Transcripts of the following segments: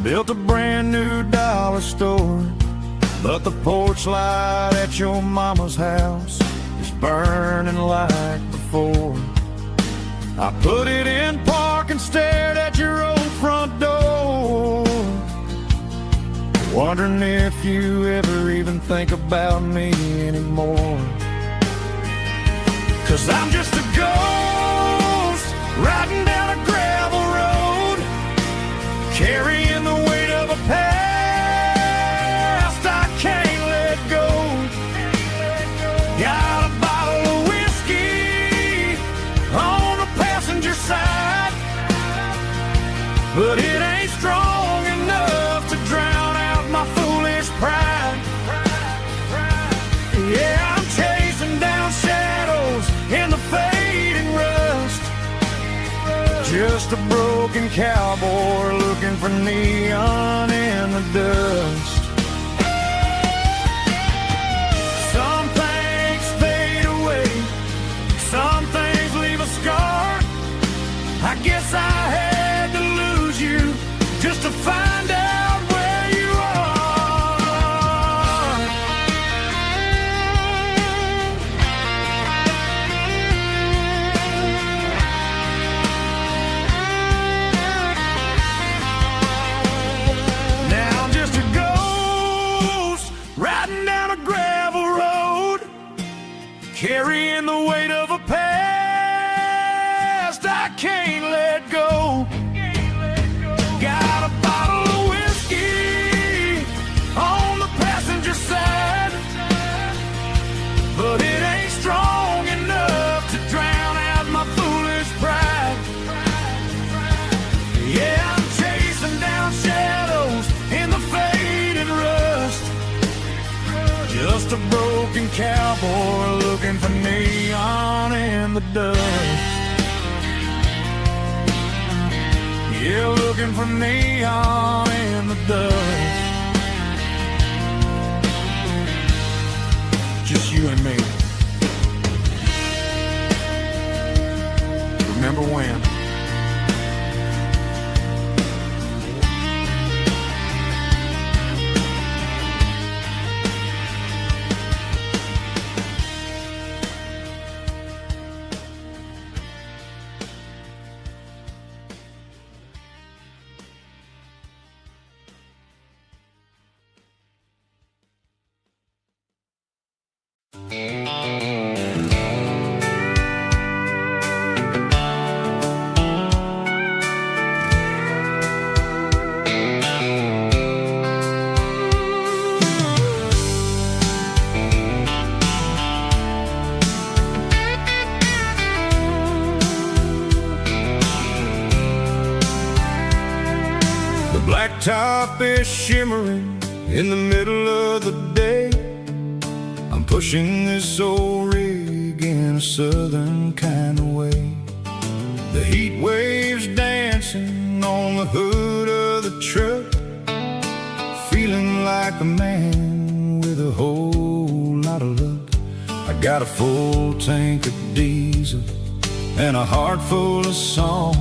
Built a brand new dollar store, but the porch light at your mama's house is burning like before. I put it in park and stared at your old front door, wondering if you ever even think about me anymore. 'Cause I'm just a ghost riding down a gravel road, carrying the weight of a past I can't let go. Got a bottle of whiskey on the passenger side, but it ain't strong enough to drown out my foolish pride. Yeah, I'm chasing down shadows in the fading rust, just a broken cowboy looking for neon in the dust. Some things fade away, some things leave a scar. I guess I had to lose you just to find out where you are. Now I'm just a ghost riding down a gravel road, carrying the weight of a past I can't let go. Got a bottle of whiskey on the passenger side, but it ain't strong enough to drown out my foolish pride. Yeah, I'm chasing down shadows in the faded rust, just a broken cowboy looking for neon in the dust. Yeah, looking for neon in the dust. Just you and me. Remember when? Blacktop is shimmering in the middle of the day. I'm pushing this old rig in a southern kind of way. The heat waves dancing on the hood of the truck, feeling like a man with a whole lot of luck. I got a full tank of diesel and a heart full of song,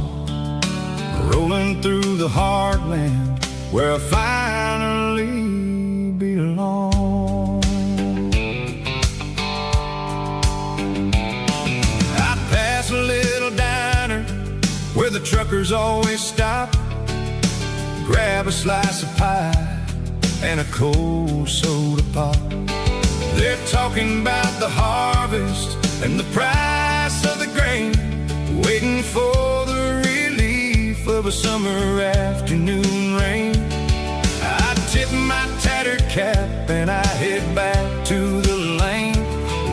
rolling through the heartland where I finally belong. I pass a little diner where the truckers always stop, grab a slice of pie and a cold soda pop. They're talking about the harvest and the price of the grain, waiting for the of a summer afternoon rain. I tip my tattered cap and I head back to the lane,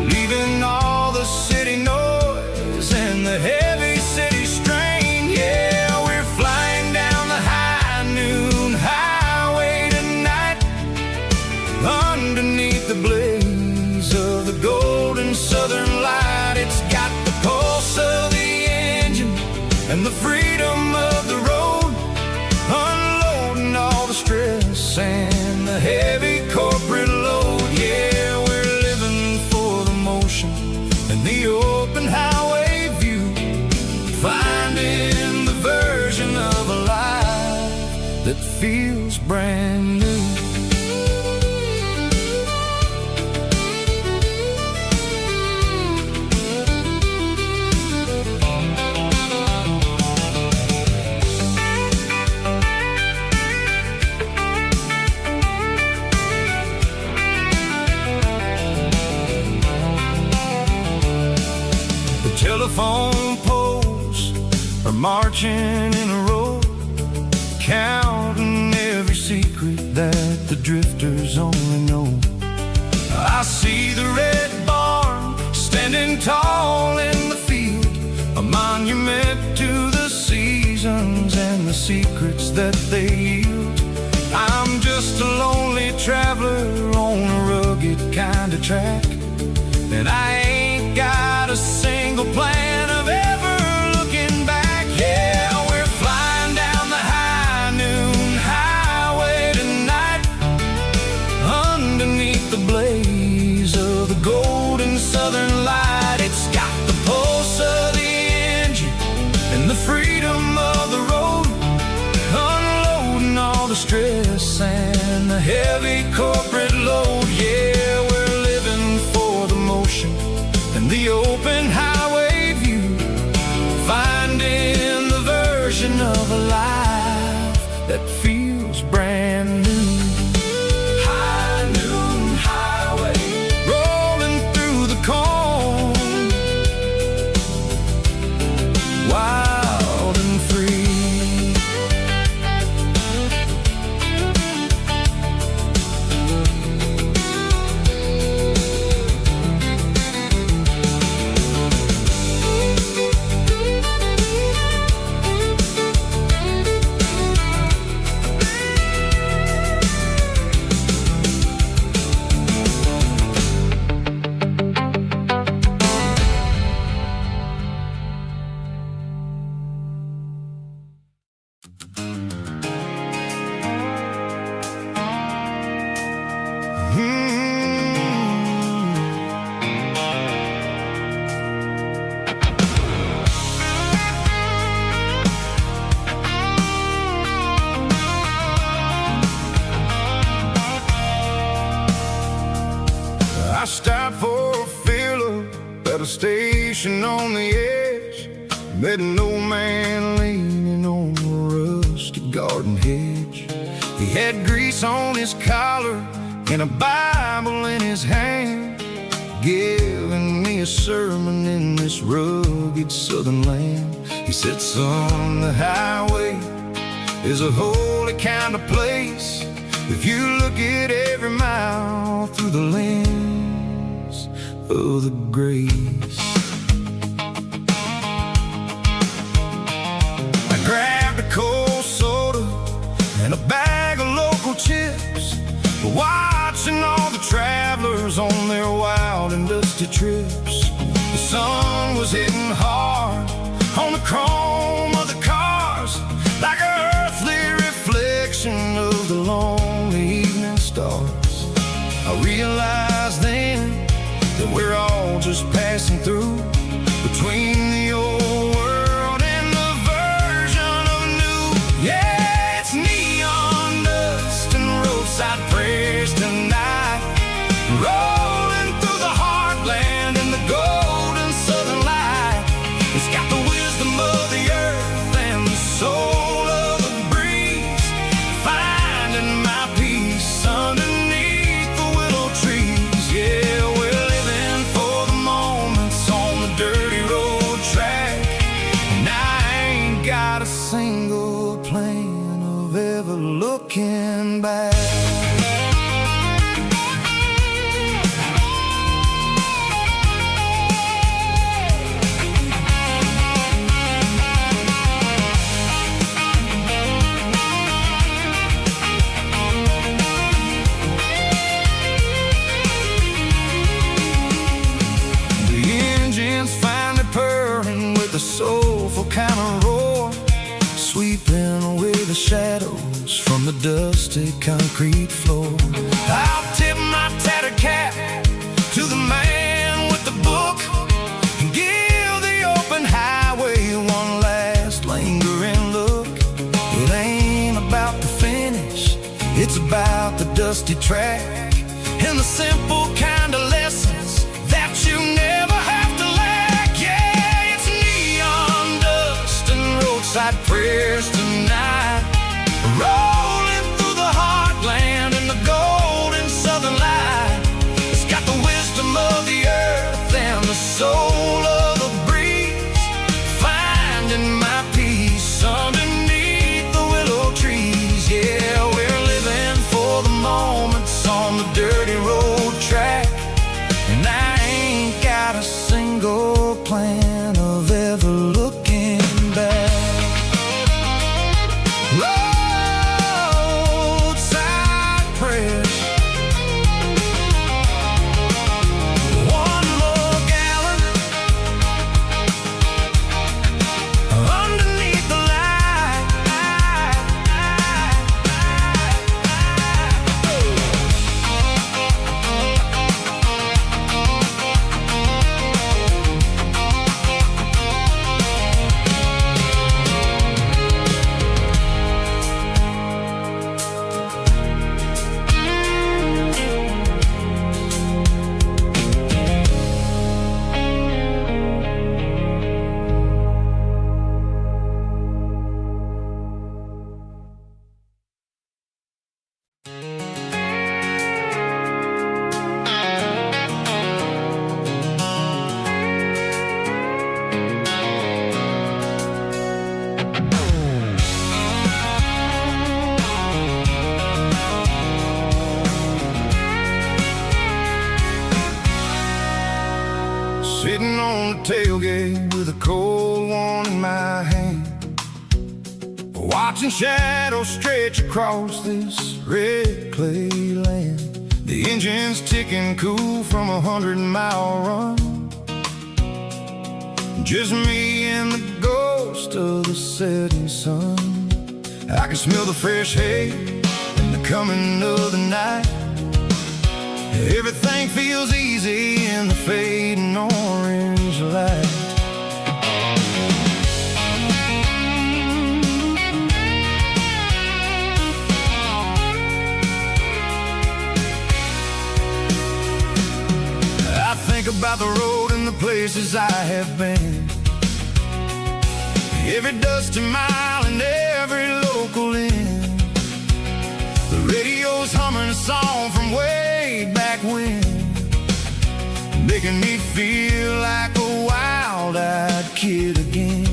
leaving all the city noise and the heavy city strain. Yeah, we're flying down the high noon highway tonight, underneath the blaze of the golden southern light. It's got the pulse of the engine and the freedom of the road, unloading all the stress and the heavy corporate load. Yeah, we're living for the motion and the open highway view, finding the version of a life that feels brand new. Telephone poles are marching in a row, counting every secret that the drifters only know. I see the red barn standing tall in the field, a monument to the seasons and the secrets that they yield. I'm just a lonely traveler on a rugged kind of track, and I ain't got a single plan of ever looking back. Yeah, we're flying down the high noon highway tonight, underneath the blaze of the golden southern light. It's got the pulse of the engine and the freedom of the road, unloading all the stress and the heavy corporate load. Yeah, we're living for the motion and the open highway view, finding the version of a life that feels brand new. High noon highway, rolling through the corn, wild and free. I stopped for a fill-up at a station on the edge, met an old man leaning on a rusty garden hedge. He had grease on his collar and a Bible in his hand, giving me a sermon in this rugged southern land. He said, son, the highway is a holy kind of place if you look at every mile through the lens of the grace. I grabbed a cold soda and a bag of local chips, watching all the travelers on their wild and dusty trips. The sun was hitting hard on the chrome of the cars, like an earthly reflection of the lonely evening stars. I realized then that we're all just passing through, between the old world and the version of new. Yeah, it's neon dust and roadside prayers tonight, rolling through the heartland in the golden southern light. It's got the wisdom of the earth and the soul of the breeze, finding my peace underneath the willow trees. Yeah, we're living for the moments on the dirty road track, and I ain't got a single plan of ever looking back. Finally purring with a soulful kind of roar, sweeping away the shadows from the dusty concrete floor. I'll tip my tattered cap to the man with the book and give the open highway one last lingering look. It ain't about the It's about the dusty track and the simple kind of lessons that you never have to lack. Yeah, it's neon dust and roadside prayers tonight, rolling through the heartland in the golden southern light. It's got the wisdom of the earth and the soul of the breeze, finding my peace underneath the willow trees. Yeah, we're living for the moments on the dirty road track, and I ain't got a single plan of ever looking back. Roadside prayers, one more gallon underneath the light. Sitting on the tailgate with a cold one in my hand, watching shadows stretch across this red clay land. The engine's ticking cool from a 100-mile run, just me and the ghost of the setting sun. I can smell the fresh hay and the coming of the night. Everything feels easy in the fading orange light. I think about the road and the places I have been, every dusty mile and every local inn. The radio's humming a song from way back when, making me feel like a wild-eyed kid again.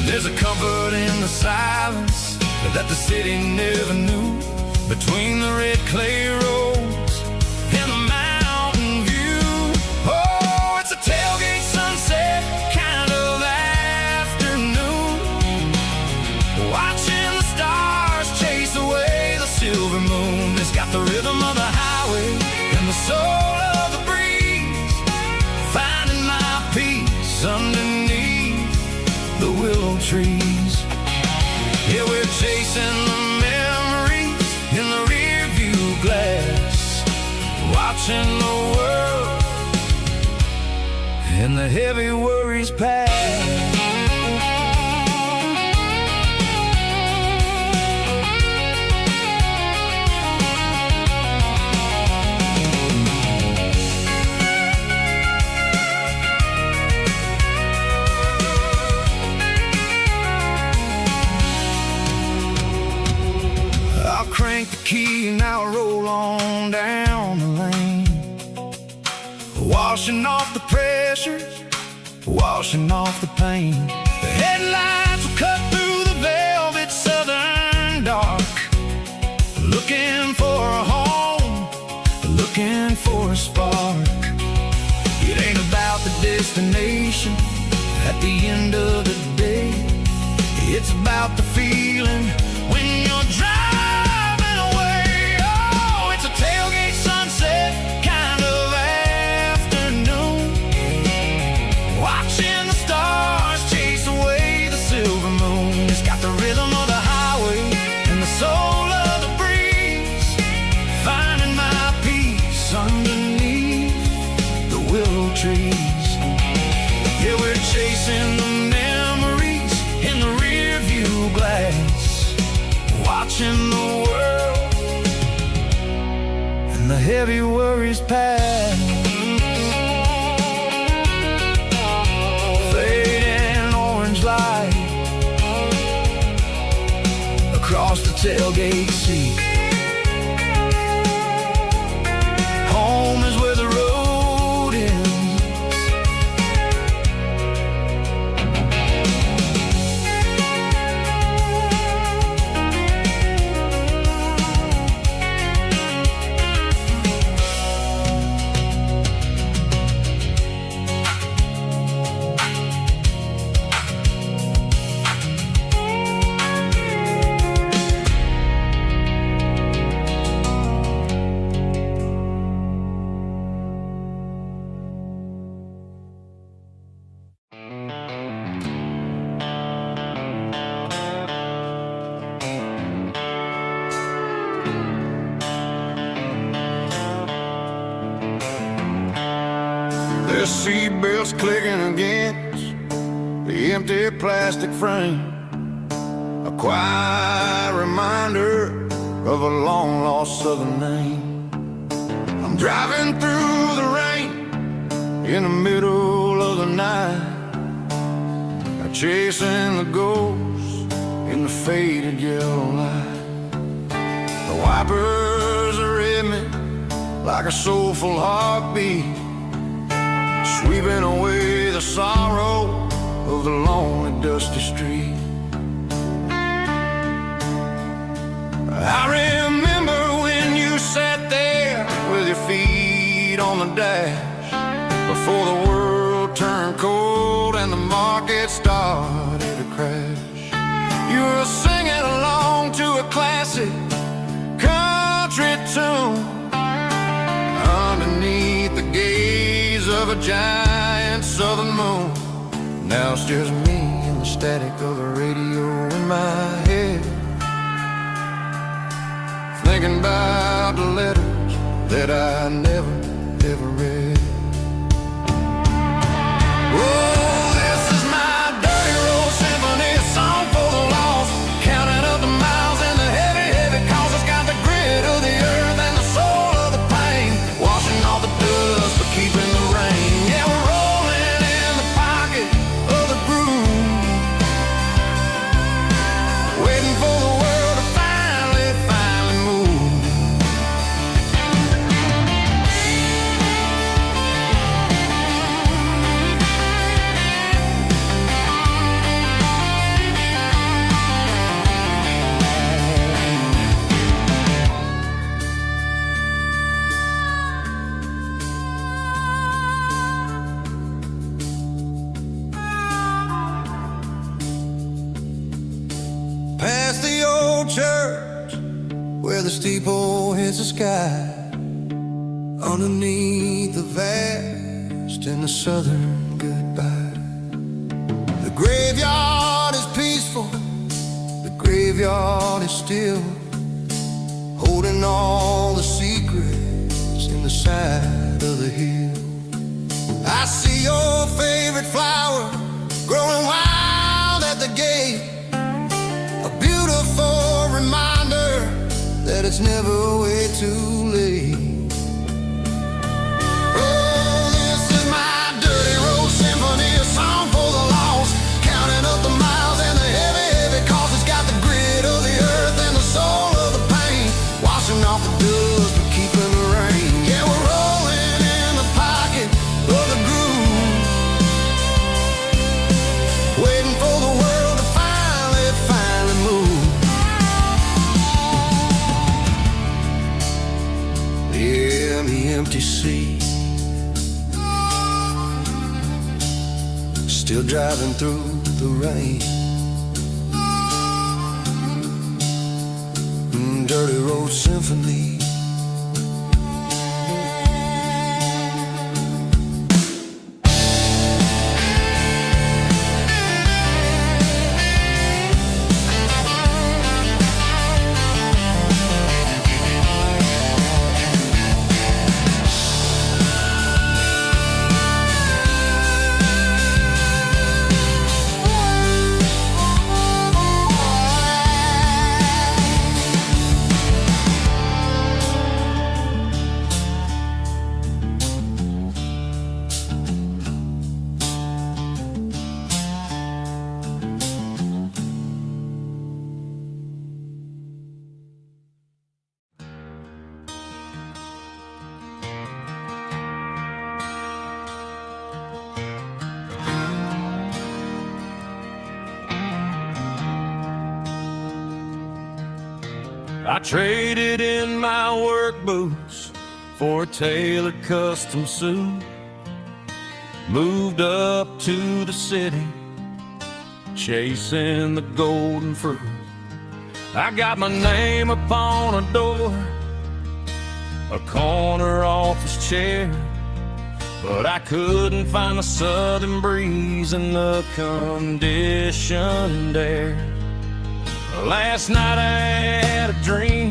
There's a comfort in the silence that the city never knew, between the red clay roads and the mountain view. Oh, it's a tailgate sunset kind of afternoon, watching the stars chase away the silver moon. It's got the rhythm of the highway and the soul of the breeze, finding my peace underneath the willow trees. Yeah, we're chasing the memories in the rear view glass, watching the world and the heavy worries pass. Crank the key and I'll roll on down the lane, washing off the pressure, washing off the pain. The headlights will cut through the velvet southern dark, looking for a home, looking for a spark. It ain't about the destination at the end of the day, it's about the feeling when you're driving. Tailgate sunset kind of afternoon, watching the stars chase away the silver moon. It's got the rhythm of the highway and the soul of the breeze, finding my peace underneath the willow trees. Yeah, we're chasing the memories in the rear view glass, watching the world heavy worries past. Fading orange light across the tailgate seat. Home is where the road ends. The seatbelt's clicking against the empty plastic frame, a quiet reminder of a long-lost southern name. I'm driving through the rain in the middle of the night, chasing the ghosts in the faded yellow light. The wipers are in me like a soulful heartbeat, sweeping away the sorrow of the lonely, dusty street. I remember when you sat there with your feet on the dash, before the world turned cold and the market started to crash. You were singing along to a classic country tune underneath the gaze of a giant southern moon. Now it's just me and the static of the radio in my head, thinking about the letters that I never, ever read. Oh, this is my dirty road symphony, a song for the lost, counting up the miles and the heavy, heavy calls. It's got the grit of the earth and the soul of the pain, washing off the dust but keeping the rain. Yeah, we're rolling in the pocket of the groove, waiting for the world to finally move. Past the old church where the steeple hits the sky, underneath the vast and the southern goodbye. The graveyard is peaceful, the graveyard is still, holding all the secrets in the side of the hill. I see your favorite flower growing wild at the gate, a beautiful reminder that it's never way too late. Oh, this is my dirty road symphony, a song for the lost, counting up the miles and the heavy, heavy calls. It's got the grit of the earth and the soul of the pain, washing off the dust but keeping the rain. Yeah, we're rolling in the pocket of the groove, waiting for the world to finally move. Yeah, the empty sea, still driving through the rain. Dirty road symphony. I traded in my work boots for a tailored custom suit. Moved up to the city, chasing the golden fruit. I got my name upon a door, a corner office chair, but I couldn't find the southern breeze in the conditioned air. Last night I had a dream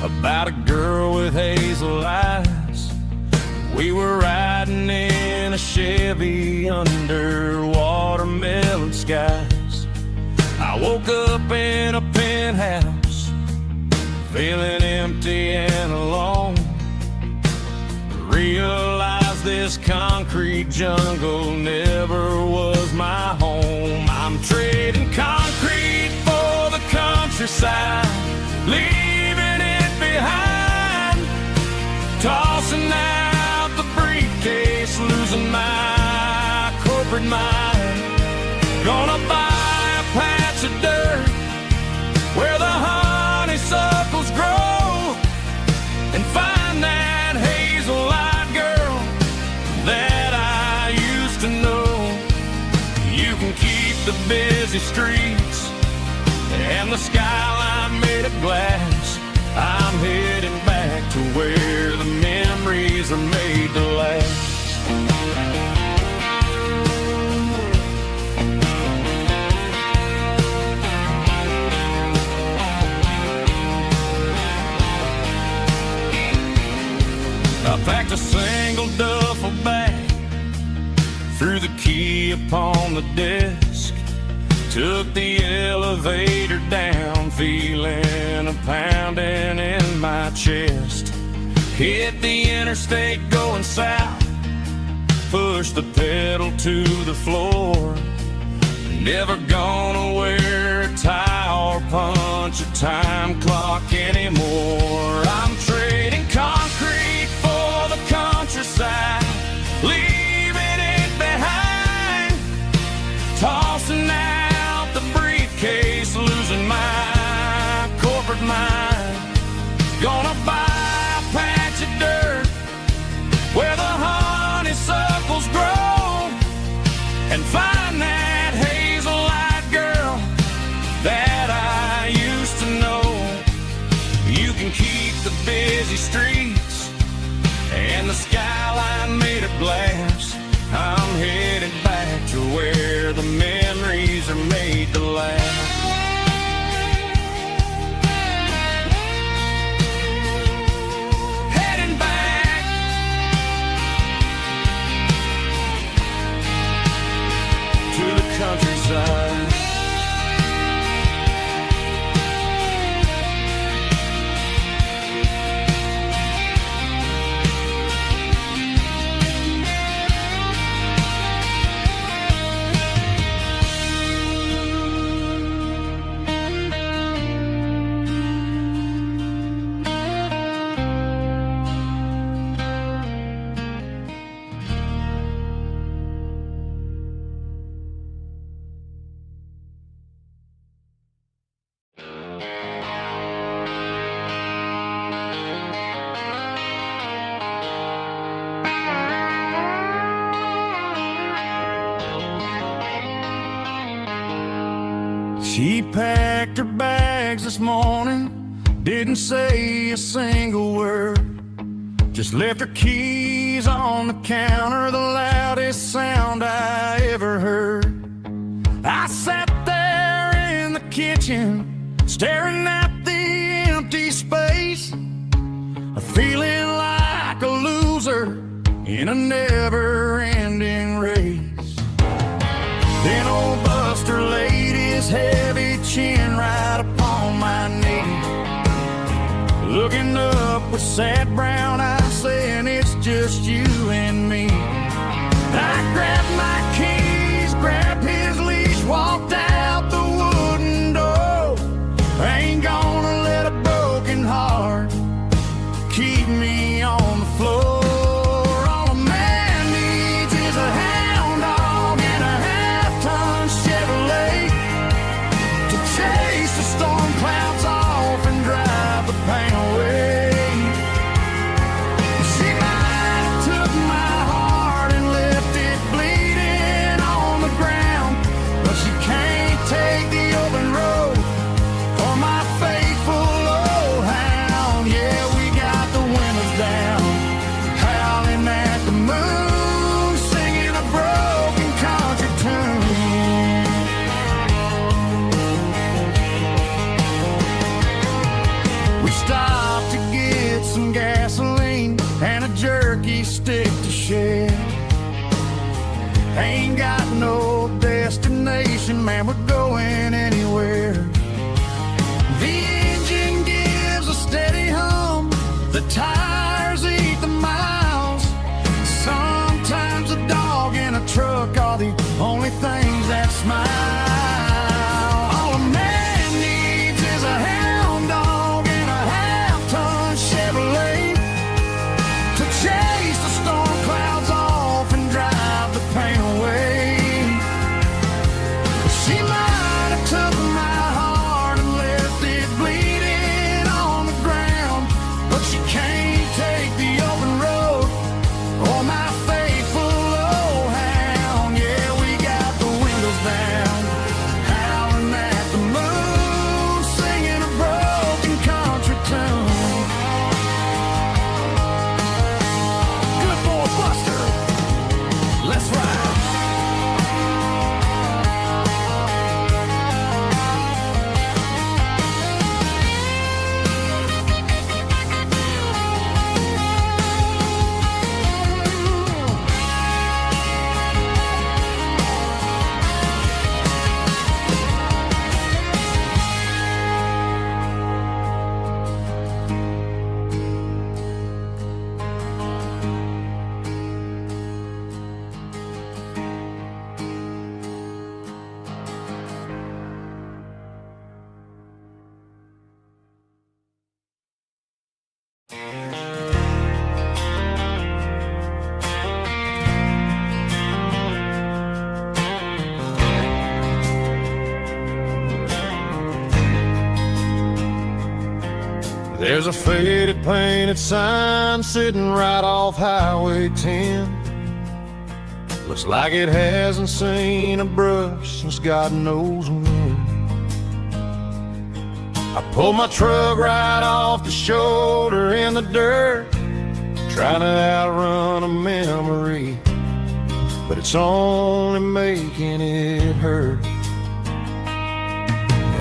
about a girl with hazel eyes. We were riding in a Chevy under watermelon skies. I woke up in a penthouse, feeling empty and alone. Realized this concrete jungle never was my home. I'm trading concrete for the countryside, leaving it behind, tossing out the briefcase, losing my corporate mind. Gonna buy a patch of dirt where the honeysuckles grow and find that hazel-eyed girl that I used to know. You can keep the busy streets and the skyline made of glass. I'm heading back to where the memories are made to last. I packed a single duffel bag, threw the key upon the desk, took the elevator down, feeling a pounding in my chest. Hit the interstate going south, pushed the pedal to the floor. Never gonna wear a tie or punch a time clock anymore. I'm trading concrete for the countryside, leaving it behind, tossing out the briefcase, losing my corporate mind. Gonna buy a patch of dirt where the honeysuckles grow and find that hazel-eyed girl that I used to know. You can keep the busy streets and the skyline made of glass. I'm headed back to where the memories are made to last. Heading back to the countryside. She packed her bags this morning, didn't say a single word, just left her keys on the counter, the loudest sound I ever heard. I sat there in the kitchen, staring at the empty space, feeling like a loser in a never-ending race. Then old Buster laid his heavy chin right upon my knee, looking up with sad brown eyes, saying it's just you and me. I grabbed my keys, grabbed his leash, walked out the wooden door. I ain't gonna let a broken heart keep me on the floor. All a man needs is a hound dog and a half-ton Chevrolet to chase the storm clouds off and drive stick to share. Ain't got no destination, man, we're going anywhere. The engine gives a steady hum, the tires eat the miles. Sometimes a dog and a truck are the only things that smile. All a man needs is a hound dog and a half-ton Chevrolet to chase the storm clouds off and drive the pain away. She might have took my heart and left it bleeding on the ground, but she can't take the open road or my faithful old hound. Yeah, we got the windows down, howling at the moon, singing a broken country tune. Good boy Buster, let's ride. There's a faded painted sign sitting right off Highway 10. Looks like it hasn't seen a brush since God knows when. I pulled my truck right off the shoulder in the dirt, trying to outrun a memory, but it's only making it hurt.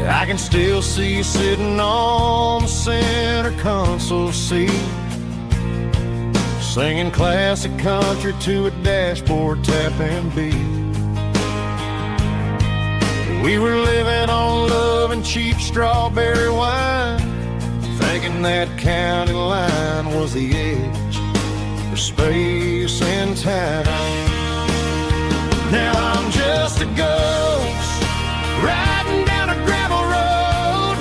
I can still see you sitting on the center console seat, singing classic country to a dashboard tapping beat. We were living on love and cheap strawberry wine, thinking that county line was the edge for space and time. Now I'm just a ghost riding down a gravel road,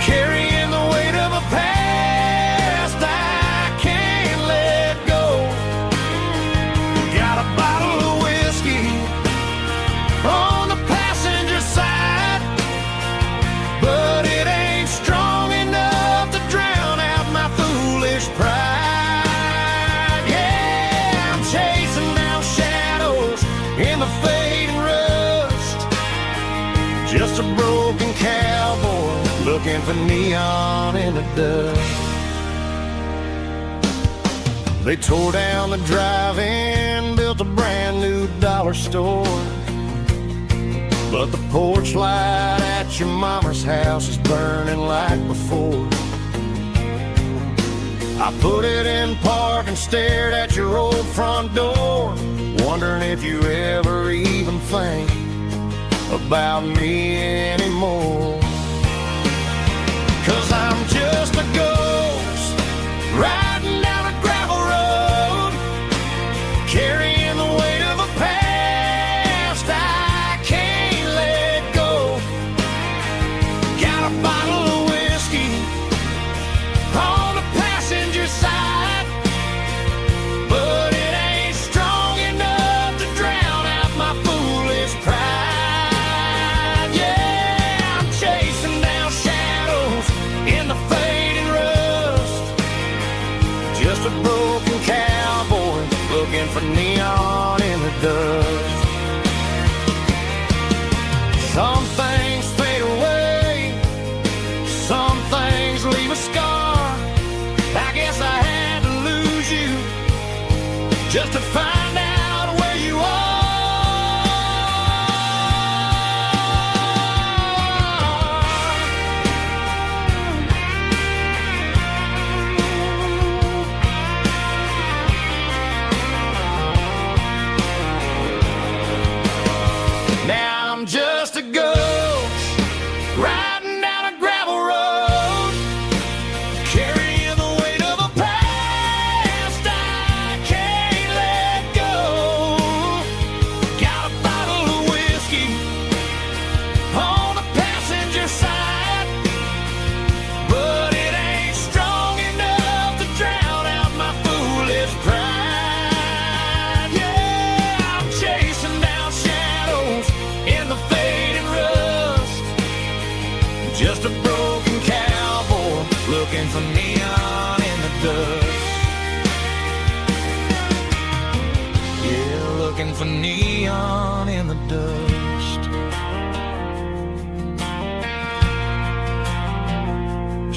carrying the weight of a past I can't let go. Got a bottle of whiskey on the passenger side, but it ain't strong enough to drown out my foolish pride. Yeah, I'm chasing down shadows in the fading rust, just a broken cowboy looking for neon in the dust. They tore down the drive-in, built a brand new dollar store, but the porch light at your mama's house is burning like before. I put it in park and stared at your old front door, wondering if you ever even think about me anymore. 'Cause I'm just a ghost riding down a gravel road, carrying the weight of a past I can't let go. Got a bottle of whiskey on the passenger side, but it ain't strong enough to drown out my foolish pride. Yeah, I'm chasing down shadows in the fading rust, just a broken cowboy looking for neon in the dust. Some things fade away, some things leave a scar. I guess I had to lose you just to find out where you are.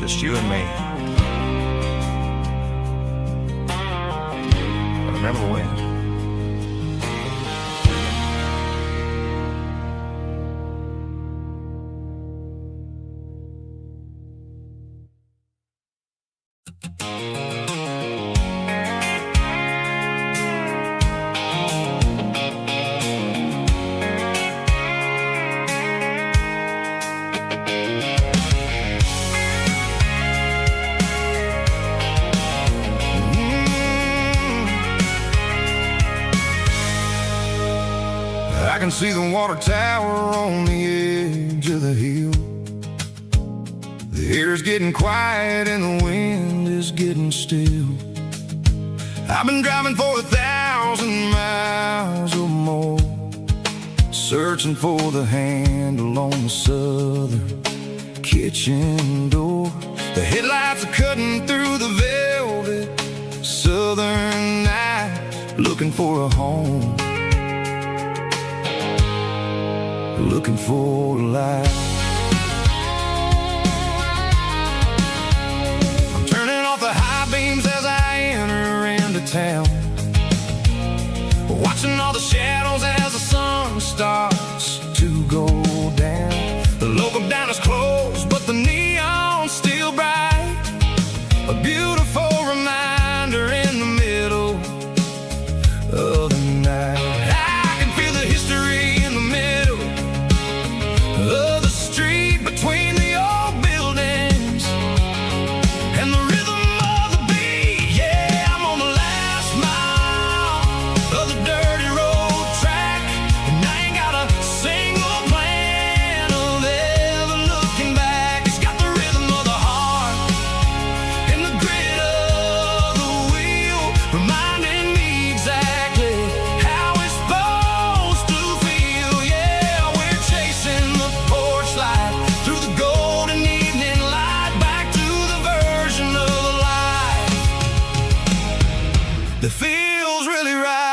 just you and me. I remember when. I can see the water tower on the edge of the hill. The air's getting quiet and the wind is getting still. I've been driving for 1,000 miles or more, searching for the handle on the southern kitchen door. The headlights are cutting through the velvet southern night, looking for a home, looking for a life. I'm turning off the high beams as I enter into town, watching all the shadows as the sun starts to go down. The local diner's closed, but the neon's still bright, a beautiful reminder in the middle of the night. I can feel the history in the middle of the street between the old buildings and the rhythm of the beat. Yeah, I'm on the last mile of the dirty road track, and I ain't got a single plan of ever looking back. It's got the rhythm of the heart and the grit of the wheel, reminding me exactly how it's supposed to feel. Yeah, we're chasing the porch light through the golden evening light, back to the version of life that feels really right.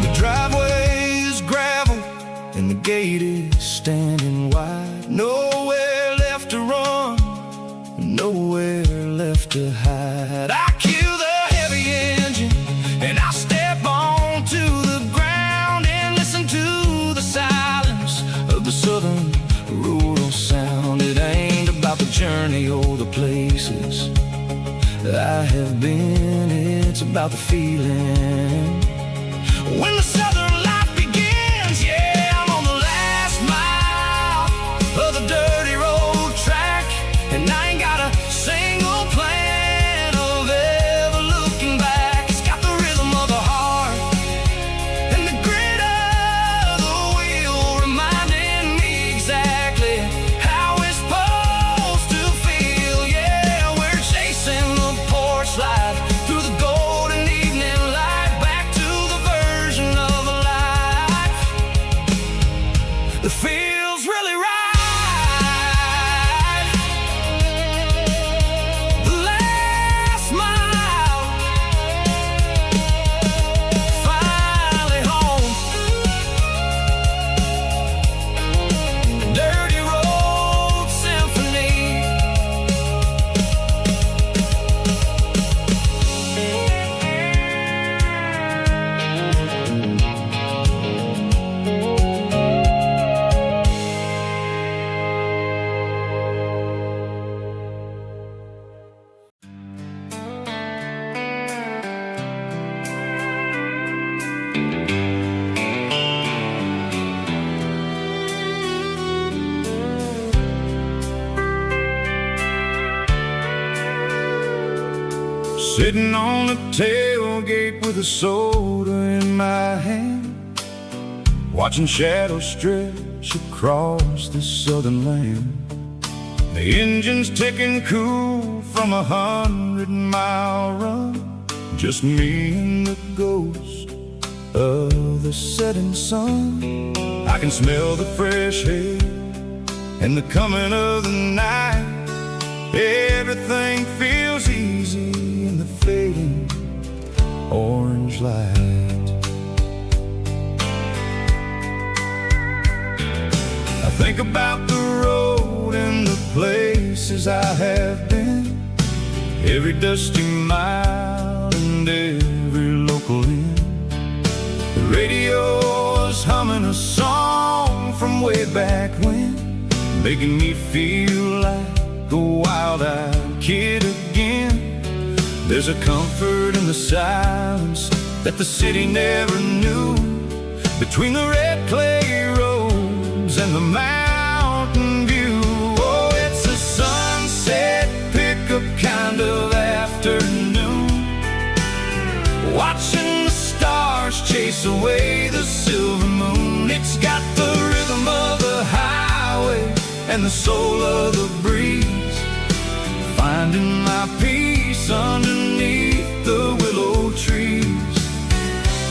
The driveway is gravel and the gate is standing wide. Nowhere left to run, nowhere left to hide. I kill the heavy engine and I step onto the ground and listen to the silence of the southern rural sound. It ain't about the journey or the places I have been, it's about the feeling when the southern life begins. Yeah, I'm on the last mile of the dirty road track, and I ain't got a single plan of ever looking back. It's got the rhythm of the heart and the grit of the wheel, reminding me exactly how it's supposed to feel. Yeah, we're chasing the porch light through the golden evening light, back to the version of life that feels really right. The last mile, finally home. Dirty road symphony. Sitting on the tailgate with a soda in my hand, watching shadows stretch across this southern land. The engine's ticking cool from 100-mile run, just me and the ghost of the setting sun. I can smell the fresh hay and the coming of the night. Everything feels easy in the fading orange light. I think about the road and the places I have been, every dusty mile and every local inn. The radio is humming a song from way back when, making me feel like a wild-eyed kid again. There's a comfort in the silence that the city never knew, between the red clay roads and the mountain view. Oh, it's a sunset pickup kind of afternoon, watching the stars chase away the silver moon. It's got the rhythm of the highway and the soul of the breeze, finding my peace underneath the willow trees.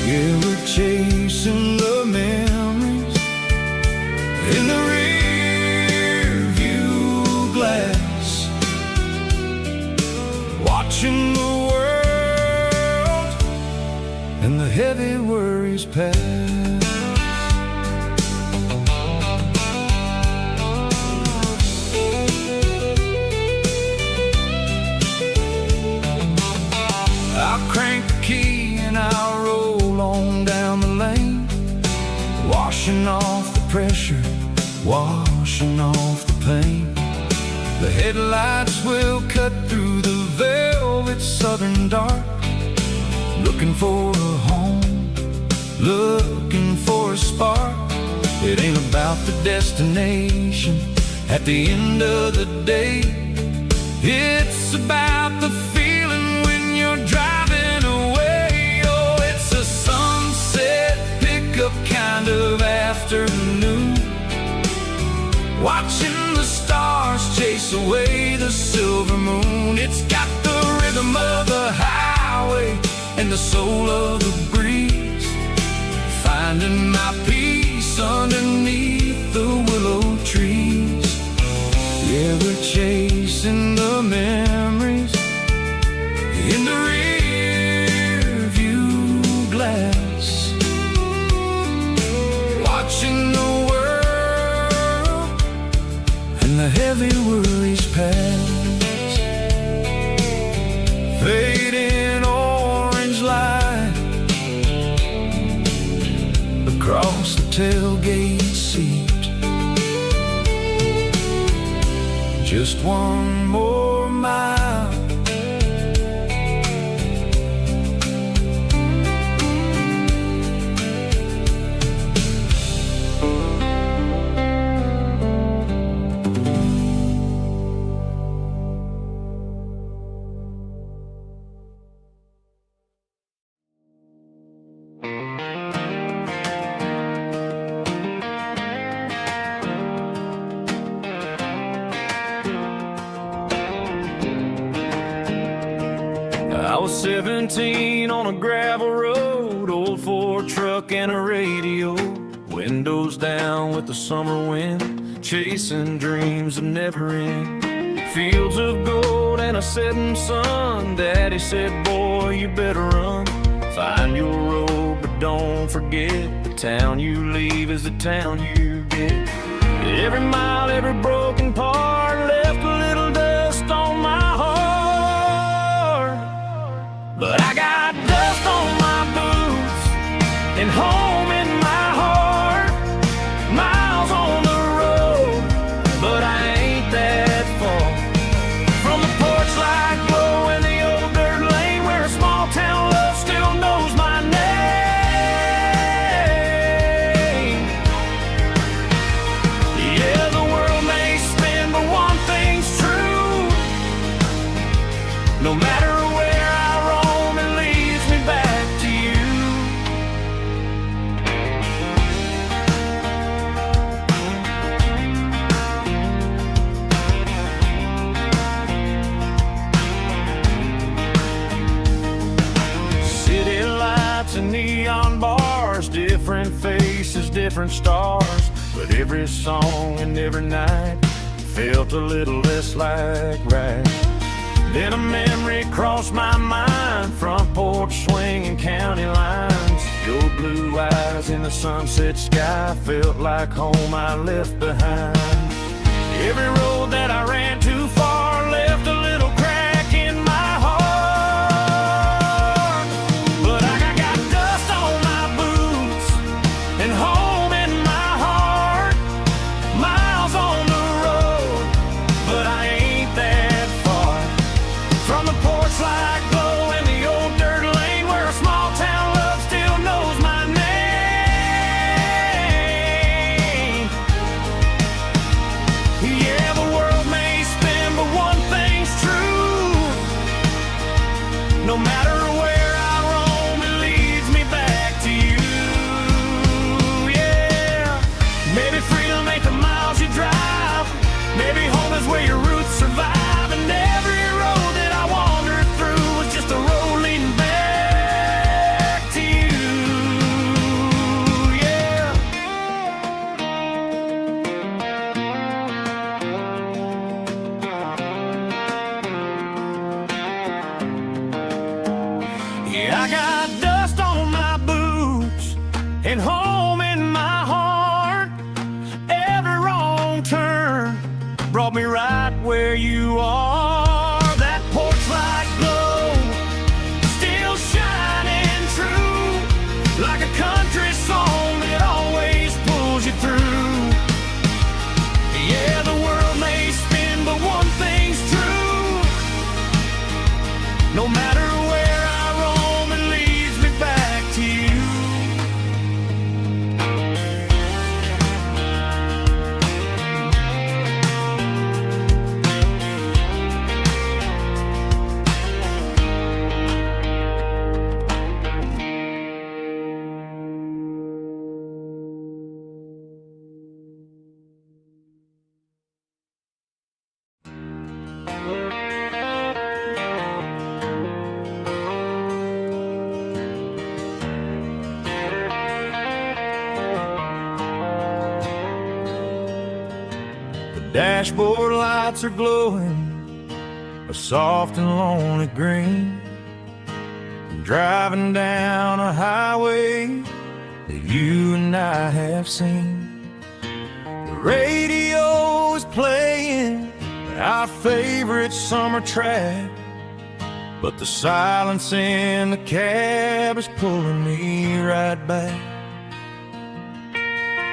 Yeah, we're chasing the memories in the rear view glass, watching the world and the heavy worries pass. Crank the key and I'll roll on down the lane, washing off the pressure, washing off the pain. The headlights will cut through the velvet southern dark, looking for a home, looking for a spark. It ain't about the destination at the end of the day, it's about the feeling when you're driving away. Oh, it's a sunset pickup kind of afternoon, watching the stars chase away the silver moon. It's got the rhythm of the highway and the soul of the breeze, finding my peace underneath the willow trees. Yeah, we're chasing the memories in the rear view glass, watching the world and the heavy worries pass. Fading orange light across the tailgate seat, just one more mile. I was 17 on a gravel road, old Ford truck and a radio, windows down with the summer wind, chasing dreams that never end. Fields of gold and a setting sun, Daddy said, boy, you better run. Find your road, but don't forget, the town you leave is the town you get. Every mile, every broken part left a little dust on my heart, but I got dust on my boots and home in my heart. Miles on the road, but I ain't that far from the porch light glow and the old dirt lane where a small town love still knows my name. different stars, but every song and every night felt a little less like right. Then a memory crossed my mind, front porch swinging county lines. Your blue eyes in the sunset sky felt like home I left behind. Every road that I ran too far left a little crack in my heart. But I got dust on my boots and home in my heart. Miles on the road, but I ain't that far from the porch light glow and the old dirt lane where a small town love still knows my name. Yeah, the world may spin, but one thing's true. No matter where I roam, it leads me back to you. Yeah, maybe freedom ain't the miles you drive. Maybe home is where your roots survive. And every road that I wandered through was just a road leading back to you. Yeah. Yeah, I got dust on my boots and home in my heart. Every wrong turn brought me right where you are. That porch light glow still shining true, like a country song that always pulls you through. Yeah, the world may spin, but one thing's true. No matter where I roam, it leads me back to you. The dashboard lights are glowing a soft and lonely green. I'm driving down a highway that you and I have seen. The radio is playing our favorite summer track, but the silence in the cab is pulling me right back.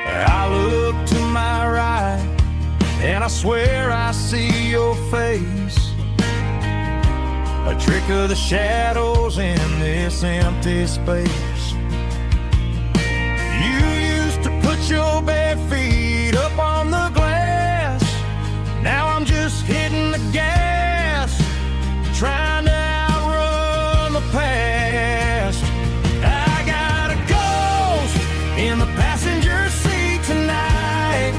I look to my right and I swear I see your face, a trick of the shadows in this empty space. You used to put your bare feet up on the glass. Now I'm just hitting the gas, trying to outrun the past. I got a ghost in the passenger seat tonight,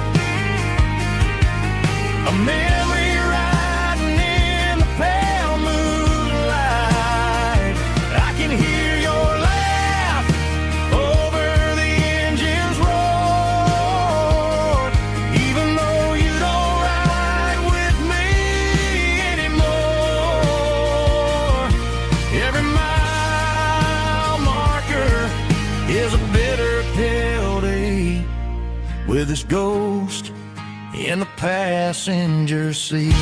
a memory riding in the pale moonlight. I can hear your laugh over the engine's roar, even though you don't ride with me anymore. Every mile marker is a bitter pill to eat with this ghost in the passenger seat.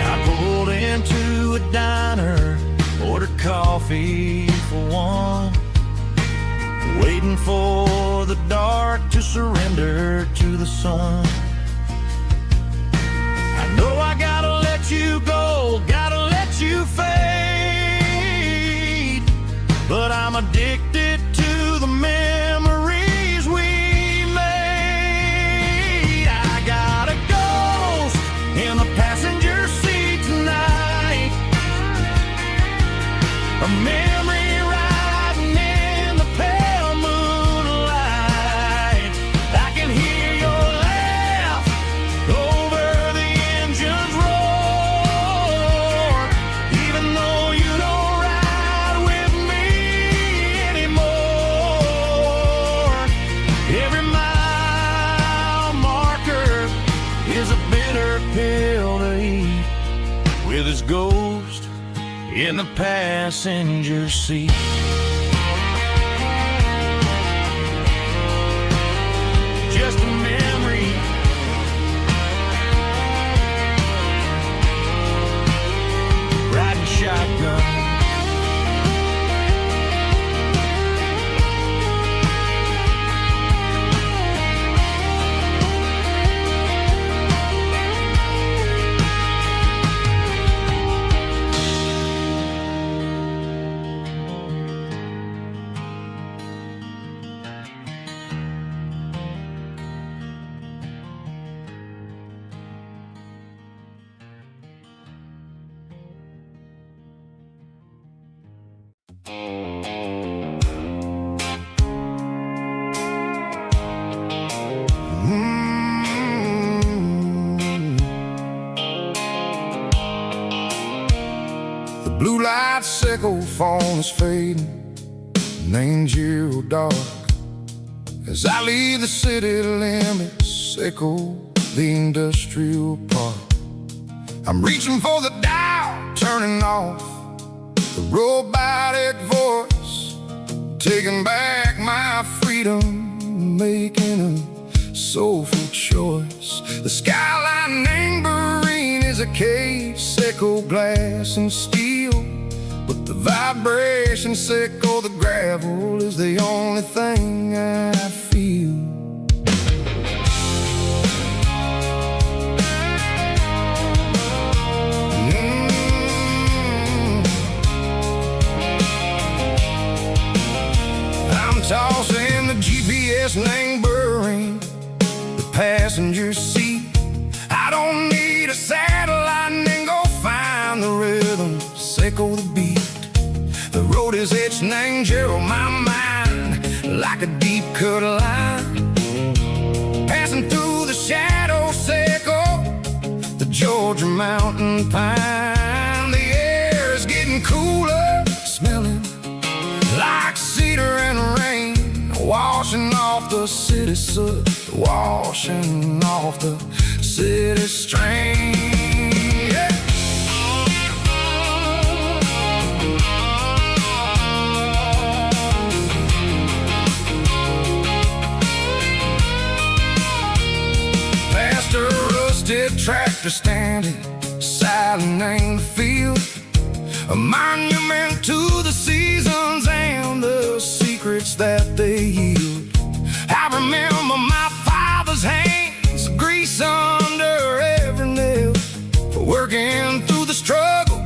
I pulled into a diner, ordered coffee for one, waiting for the dark to surrender to the sun. I know I gotta let you go, gotta let you fade, but I'm addicted to the memories we made. I got a ghost in the passenger seat tonight, a memory riding in the pale moonlight. I can hear your laugh bitter pill to eat, with his ghost in the passenger seat. Just a memory, riding shotgun. The blue light sickle phone is fading, named zero dark. As I leave the city limits, echo the industrial park. I'm reaching for the dial, turning off the robotic voice, taking back my freedom, making a soulful choice. The skyline named Marine is a case, echo glass and steel, but the vibration sickle, the gravel, is the only thing I feel. I'm tossing the GPS neighboring the passenger seat. I don't need a satellite and go find the rhythm, sickle the beat. The road is its name, Gerald, my mind, like a deep cut line, passing through the shadow sickle, the Georgia mountain pine. The air is getting cooler, smelling like cedar and rain, washing off the city soot, washing off the city strain. Yeah. Past a rusted tractor standing silent in the field, a monument to the seasons and the secrets that they yield. I remember my father's hands, grease under every nail, for working through the struggle,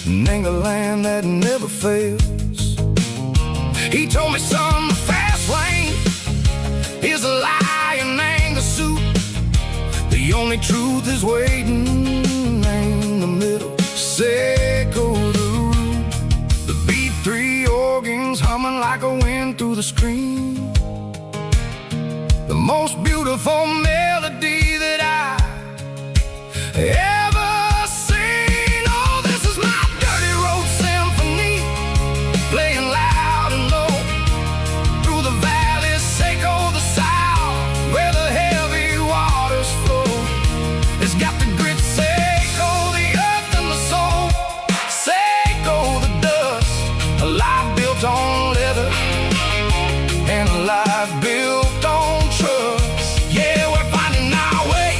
and a land that never fails. He told me, son, the fast lane is a lie and ain't the suit. The only truth is waiting in the middle, sickle the root. The B3 organs humming like a wind through the screen, the most beautiful melody that I ever seen. Oh, this is my dirty road symphony, playing loud and low through the valleys, sickle the south, where the heavy waters flow. It's got the grit, sickle the earth and the soul, sickle the dust, a life built on leather and a life built on trust. Yeah, we're finding our way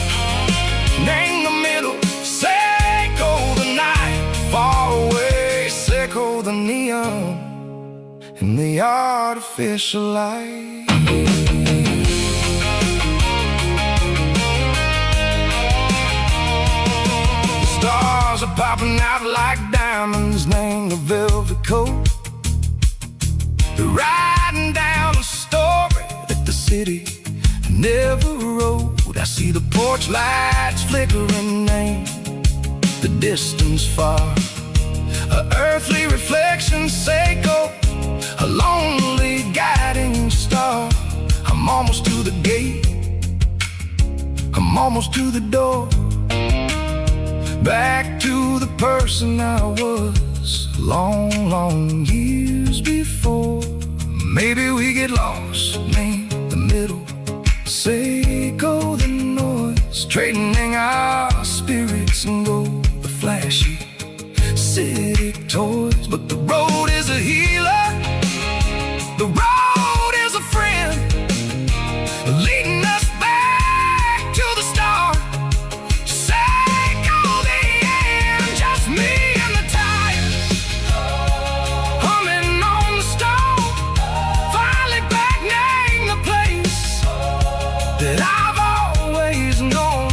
in the middle, sickle the night far away, sickle the neon and the artificial light. The stars are popping out like diamonds, named the velvet coat. They're riding down a story that the city never wrote. I see the porch lights flickering, name the distance far, a earthly reflection, sickle, a lonely guiding star. I'm almost to the gate, I'm almost to the door, back to the person I was long, long years before. Maybe we get lost, name the middle, sickle the north. straightening our spirits and go the flashy city toys. But the road is a healer, the road is a friend, leading us back to the start, to say go the end. Just me and the tires, humming on the stove, finally back name the place that I've always known.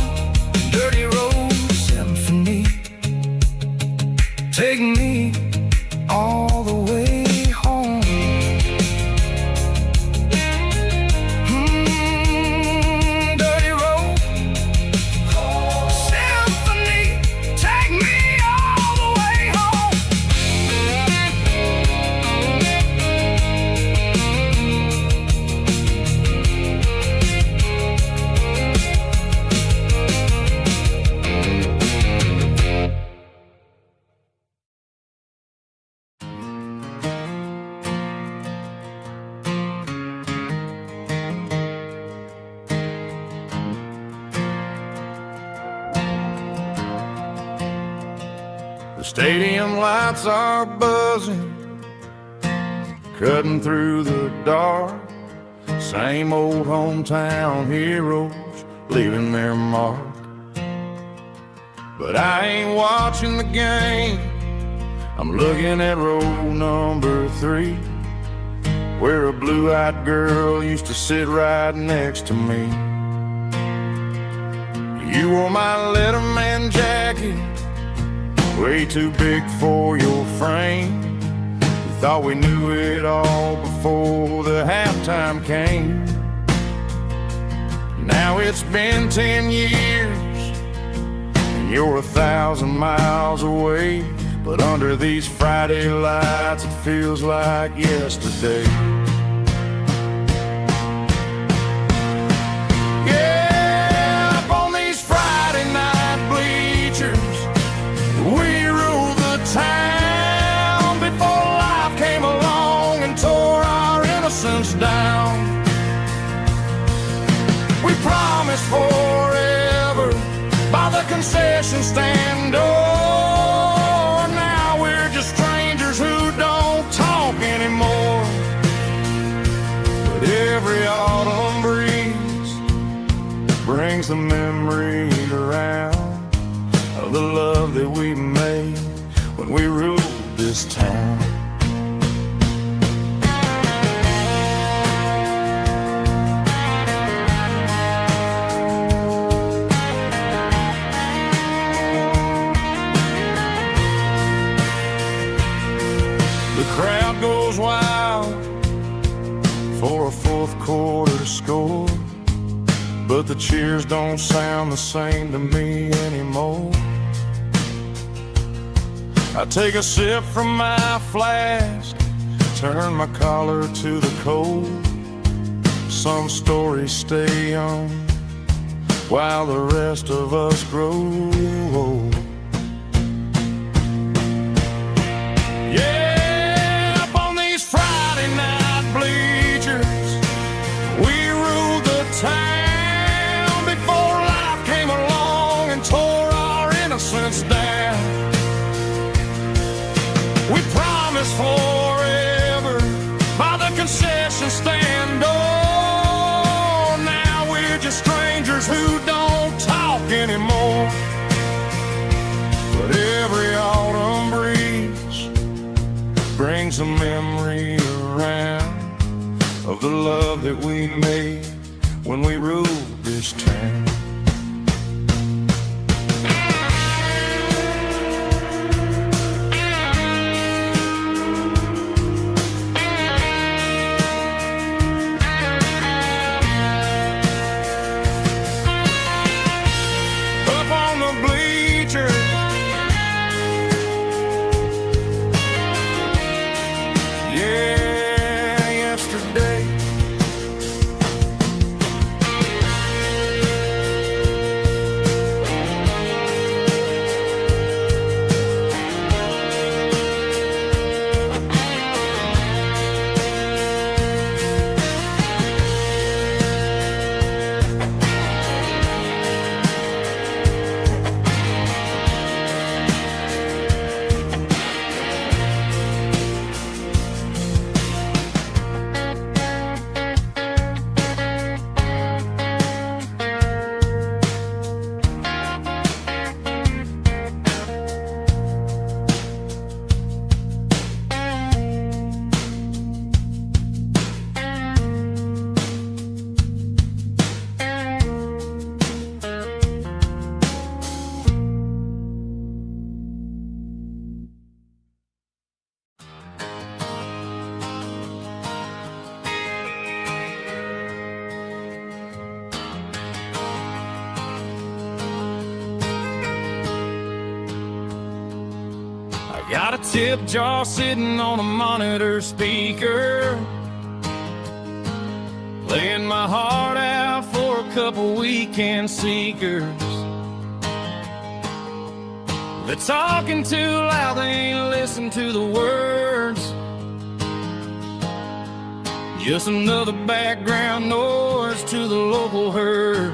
Dirty road symphony, take me all the way home. Dirty road symphony, take me all the way home. The stadium lights are buzzing, cutting through the dark. Same old hometown heroes leaving their mark. But I ain't watching the game, I'm looking at row number 3, where a blue-eyed girl used to sit right next to me. You wore my Letterman jacket, way too big for your frame. We thought we knew it all before the halftime came. Now it's been 10 years, and you're 1,000 miles away. But under these Friday lights, it feels like yesterday. Yeah, up on these Friday night bleachers, we ruled the town before life came along and tore our innocence down. We promised forever by the concession stand door. Now we're just strangers who don't talk anymore. But every autumn breeze brings the memory around of the love that we made when we ruled this town. The crowd goes wild for a fourth quarter score, but the cheers don't sound the same to me anymore. I take a sip from my flask, turn my collar to the cold. Some stories stay young while the rest of us grow old. Yeah, up on these Friday night bleachers, we ruled the town before life came along and tore our innocence down. We promised forever by the concession stand door. Now we're just strangers who don't talk anymore. But every autumn breeze brings a memory around of the love that we made when we ruled this town. Got a tip jar sitting on a monitor speaker, playing my heart out for a couple weekend seekers. They're talking too loud, they ain't listen to the words. Just another background noise to the local herd.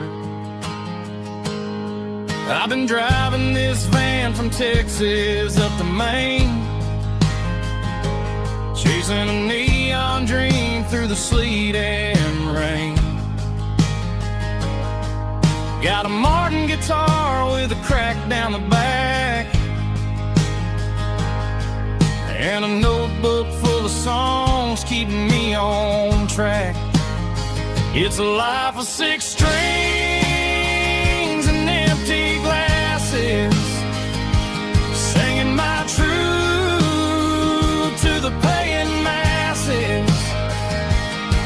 I've been driving this van from Texas up to Maine, chasing a neon dream through the sleet and rain. Got a Martin guitar with a crack down the back, and a notebook full of songs keeping me on track. It's a life of 6 strings and empty glasses, singing my truth to the paying masses.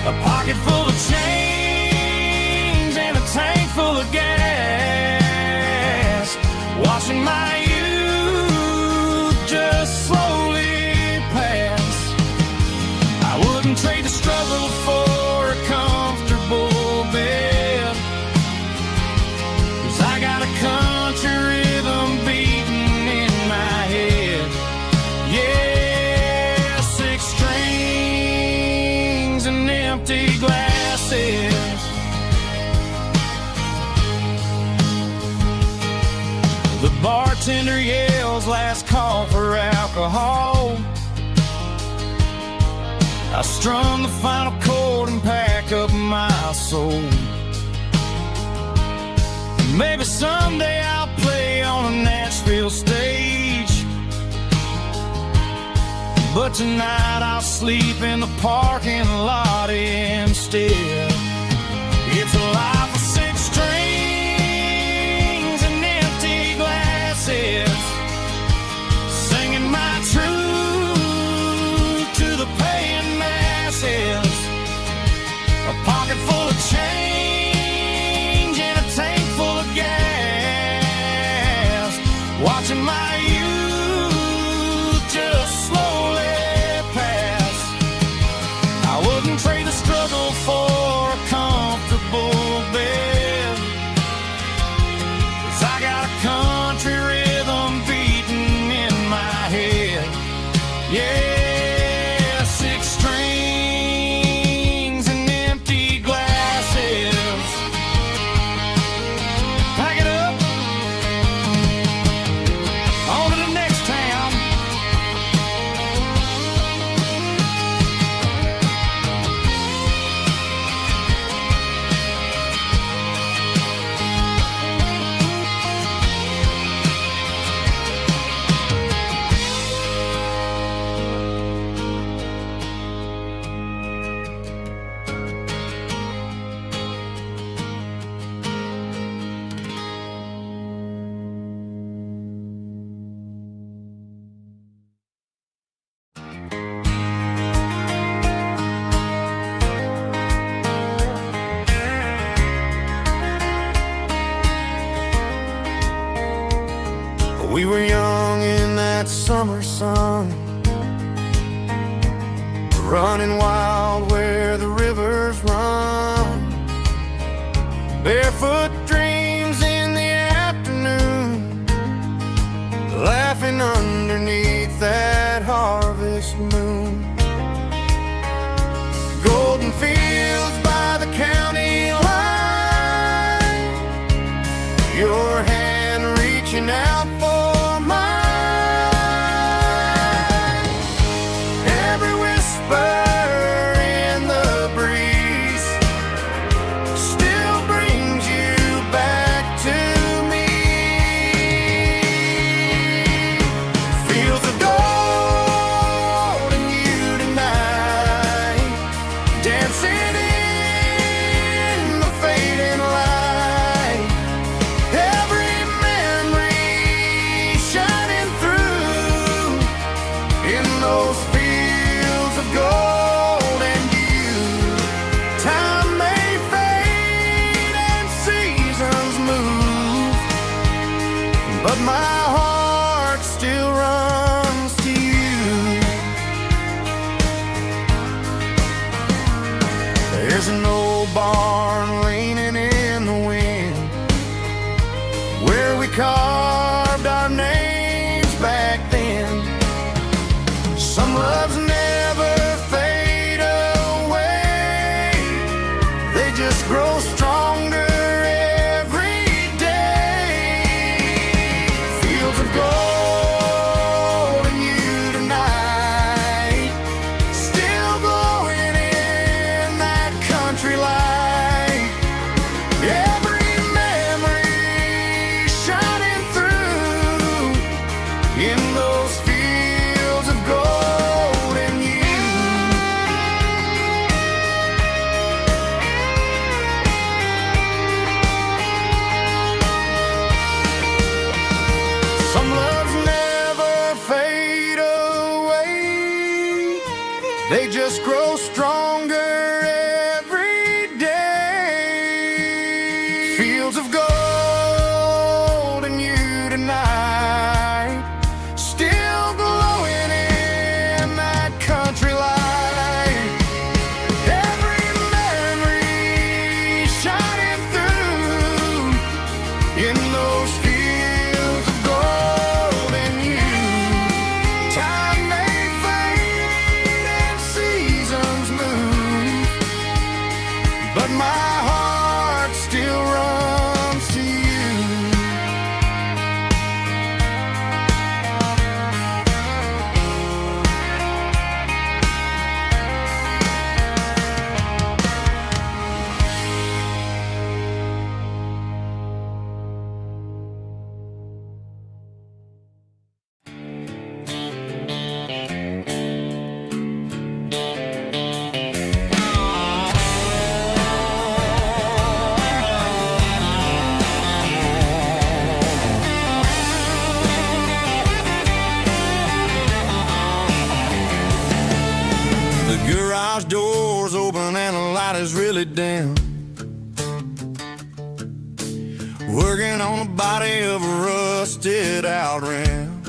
A pocket full of change and a tank full of gas, watching my youth just slowly pass. I wouldn't trade the struggle for a comfortable bed, 'cause I got a country rhythm beating in my head. Yeah, 6 strings and empty glasses. The bartender yells last call for alcohol. I strum the final chord and pack up my soul. Maybe someday I'll play on a Nashville stage, but tonight I'll sleep in the parking lot instead. It's a life of 6 strings and empty glasses, singing my truth to the paying masses. A pocket full of change and a tank full of gas, watching my youth just slowly pass. I wouldn't trade the struggle for a comfortable bed, 'cause I got a country rhythm beating in my head. Yeah, 6 strings and empty glasses. Pack it up, on to the next town. We were young in that summer sun, running wild where the rivers run. Barefoot dreams in the afternoon, laughing underneath that harvest moon. Golden fields by the county line, your hand reaching out for mine. Every whisper in the breeze still brings you back to me. Fields of gold and you tonight, dancing in the fading light. Every memory shining through in those fields of gold and you. Time may fade and seasons move, but my heart still runs to of gold in you tonight, still glowing in that country light. Every memory shining through in those fields of gold in you. Some loves never fade away, they just grow stronger every day. Fields of gold in you tonight, still glowing in that country light. Every memory shining through in those fields of gold in you. Time may fade and seasons move, but my heart still runs to you. The garage door's open and the light is really dim. Working on the body of a rusted out rim.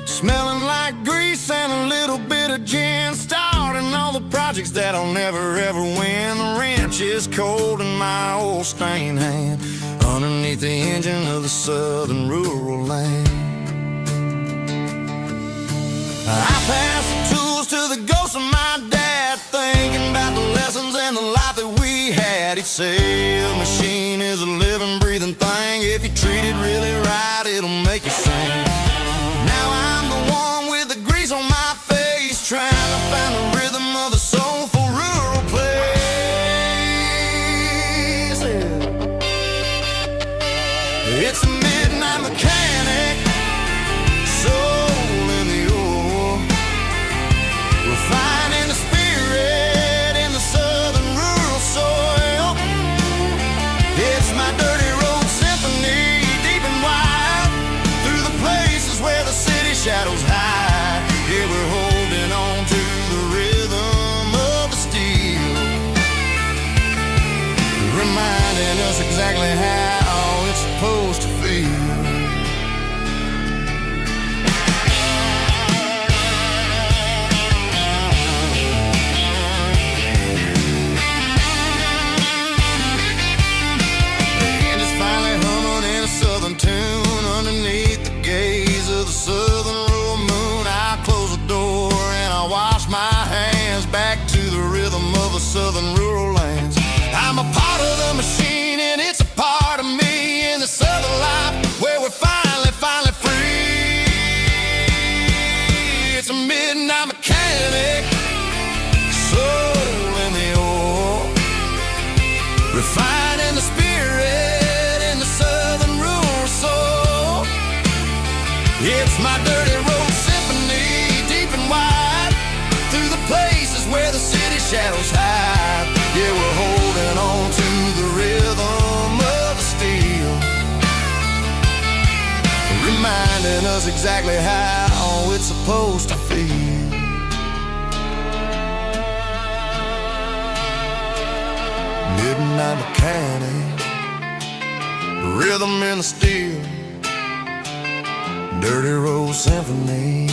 Smelling like grease and a little bit of gin. Starting all the projects that I'll never ever win. The wrench is cold in my old stained hand, underneath the engine of the southern rural land. I pass the tools to the ghost of my dad, thinking about the lessons and the life that we had. He'd say a machine is a living, breathing thing. If you treat it really right, it'll make you sing. Now I'm the one with the grease on my face, trying to find the rhythm of a soulful rural place. It's a midnight mechanic, soul in the ore, refining the spirit in the southern rural soil. It's my dirty road symphony, deep and wide, through the places where the city shadows hide. Yeah, we're holding on to the rhythm of the steel, reminding us exactly how it's supposed to feel. Tune underneath the gaze of the southern rural moon. I close the door and I wash my hands, back to the rhythm of the southern rural lands. I'm a part of the machine and it's a part of me in this other life where we're finally free. It's a midnight mechanic, soul in the ore, refining the spirit in the southern rural soul. It's my dirty road symphony, deep and wide, through the places where the city shadows hide. Yeah, we're holding on to the rhythm of the steel, reminding us exactly how it's supposed to feel. Midnight mechanic, rhythm in the steel, dirty road symphony.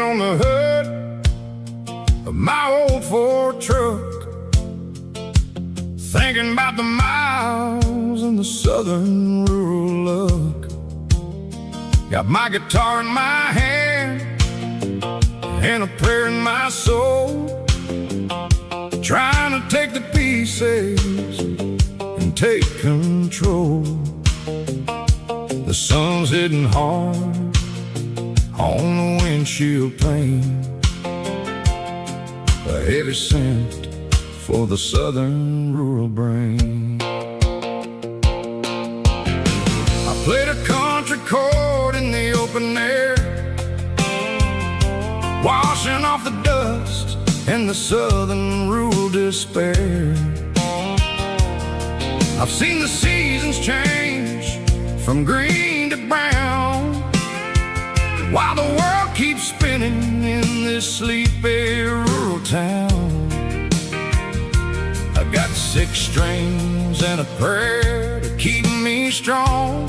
on the hood of my old Ford truck, thinking about the miles and the southern rural look. Got my guitar in my hand and a prayer in my soul, trying to take the pieces and take control. The sun's hitting hard on the windshield pane, a heavy scent for the southern rural brain. I played a country chord in the open air, washing off the dust and the southern rural despair. I've seen the seasons change from green to brown, while the world keeps spinning in this sleepy rural town. I've got 6 strings and a prayer to keep me strong,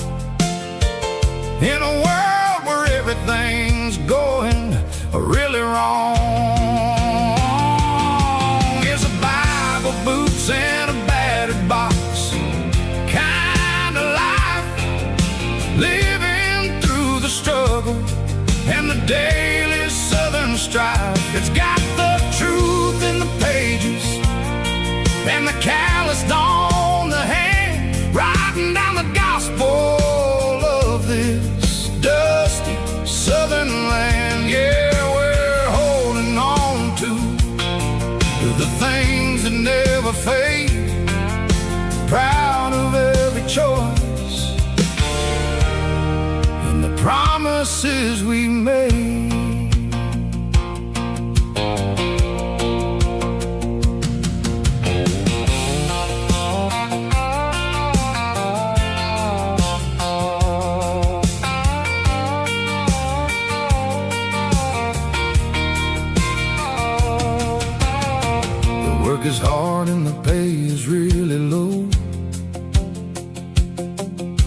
in a world where everything's going really wrong. It's a Bible, boots, and a battered box kind of life, living through the struggle and the daily southern strife. It's got the truth in the pages and the calloused on the hand, writing down the gospel of this dusty southern land. Yeah, we're holding on to the things that never fade, proud of every choice and the promises we made. Is hard and the pay is really low,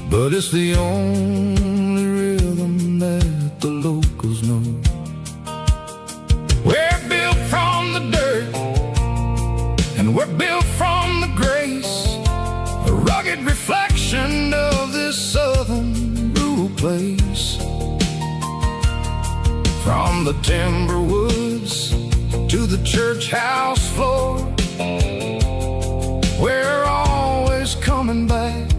but it's the only rhythm that the locals know. We're built from the dirt and we're built from the grace, a rugged reflection of this southern rural place. From the timber woods to the church house floor, we're always coming back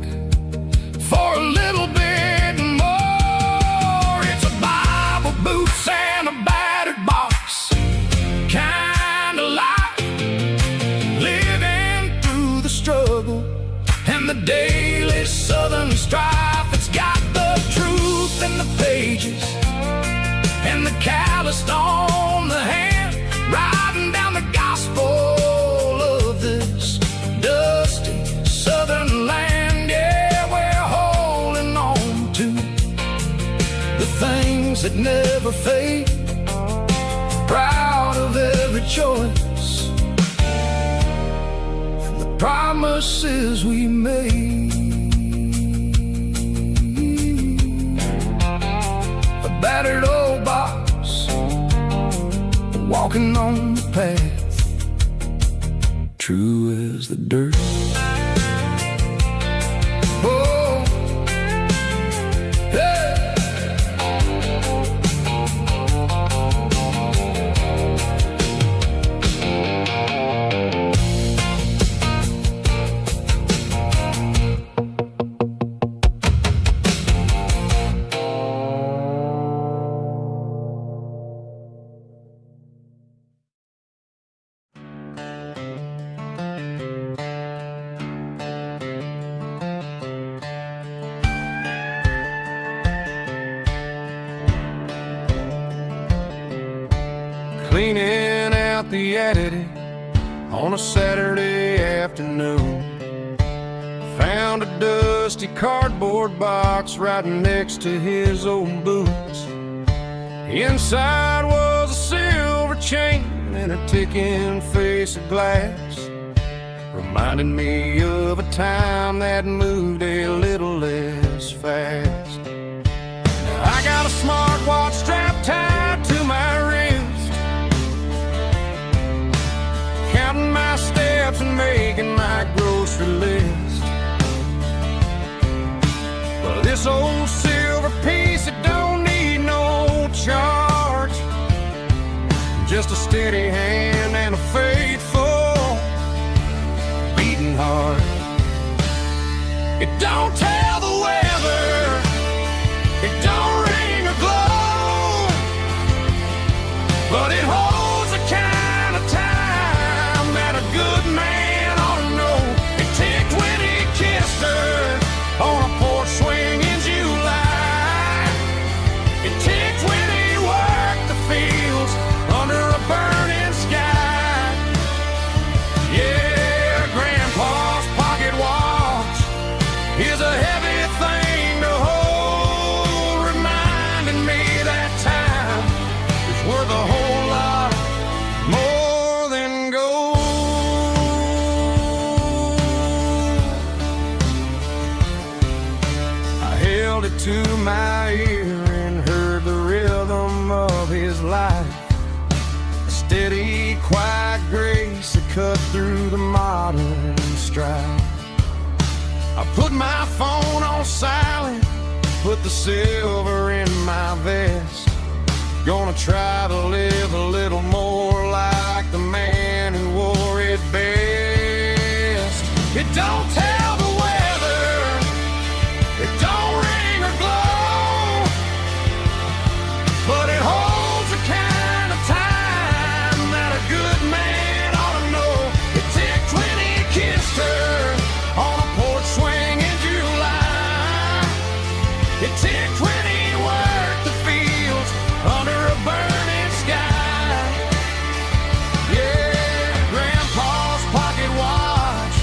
for a little bit more. It's a Bible, boots, and a battered box kind of life, living through the struggle and the daily southern strife. It's got the truth in the pages and the calloused on the hand, writing down the gospel of this dusty southern land. Yeah, we're holding on to the things that never fade, proud of every choice and the promises we made. A battered old box, walking on the path, true as the dirt. Oh, hey. Cleaning out the attic on a Saturday afternoon, found a dusty cardboard box right next to his old boots. Inside was a silver chain and a ticking face of glass, reminding me of a time that moved a little less fast. Now I got a smartwatch strapped tied to my wrist, grocery list. Well, this old silver piece, it don't need no charge, just a steady hand and a faithful beating heart. It don't tell the weather, it don't ring or glow, but it holds the kind of time that a good man ought to know. It ticked when he kissed her on a porch swing in July. It ticked when he worked the fields under a burning sky. Yeah, Grandpa's pocket watch is a heavy thing to hold, reminding me that time is worth a whole lot more than gold. I held it to my ear and heard the rhythm of his life, a steady, quiet grace that cut through the modern strife. I put my phone on silent, put the silver in my vest. Gonna try to live a little more like the man who wore it best. It don't tell the weather, it don't ring or glow, but it holds the kind of time that a good man ought to know. It ticked when he kissed her on a porch swing in July. It ticked when he worked the fields under a burning sky. Yeah, Grandpa's pocket watch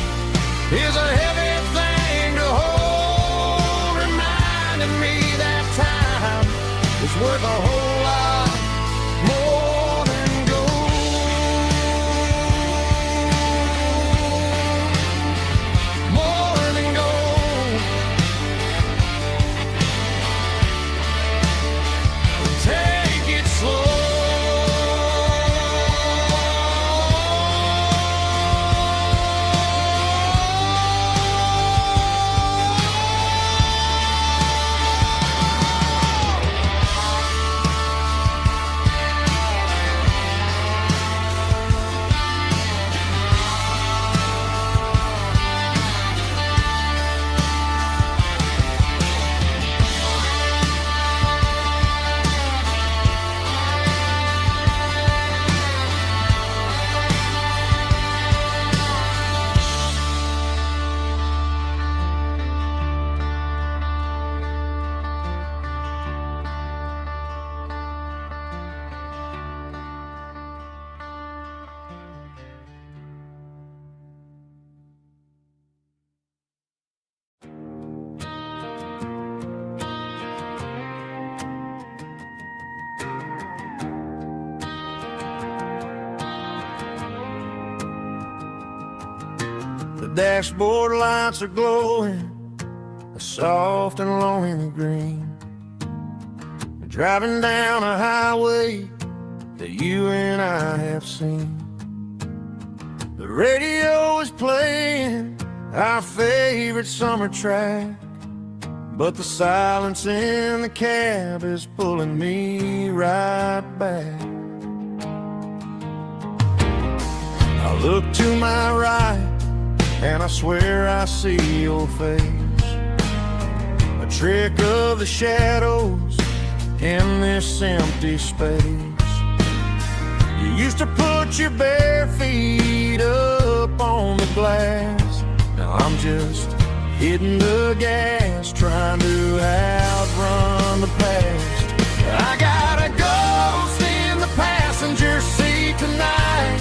is a heavy thing to hold, reminding me that time is worth a whole lot more than gold. More than gold. Take it slow. The dashboard lights are glowing, a soft and lonely green. We're driving down a highway that you and I have seen. The radio is playing our favorite summer track, but the silence in the cab is pulling me right back. I look to my right and I swear I see your face, a trick of the shadows in this empty space. You used to put your bare feet up on the glass. Now I'm just hitting the gas, trying to outrun the past. I got a ghost in the passenger seat tonight,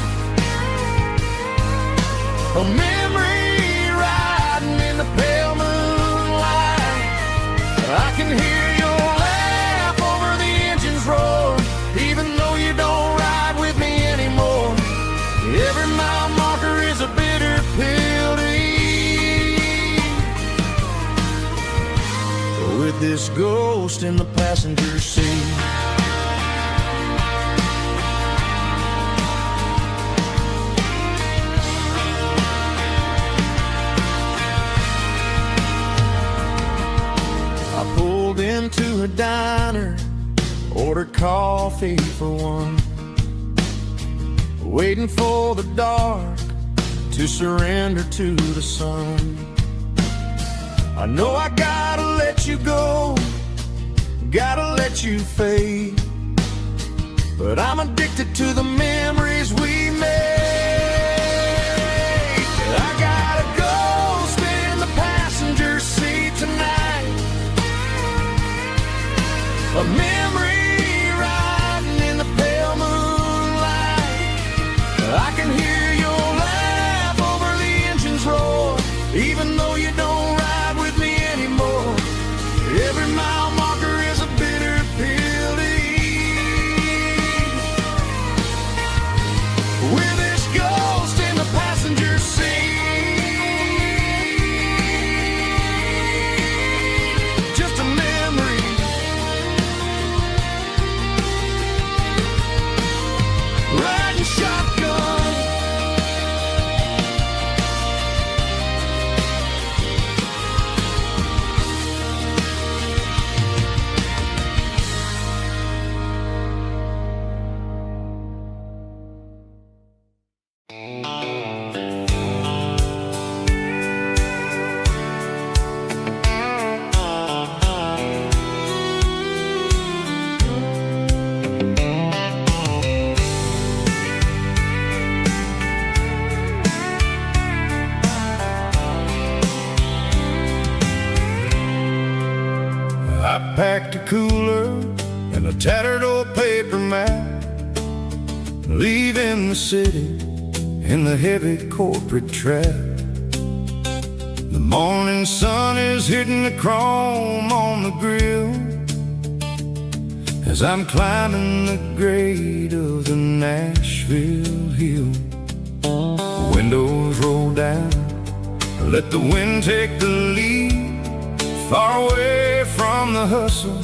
a memory riding in the pale moonlight. I can hear your laugh over the engine's roar, even though you don't ride with me anymore. Every mile marker is a bitter pill to eat, with this ghost in the passenger seat. coffee for one, waiting for the dark to surrender to the sun. I know I gotta let you go, gotta let you fade, but I'm addicted to the memories we made. I gotta go sit in the passenger seat tonight, a memory riding in the pale moonlight. I can hear your laugh over the engine's roar, even though you don't ride with me anymore. Every mile marker is a bitter pill to eat. With this ghost in the passenger seat, just a memory. Riding shotgun, I packed a cooler and a tattered old paper map, leaving the city in the heavy corporate trap. The morning sun is hitting the chrome on the grill as I'm climbing the grade of the Nashville hill. Windows roll down, let the wind take the lead, far away from the hustle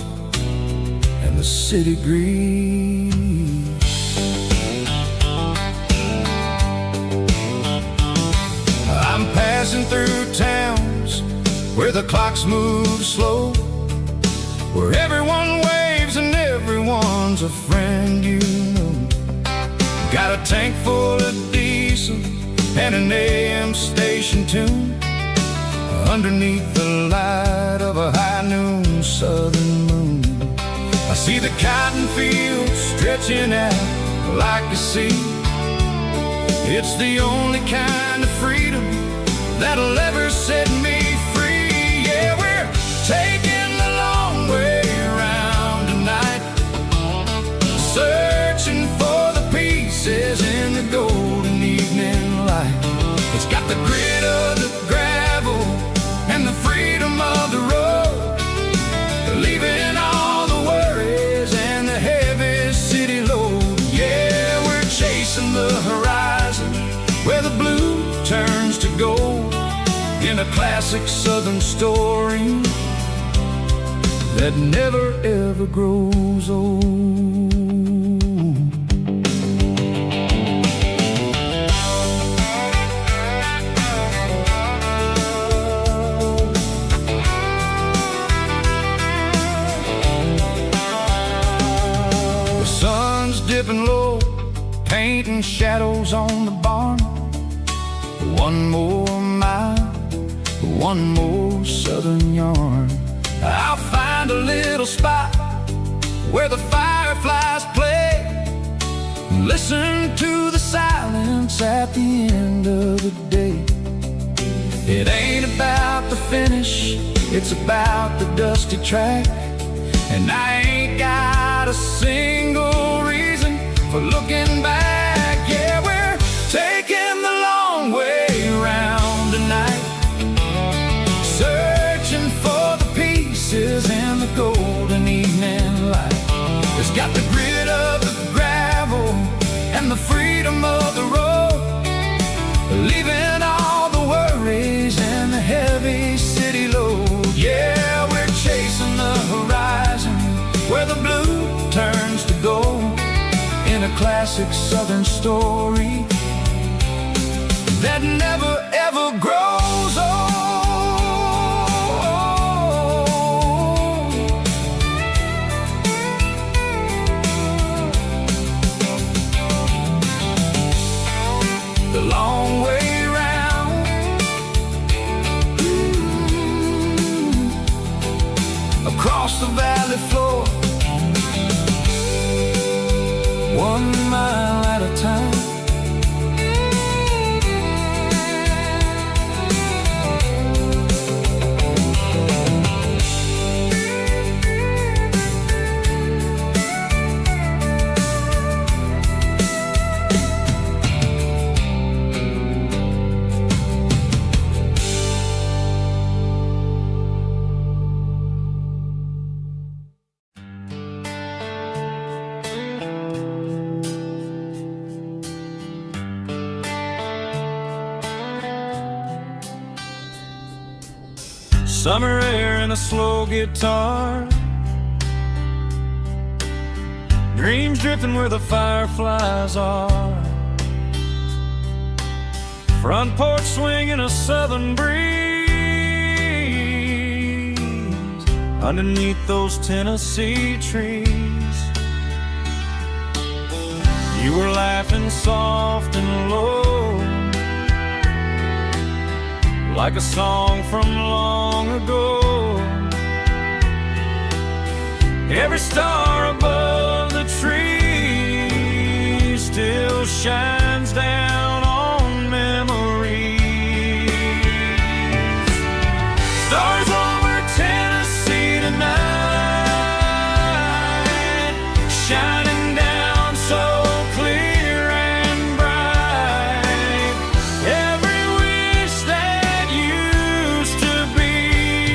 and the city greed. I'm passing through towns where the clocks move slow, where everyone waves and everyone's a friend you know. Got a tank full of diesel and an AM station tune underneath the light of a high noon southern moon. I see the cotton fields stretching out like a sea. It's the only kind of freedom that'll ever set me free. Yeah, we're taking the long way around tonight, searching for the pieces in the golden evening light. It's got the grit of the gravel and the freedom of the road, leaving all the worries and the heavy city load. Yeah, we're chasing the horizon where the blue turns to gold, in a classic southern story that never ever grows old. Dipping low, painting shadows on the barn. One more mile, one more southern yarn. I'll find a little spot where the fireflies play, listen to the silence at the end of the day. It ain't about the finish, it's about the dusty track. And I ain't got a single reason for looking back. Yeah, we're taking the long way around tonight, searching for the pieces in the golden evening light. It's got the grit of the gravel and the freedom of the road, leaving all the worries and the heavy city load. Yeah, we're chasing the horizon where the blue turns to gold, in a classic southern story that never ever grows old. 1 mile at a time. Summer air and a slow guitar, dreams drifting where the fireflies are. Front porch swinging a southern breeze underneath those Tennessee trees. You were laughing soft and low, like a song from long ago. Every star above the tree still shines down on memories. Stars over Tennessee tonight, shining down so clear and bright. Every wish that used to be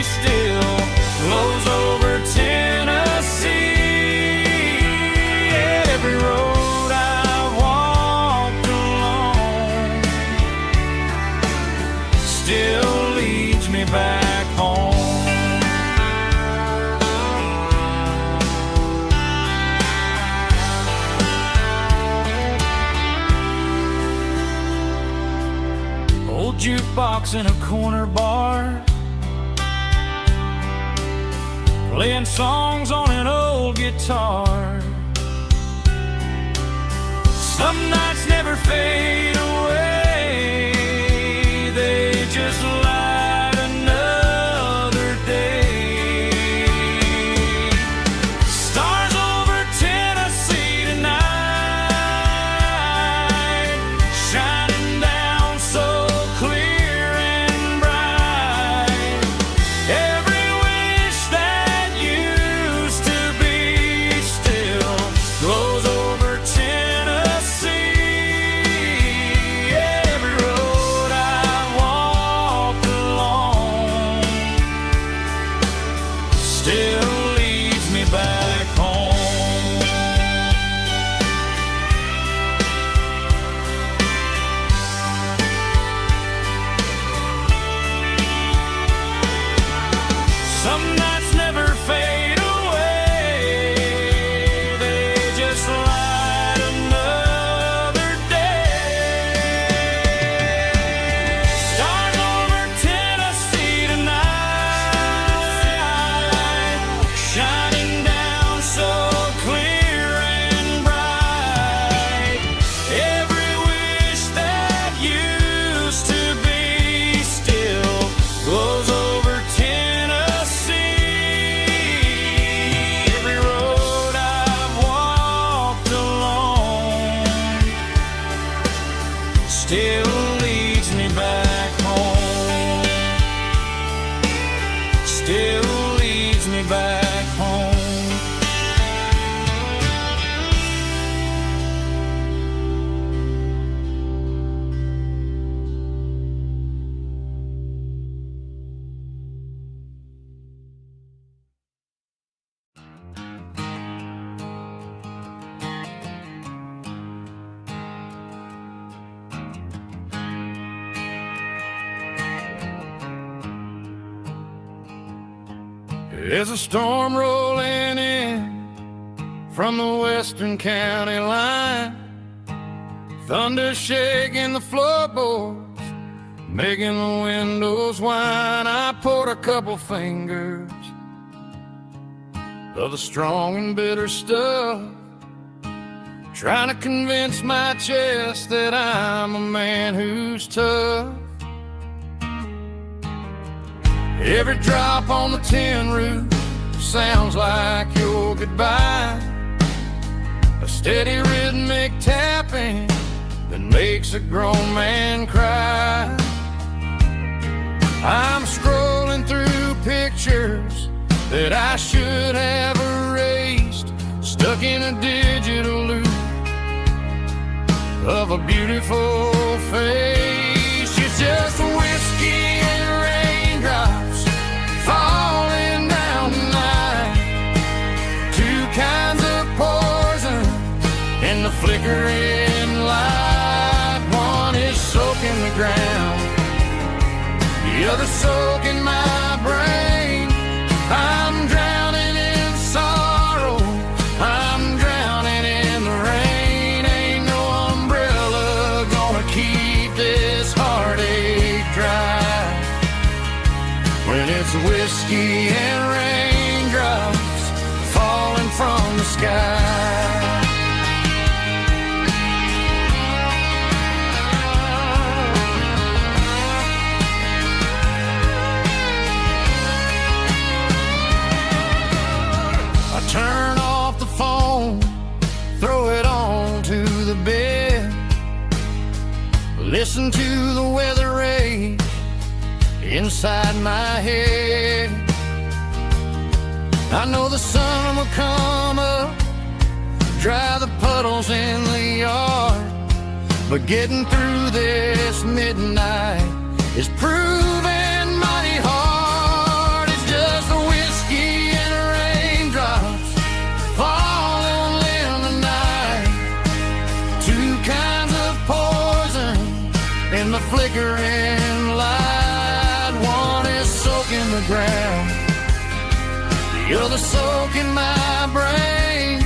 still glows over Tennessee. Every road I walked along still leads me back home. Old jukebox in a corner bar, playing songs on an old guitar. Some nights never fade away, they just light another day. Stars over Tennessee tonight, shining down so clear and bright. Every wish that used to be still glows over Tennessee. Every road I walked along still leads me back home. Some nights never fade away, they just light another day. Stars over Tennessee tonight, shining down so clear and bright. Every wish that used to be still glows over Tennessee. Every road I've walked along still leads me back home. Still leads me back home. There's a storm rolling in from the western county line, thunder shaking the floorboards, making the windows whine. I poured a couple fingers of the strong and bitter stuff, trying to convince my chest that I'm a man who's tough. Every drop on the tin roof sounds like your goodbye. A steady rhythmic tapping that makes a grown man cry. I'm scrolling through pictures that I should have erased, stuck in a digital loop of a beautiful face. It's just whiskey and raindrops falling down tonight, two kinds of poison in the flickering light. One is soaking the ground, the other soaking my brain. I'm drowning in sorrow, I'm drowning in the rain. Ain't no umbrella gonna keep this heartache dry when it's whiskey and raindrops falling from the sky. Turn off the phone, throw it on to the bed, listen to the weather rage inside my head. I know the sun will come up, dry the puddles in the yard, but getting through this midnight is proving mighty hard. It's just the whiskey and raindrops falling in the night, two kinds of poison in the flickering light. One is soaking the ground, the other soaking my brain.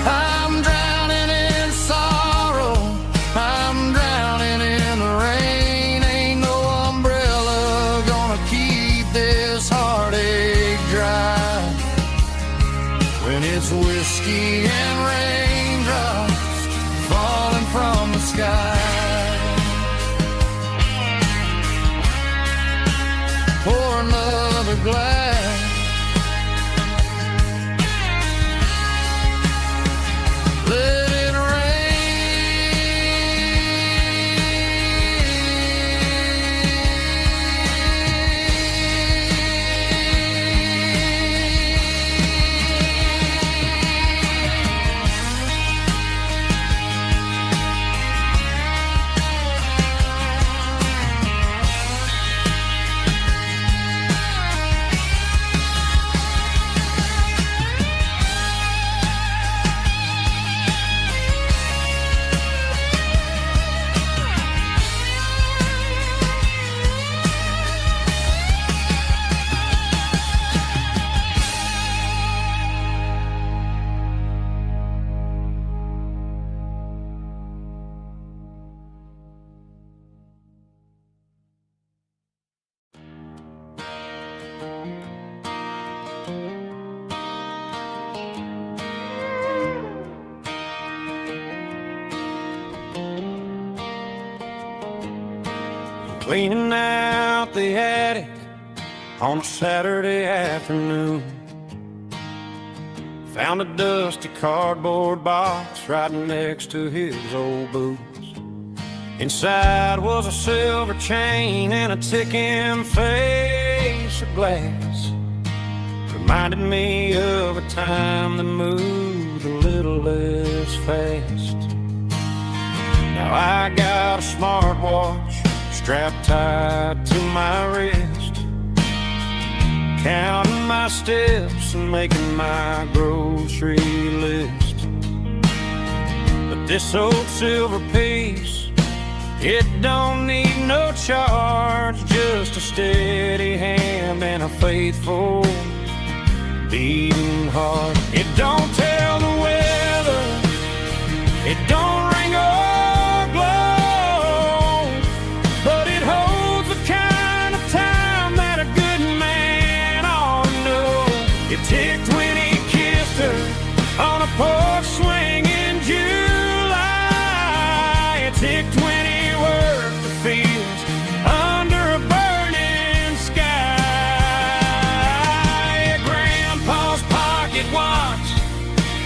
I'm drowning in sorrow, I'm drowning in the rain. Ain't no umbrella gonna keep this heartache dry when it's whiskey and raindrops falling from the sky. Pour another glass, let it cleaning out the attic on a Saturday afternoon. Found a dusty cardboard box right next to his old boots. Inside was a silver chain and a ticking face of glass. Reminded me of a time that moved a little less fast. Now I got a smartwatch strapped tight to my wrist, counting my steps and making my grocery list. But this old silver piece, it don't need no charge, just a steady hand and a faithful beating heart. It don't tell the weather, it don't ring or glow, but it holds the kind of time that a good man ought to know. It ticked when he kissed her on a porch swing in July. It ticked when he worked the fields under a burning sky. Grandpa's pocket watch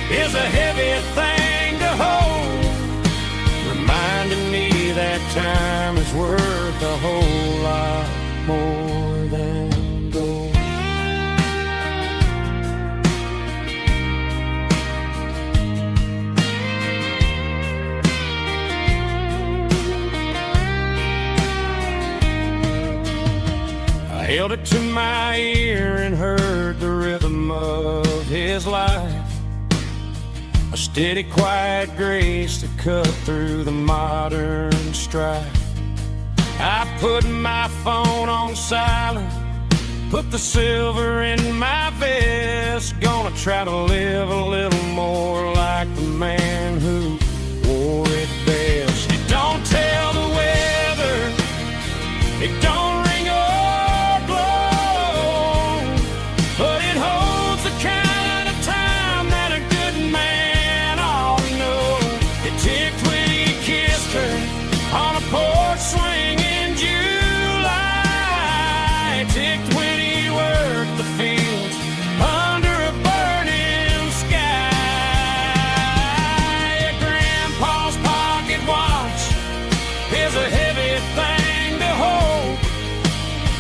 is a heavy thing to hold. worth a whole lot more than gold. I held it to my ear and heard the rhythm of his life, a steady, quiet grace that cut through the modern strife. I put my phone on silent, put the silver in my vest. Gonna try to live a little more like the man who wore it best. It don't tell the weather, it don't ring or blow, but it holds the kind of time that a good man ought to know. It ticked when he kissed her on a porch swing in July. It ticked when he worked the fields under a burning sky. Yeah, Grandpa's pocket watch is a heavy thing to hold,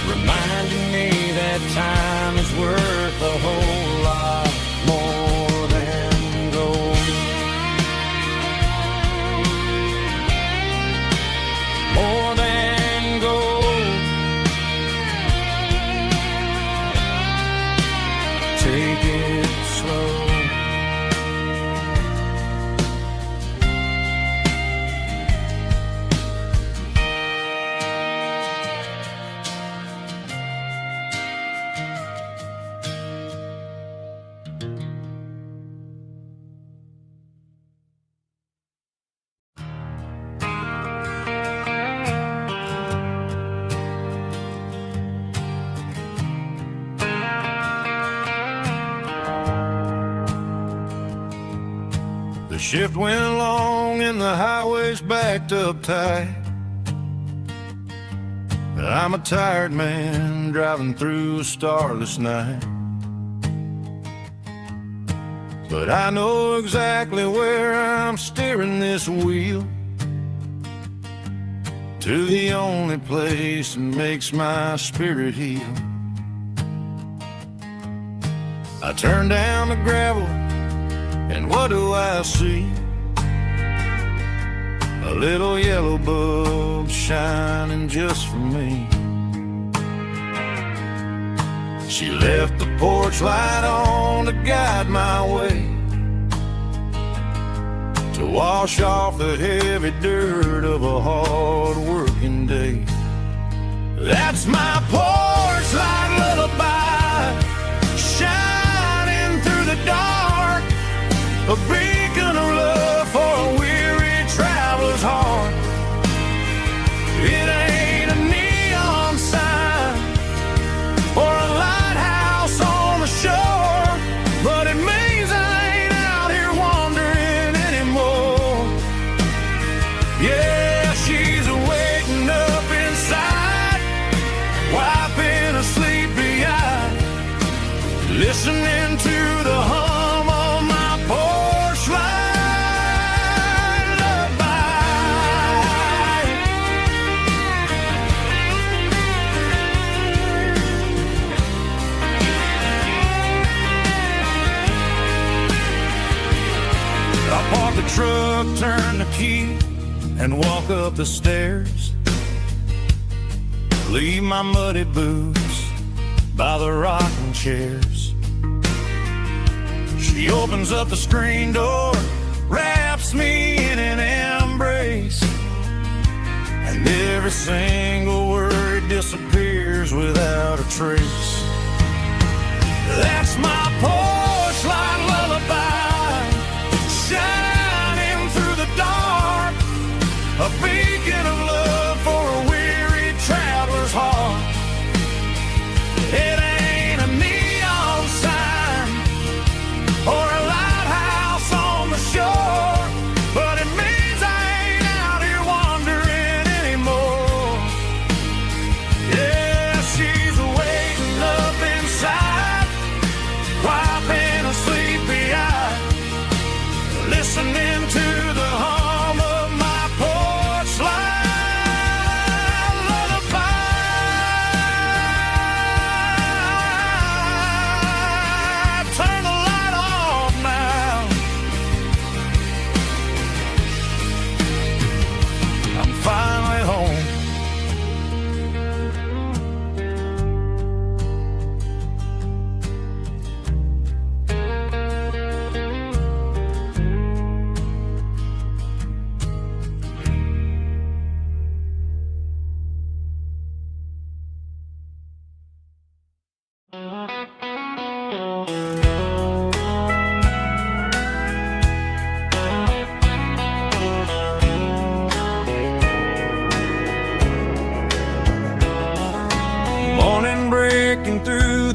reminding me that time is worth a whole lot more than gold. More than gold. Take it slow. The shift went along and the highway's backed up tight. I'm a tired man driving through a starless night, but I know exactly where I'm steering this wheel, to the only place that makes my spirit heal. I turn down the gravel, and what do I see? A little yellow bulb shining just for me. She left the porch light on to guide my way, to wash off the heavy dirt of a hard working day. That's my porch light lullaby, shining through the dark, a beacon of love for a weary traveler's heart. It ain't a neon sign or a lighthouse on the shore, but it means I ain't out here wandering anymore. Yeah, she's waiting up inside, wiping a sleepy eye, listening to the hum of my porch light lullaby. I park the truck, turn the key, and walk up the stairs. Leave my muddy boots by the rocking chairs. She opens up the screen door, wraps me in an embrace, and every single word disappears without a trace. That's my porch light lullaby, shining through the dark, a beacon of love for a weary traveler's heart. It ain't a neon sign or a lighthouse on the shore, but it means I ain't out here wandering anymore. Yeah, she's waiting up inside, wiping a sleepy eye, listening to the hum of my porch light.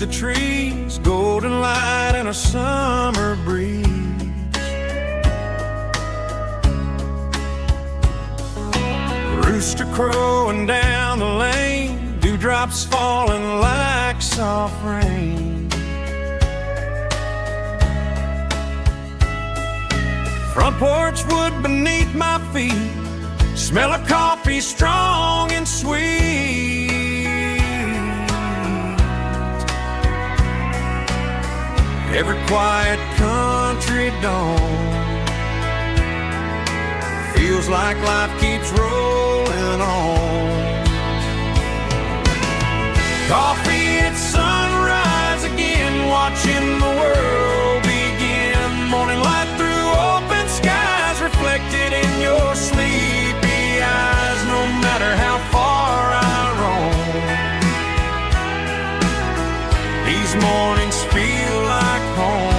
the trees, golden light and a summer breeze. Rooster crowing down the lane, dewdrops falling like soft rain. Front porch wood beneath my feet, smell of coffee strong and sweet. Every quiet country dawn feels like life keeps rolling on. Coffee at sunrise again, watching the world begin. Morning light through open skies, reflected in your sleepy eyes. No matter how far I roam, these mornings feel like home.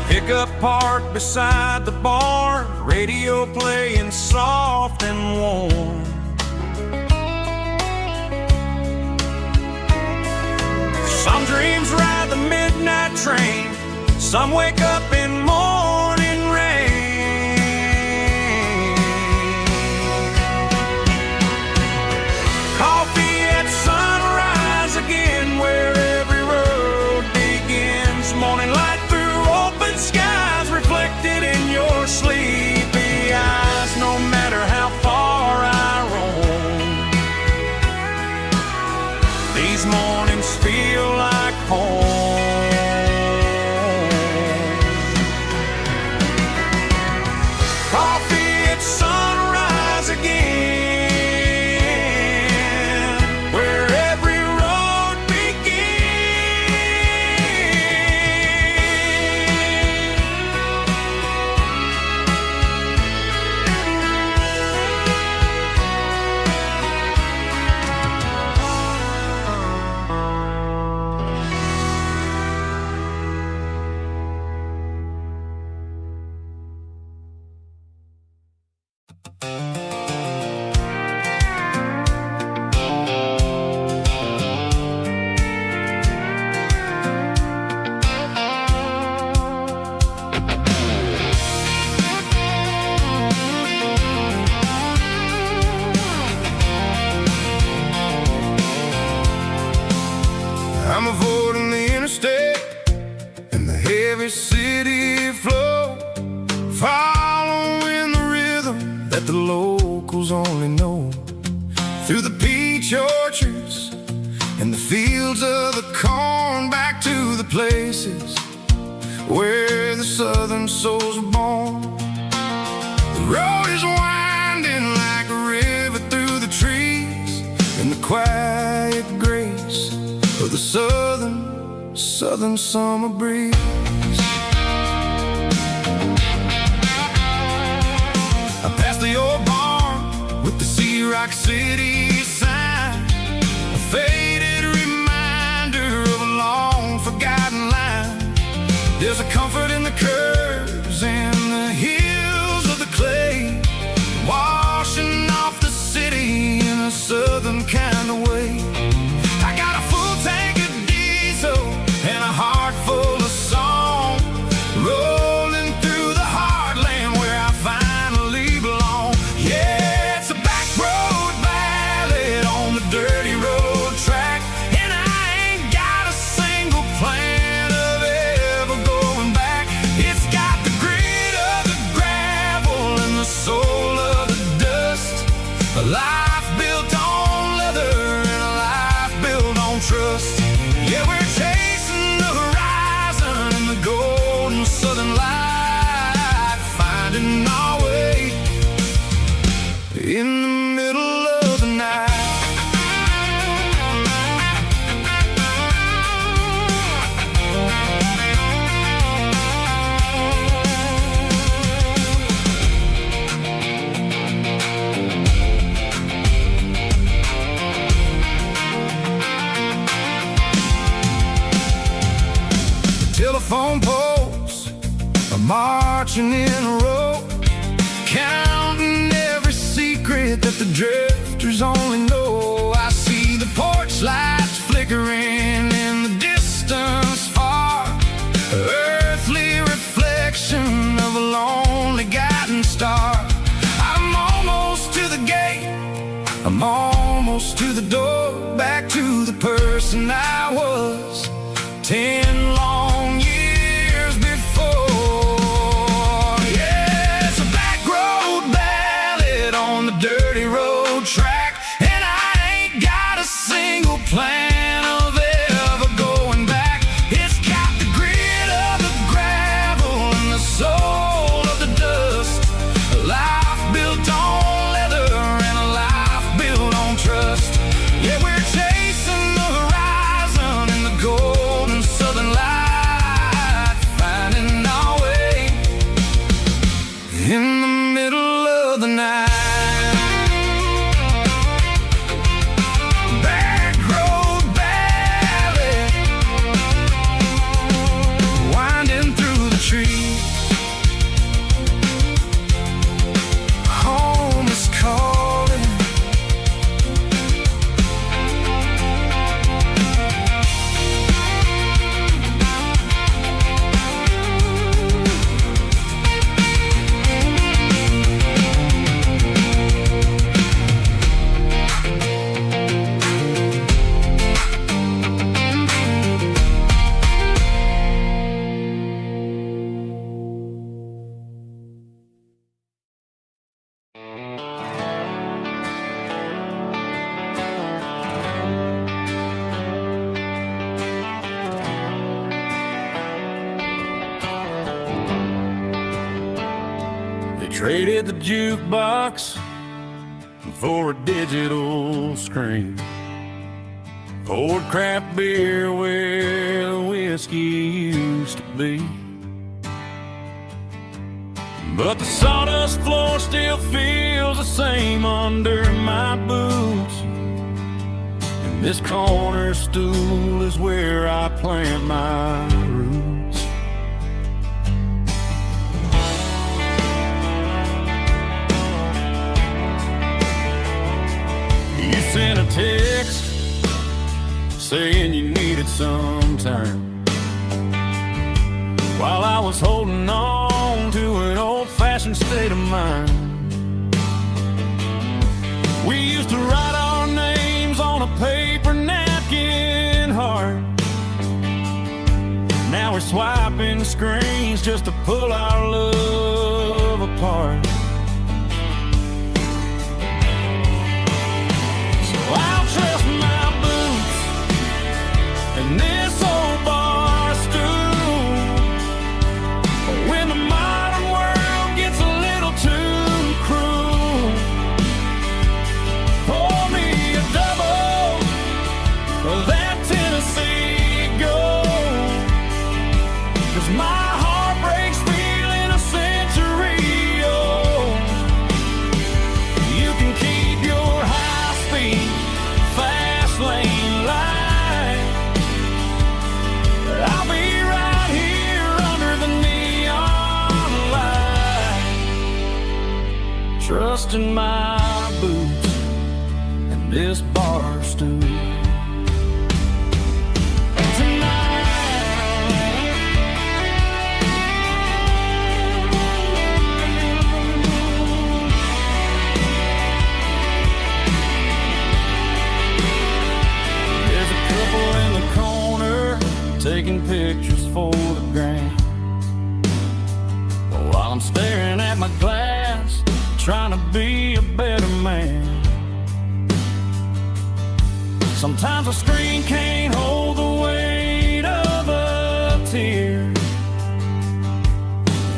Pickup parked beside the barn, radio playing soft and warm. Some dreams ride the midnight train, some wake up in morning rain. Coffee at sunrise again, where every road begins. Morning light through open skies, reflected in your sleepy eyes. No matter how far I roam, these mornings feel like home. Coffee at sunrise again, where every road I'm avoiding the interstate and the heavy city flow, following the rhythm that the locals only know. Through the peach orchards and the fields of the corn, back to the places where the southern souls were born. The road is winding like a river through the trees, in the quiet grace of the southern summer breeze. I passed the old barn with the Sea Rock City sign, a faded reminder of a long forgotten line. There's a comfort in the curves and the hills of the clay, washing off the city in a southern kind of way. I got a full tank of diesel and a heart full of song, rolling through the heartland where I finally belong. Yeah, it's a back road ballad on the dirty road track, and I ain't got a single plan of ever going back. It's got the grit of the gravel and the soul of the dust, a life built on leather and a life built on trust. Yeah, we're chasing the horizon and the golden southern light, finding our way in the middle of the night. almost to the door, back to the person I was 10 long years before. Yeah, it's a back road ballad on the dirty road track, and I ain't got a single plan of ever going back. It's got the grit of the gravel and the soul of the dust, a life built on leather and a life built on trust. Yeah, we're chasing the horizon in the golden southern light, finding our way in the middle of the night. Back road ballad, winding through the trees. Home is calling. They traded the jukebox for a digital screen, poured craft beer where the whiskey used to be. But the sawdust floor still feels the same under my boots, and this corner stool is where I plant my roots. You sent a text saying you needed some time, while I was holding on to an old-fashioned state of mind. We used to write our names on a paper napkin heart. Now we're swiping screens just to pull our love apart. I'll trust my boots and this old bar stool when the modern world gets a little too cruel. Pour me a double of that Tennessee Gold, 'cause my heart breaks feeling a century old. You can keep your high-speed fast lane light, but I'll be right here under the neon light, trusting my boots and this bar stool. Taking pictures for the gram, while I'm staring at my glass, trying to be a better man. Sometimes a screen can't hold the weight of a tear,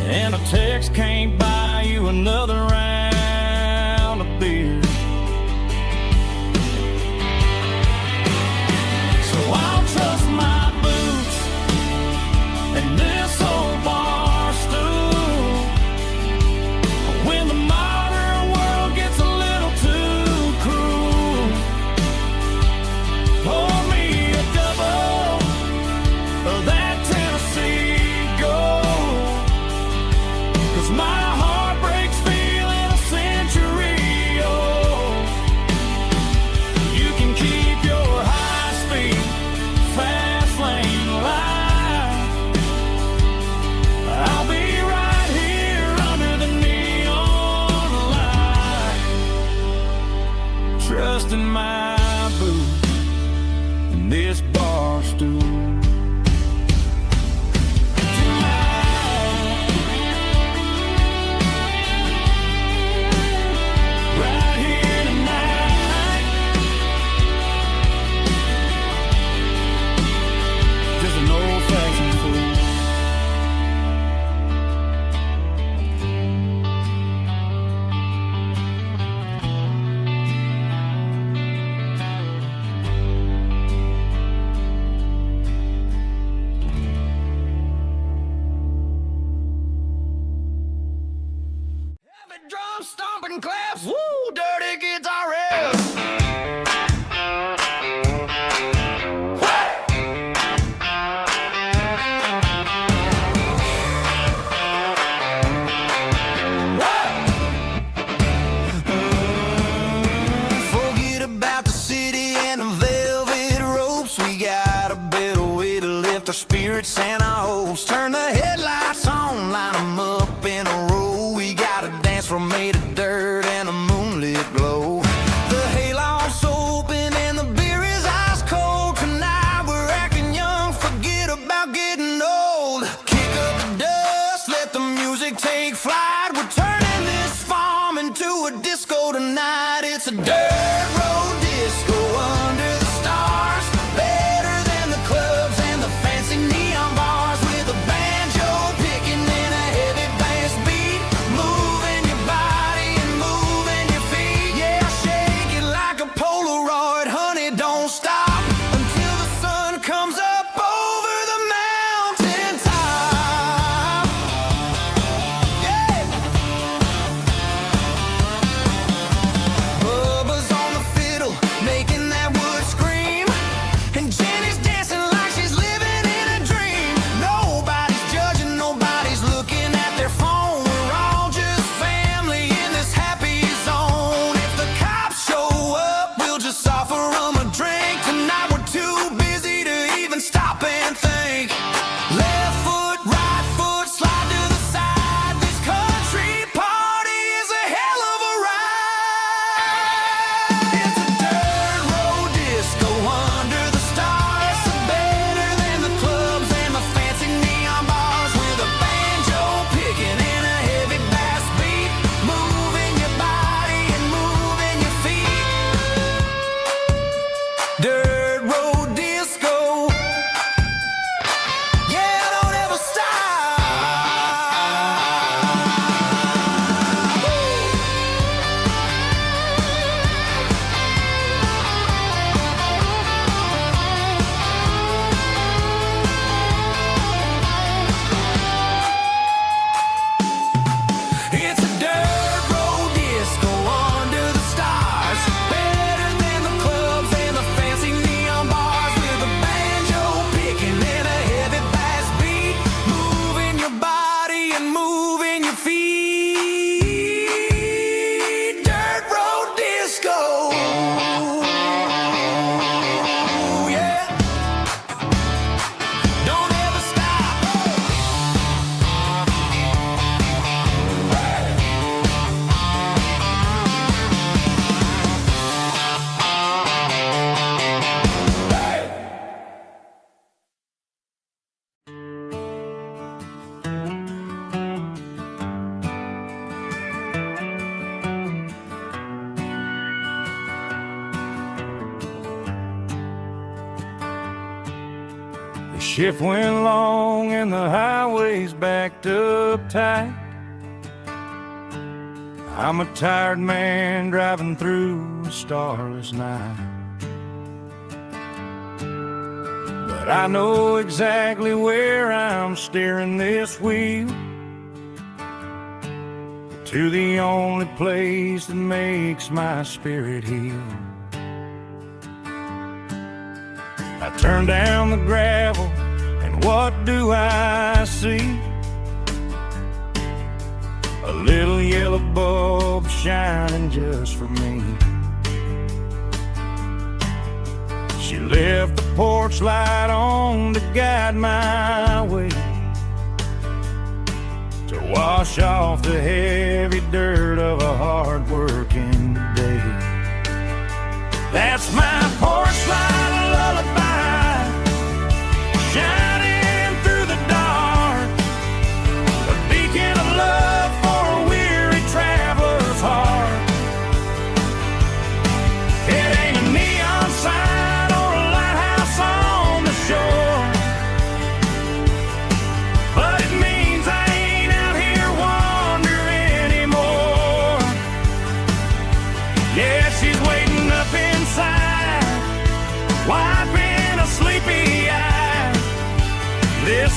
and a text can't buy you another round of beer. So I'll trust my and this old bar stool when the modern world gets a little too cruel. Pour me a double of that Tennessee Gold, 'cause my heart in my boots and this bar stool. Right here tonight, just an old-fashioned fool. Drum stomping claps, woo, dirty guitar riffs. Forget about the city and the velvet ropes. We got a better way to lift our spirits and our hopes. Turn the headlights on, line them up in a row. We got a dance floor made of dirt and a moonlit glow. The hayloft's open and the beer is ice cold. Tonight we're acting young, forget about getting old. Kick up the dust, let the music take flight. We're turning this farm into a disco tonight. It's a dirt road disco under the stars. Better than the clubs and the fancy neon bars. With a banjo picking and a heavy bass beat. Moving your body and moving your feet. Yeah, shake it like a Polaroid, honey, don't stop until the sun comes up over the mountain top. Yeah. Bubba's on the fiddle, making that wood scream. And Jenny's dancing like she's living in a dream. Nobody's judging, nobody's looking at their phone. We're all just family in this happy zone. If the cops show up, we'll just offer them a drink. Tonight we're too busy to even stop and think. Left foot, right foot, slide to the side. This country party is a hell of a ride. It's a dirt road disco under the stars. Better than the clubs and the fancy neon bars. With a banjo picking and a heavy bass beat. Moving your body and moving your feet. Dirt road disco. Yeah, don't ever stop. It's a dirt road disco under the stars. Better than the clubs and the fancy neon bars. With a banjo picking and a heavy bass beat. Moving your body and moving your feet. Dirt road disco. Yeah. Don't ever stop. The shift went long and the highway's backed up tight. I'm a tired man driving through a starless night. But I know exactly where I'm steering this wheel, to the only place that makes my spirit heal. I turn down the gravel, and what do I see? A little yellow bulb shining just for me. She left the porch light on to guide my way, to wash off the heavy dirt of a hard-working day.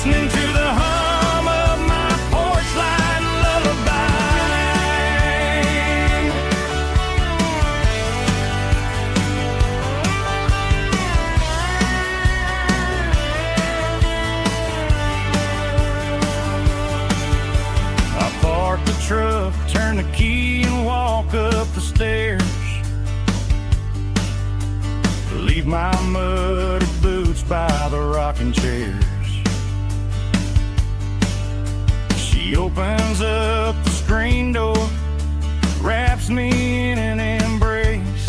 listening to the hum of my porch light lullaby. I park the truck, turn the key and walk up the stairs. Leave my muddy boots by the rocking chairs. She opens up the screen door, wraps me in an embrace,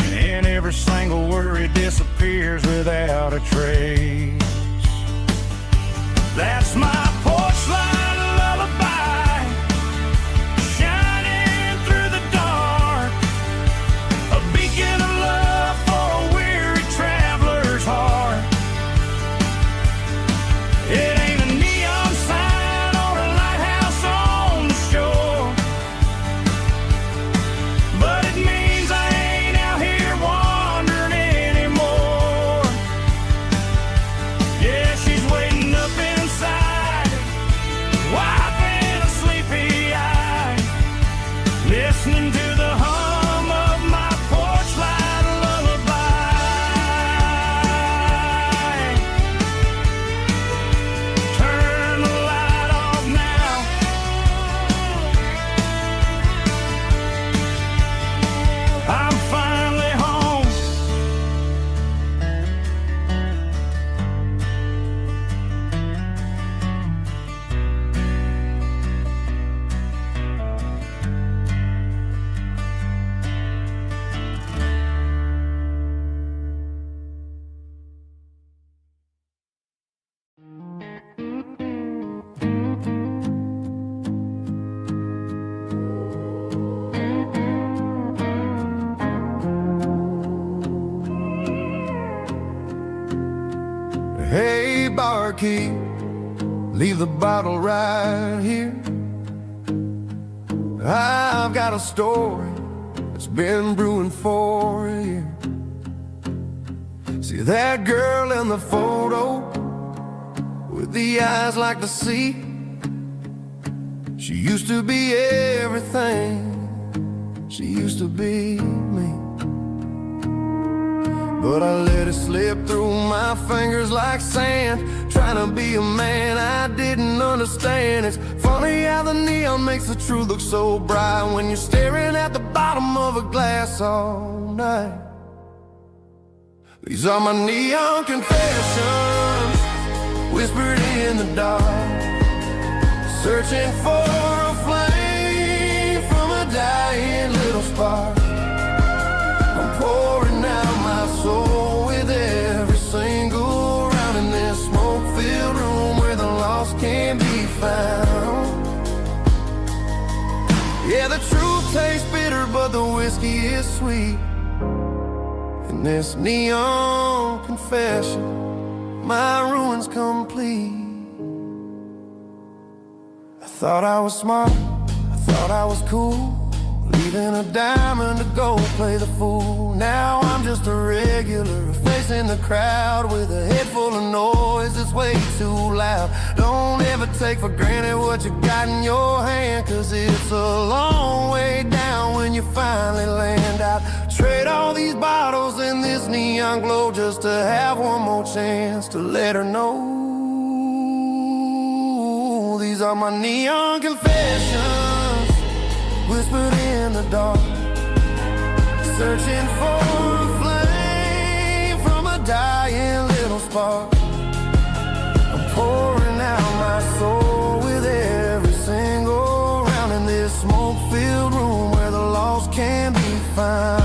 and every single worry disappears without a trace. That's my porch light lullaby, shining through the dark, a beacon of love for a weary traveler's heart. It ain't a neon sign or a lighthouse on the shore, but it means I ain't out here wandering anymore. Yeah, she's waiting up inside, wiping a sleepy eye, listening to the hum of my porch light lullaby. Turn the light off now. I'm finally home. Hey, barkeep, leave the bottle right here. I've got a story that's been brewing for a year. See that girl in the photo with the eyes like the sea? She used to be everything. She used to be me. But I let it slip through my fingers like sand, trying to be a man I didn't understand. It's funny how the neon makes the truth look so bright when you're staring at the bottom of a glass all night. These are my neon confessions, whispered in the dark, searching for a flame from a dying little spark. I'm pouring out my soul with every single round in this smoke-filled room where the lost can be found. Yeah, the truth tastes bitter, but the whiskey is sweet. In this neon confession, my ruin's complete. I thought I was smart, I thought I was cool, leaving a diamond to go play the fool. Now I'm just a regular, facing the crowd with a head full of noise that's way too loud. Don't ever take for granted what you got in your hand, cause it's a long way down when you finally land out. Trade all these bottles and this neon glow just to have one more chance to let her know. These are my neon confessions, whispered in the dark, searching for a flame from a dying little spark. I'm pouring out my soul with every single round in this smoke-filled room where the lost can be found.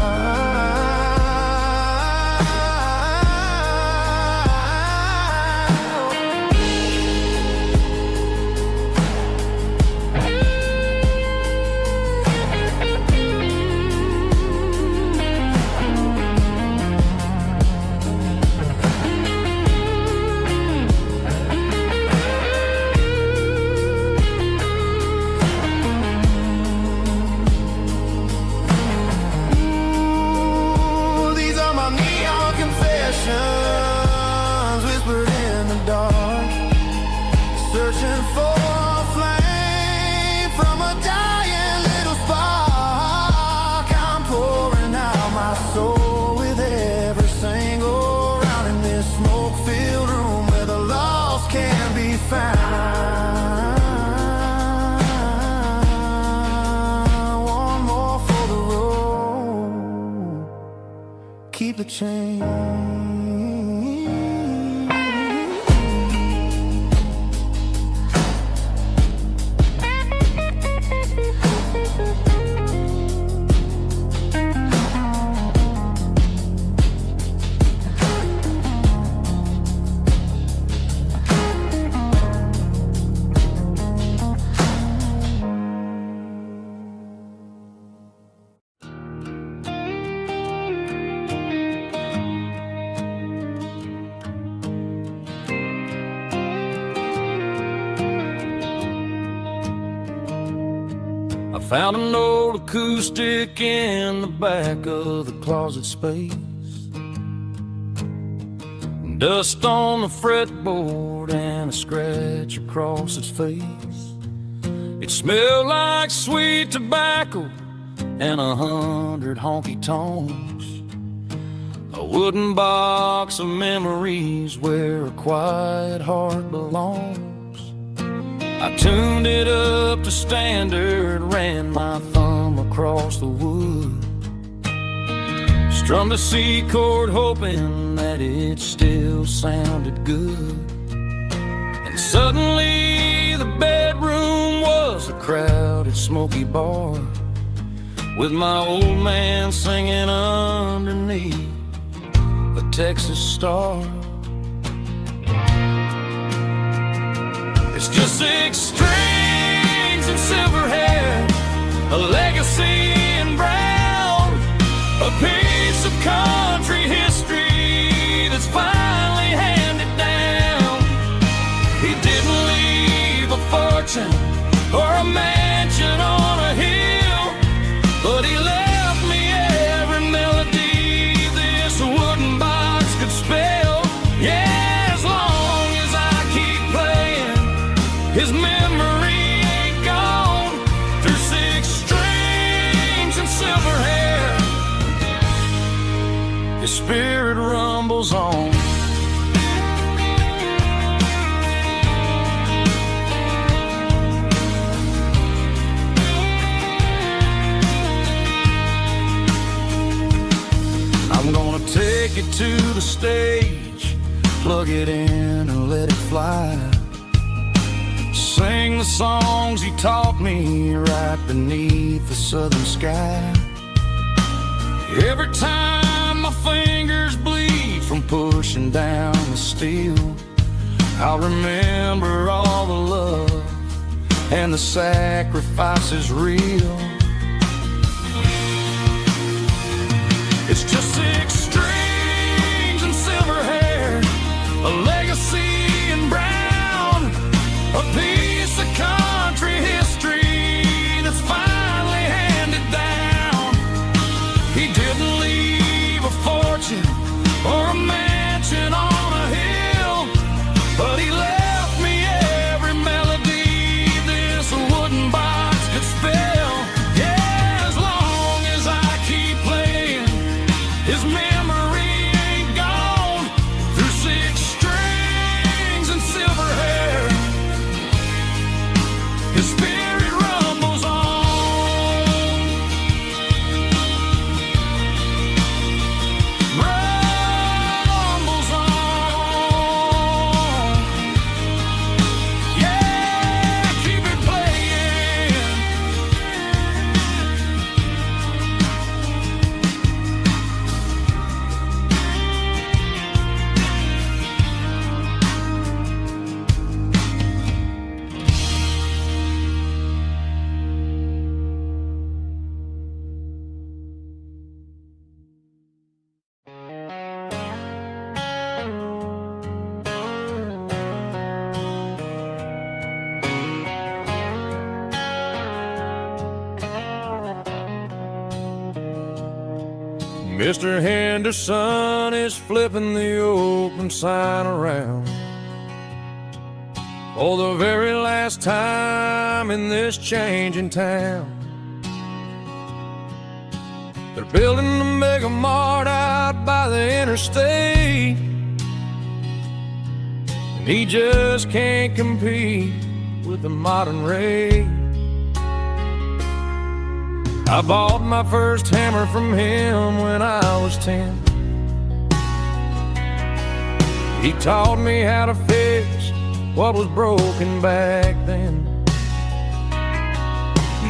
keep the change. Found an old acoustic in the back of the closet space. Dust on the fretboard and a scratch across its face. It smelled like sweet tobacco and 100 honky-tonks. A wooden box of memories where a quiet heart belongs. I tuned it up to standard, ran my thumb across the wood, strummed a C chord hoping that it still sounded good. And suddenly the bedroom was a crowded smoky bar, with my old man singing underneath a Texas star. It's just 6 strings and silver hair, a legacy in brown, a piece of country history that's finally handed down. He didn't leave a fortune or a mansion on a hill, but he left me every melody this wooden box could spell. Yeah, as long as I keep playing, his memory ain't gone. Through 6 strings and silver hair, his spirit rumbles on. I'm gonna take it to the stage, plug it in and let it fly. Sing the songs he taught me right beneath the southern sky. Every time my fingers bleed from pushing down the steel, I'll remember all the love and the sacrifices real. It's just 6 strings and silver hair, a legacy in brown, a piece of country history that's finally handed down. He didn't leave a fortune or a mansion on a hill, but he left me every melody this wooden box could spell. Yeah, as long as I keep playing, his memory ain't gone. Through 6 strings and silver hair, his spirit rumbles on. Rumbles on. Yeah, keep it playing. Mr. Henderson is flipping the open sign around for the very last time in this changing town. They're building a mega mart out by the interstate, and he just can't compete with the modern rate. I bought my first hammer from him when I was 10. He taught me how to fix what was broken back then.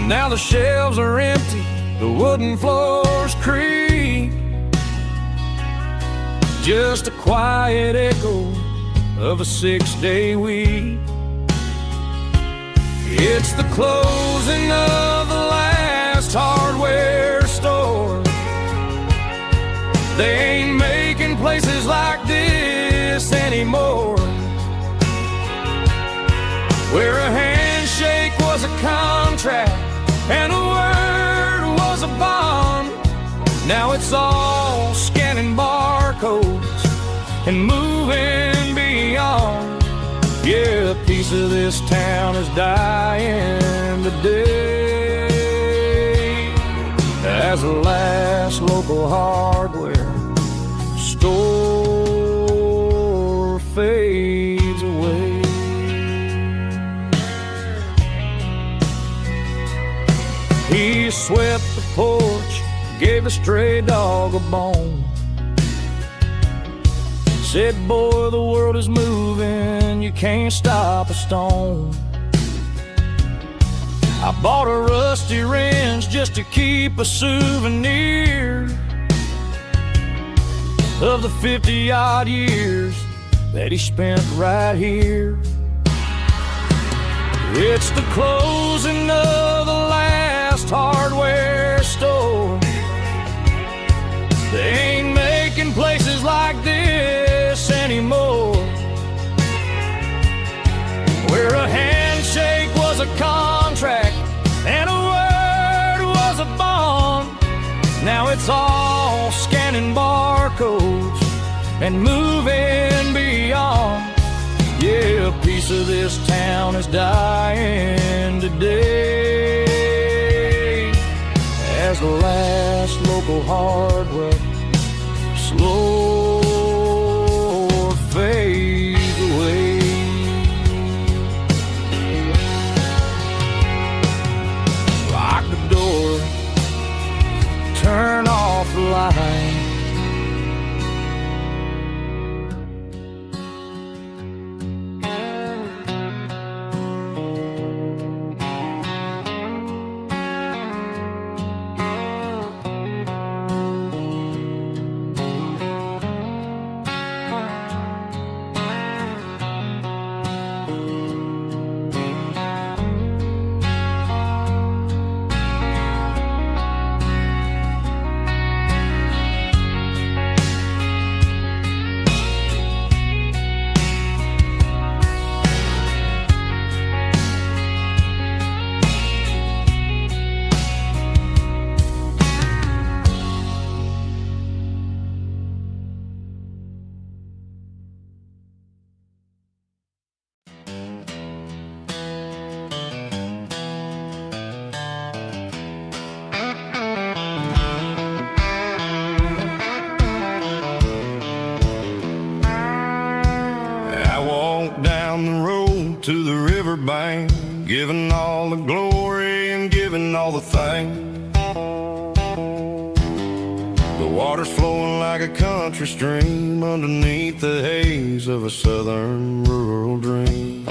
Now the shelves are empty, the wooden floors creak, just a quiet echo of a 6-day week. It's the closing of the last hardware store. They ain't making places like this anymore, where a handshake was a contract and a word was a bond. Now it's all scanning barcodes and moving beyond. Yeah, a piece of this town is dying today as the last local hardware store fades away. He swept the porch, gave the stray dog a bone, said, boy, the world is moving, you can't stop a stone. I bought a rusty wrench just to keep a souvenir of the 50-odd years that he spent right here. It's the closing of the last hardware store. They ain't making places like this anymore, where a handshake was a contract and a word was a bond. Now it's all scanning barcodes and moving beyond. Yeah, a piece of this town is dying today as the last local hardware slow fades away. Lock the door, turn off the light. To the riverbank, giving all the glory and giving all the thanks. The water's flowing like a country stream underneath the haze of a southern rural dream.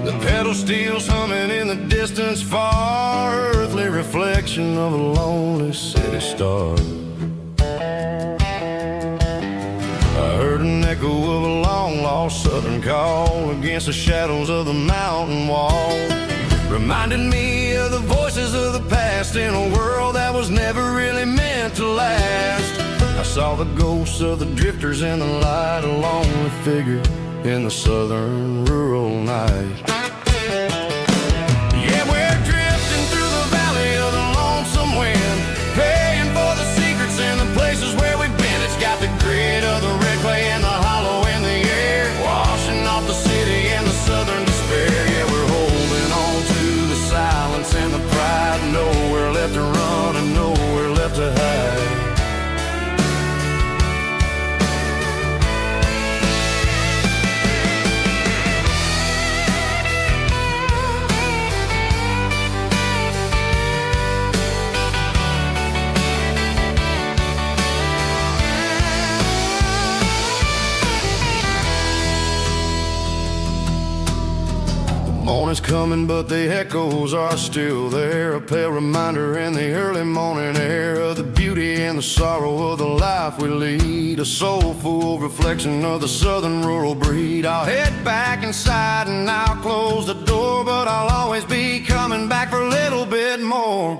The pedal steel's humming in the distance far, earthly reflection of a lonely city star. I heard an echo of a long-lost southern call against the shadows of the mountain wall, reminded me of the voices of the past in a world that was never really meant to last. I saw the ghosts of the drifters in the light, a lonely figure in the southern rural night. Yeah, we're drifting through the valley of the lonesome wind, paying for the secrets and the places where we've been. It's got the grit of the red clay and the hollow in the air, washing off the city and the southern despair. Yeah, we're holding on to the silence and the pride, nowhere left to run and nowhere left to hide. is coming, but the echoes are still there. A pale reminder in the early morning air of the beauty and the sorrow of the life we lead. A soulful reflection of the southern rural breed. I'll head back inside and I'll close the door, but I'll always be coming back for a little bit more.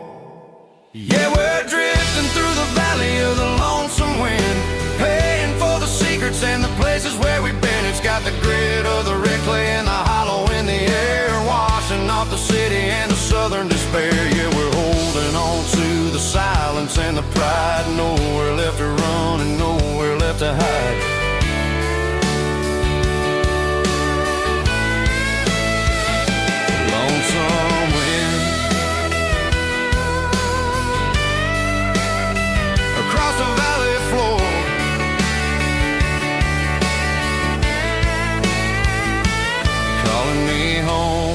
Yeah, we're drifting through the valley of the lonesome wind, paying for the secrets and the places where we've been. It's got the grit of the red clay and the hollow in the air, washing off the city and the southern despair. Yeah, we're holding on to the silence and the pride. Nowhere left to run and nowhere left to hide. Lonesome wind across the valley floor, calling me home.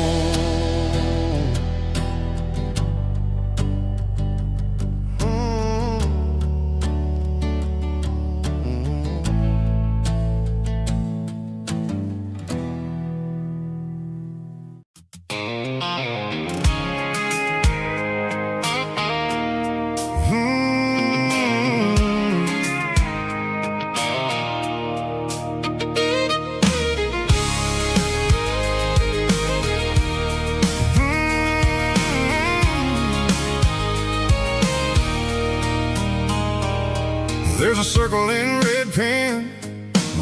There's a circle in red pen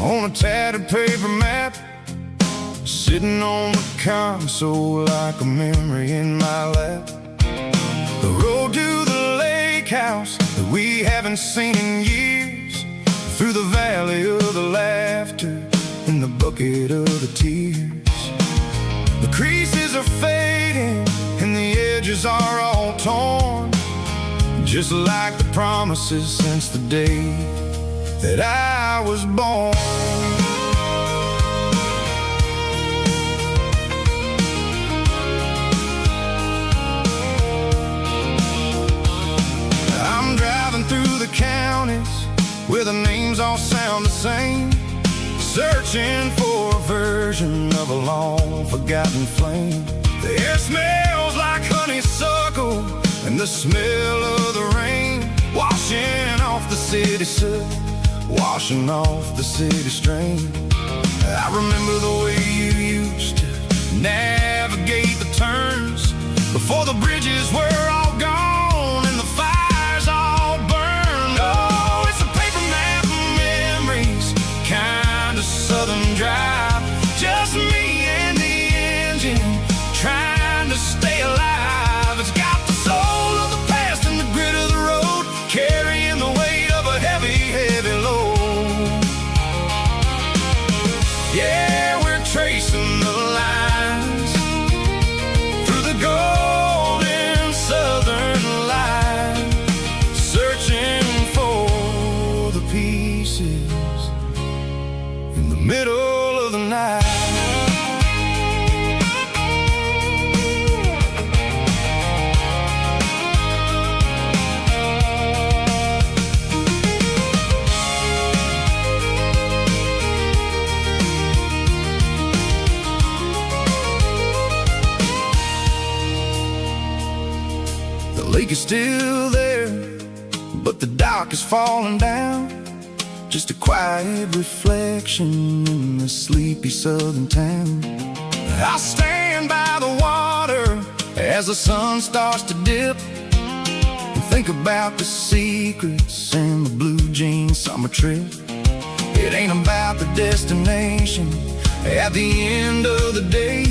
on a tattered paper map, sitting on the console like a memory in my lap. The road to the lake house that we haven't seen in years, through the valley of the laughter and the bucket of the tears. The creases are fading and the edges are all torn, just like the promises since the day that I was born. I'm driving through the counties where the names all sound the same, searching for a version of a long forgotten flame. The air smells like honeysuckle and the smell of the rain, washing off the city soot, washing off the city strain. I remember the way you used to navigate the turns before the bridges were all gone and the fires all burned. Oh, it's a paper map of memories, kind of southern drive, just me and the engine trying to stay alive. It's got the soul of the past and the grit of the road, carrying the weight of a heavy, heavy load. Yeah, we're tracing the lines through the golden southern light, searching for the pieces in the middle of the night. The lake is still there, but the dock is falling down, just a quiet reflection in the sleepy southern town. I'll stand by the water as the sun starts to dip and think about the secrets and the blue jean summer trip. It ain't about the destination at the end of the day,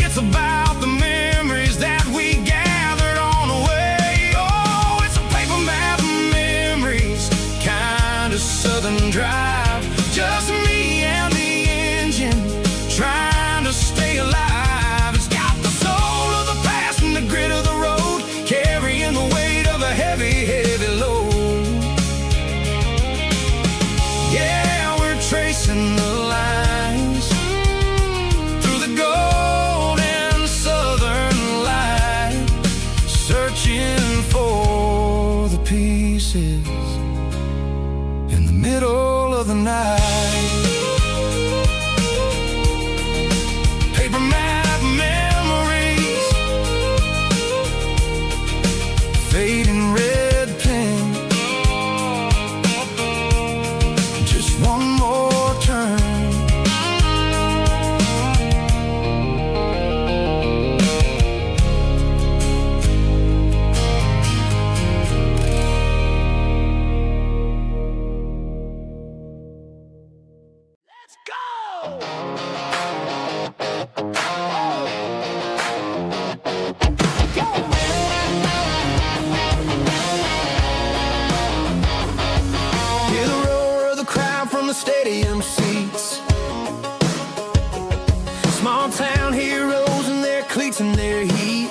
it's about the memories that we gathered on the way. Oh, it's a paper map of memories, kind of southern drive, just me and the engine trying to stay alive. It's got the soul of the past and the grit of the road, carrying the weight of a heavy, heavy load. Yeah, we're tracing the lines through the golden southern light, searching for the pieces in the middle of the night. Paper map fading red pen. Just one more turn. Let's go! Hear the roar of the crowd from the stadium seats. Small town heroes in their cleats and their heat.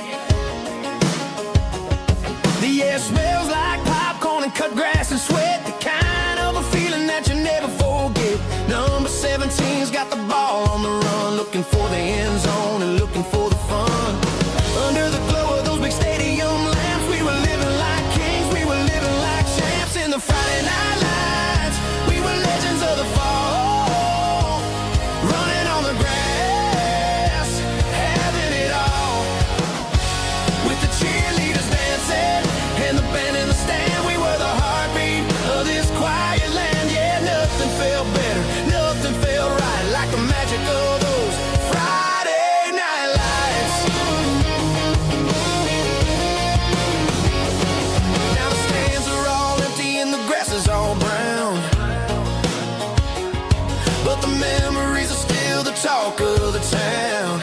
The air smells like popcorn and cut grass and sweat. The kind of a feeling that you never forget. Number 17's got the ball on the run, looking for the end zone and looking for the fun. Under the glow of those big stadium lamps, we were living like kings, we were living like champs. In the Friday night lights, we were legends of the fall, running on the grass, having it all. With the cheerleaders dancing and the band in the stand, we were the heartbeat of this quiet land. Yeah, nothing felt better, nothing felt right like the magic of those Friday night lights. Now the stands are all empty and the grass is all brown, but the memories are still the talk of the town.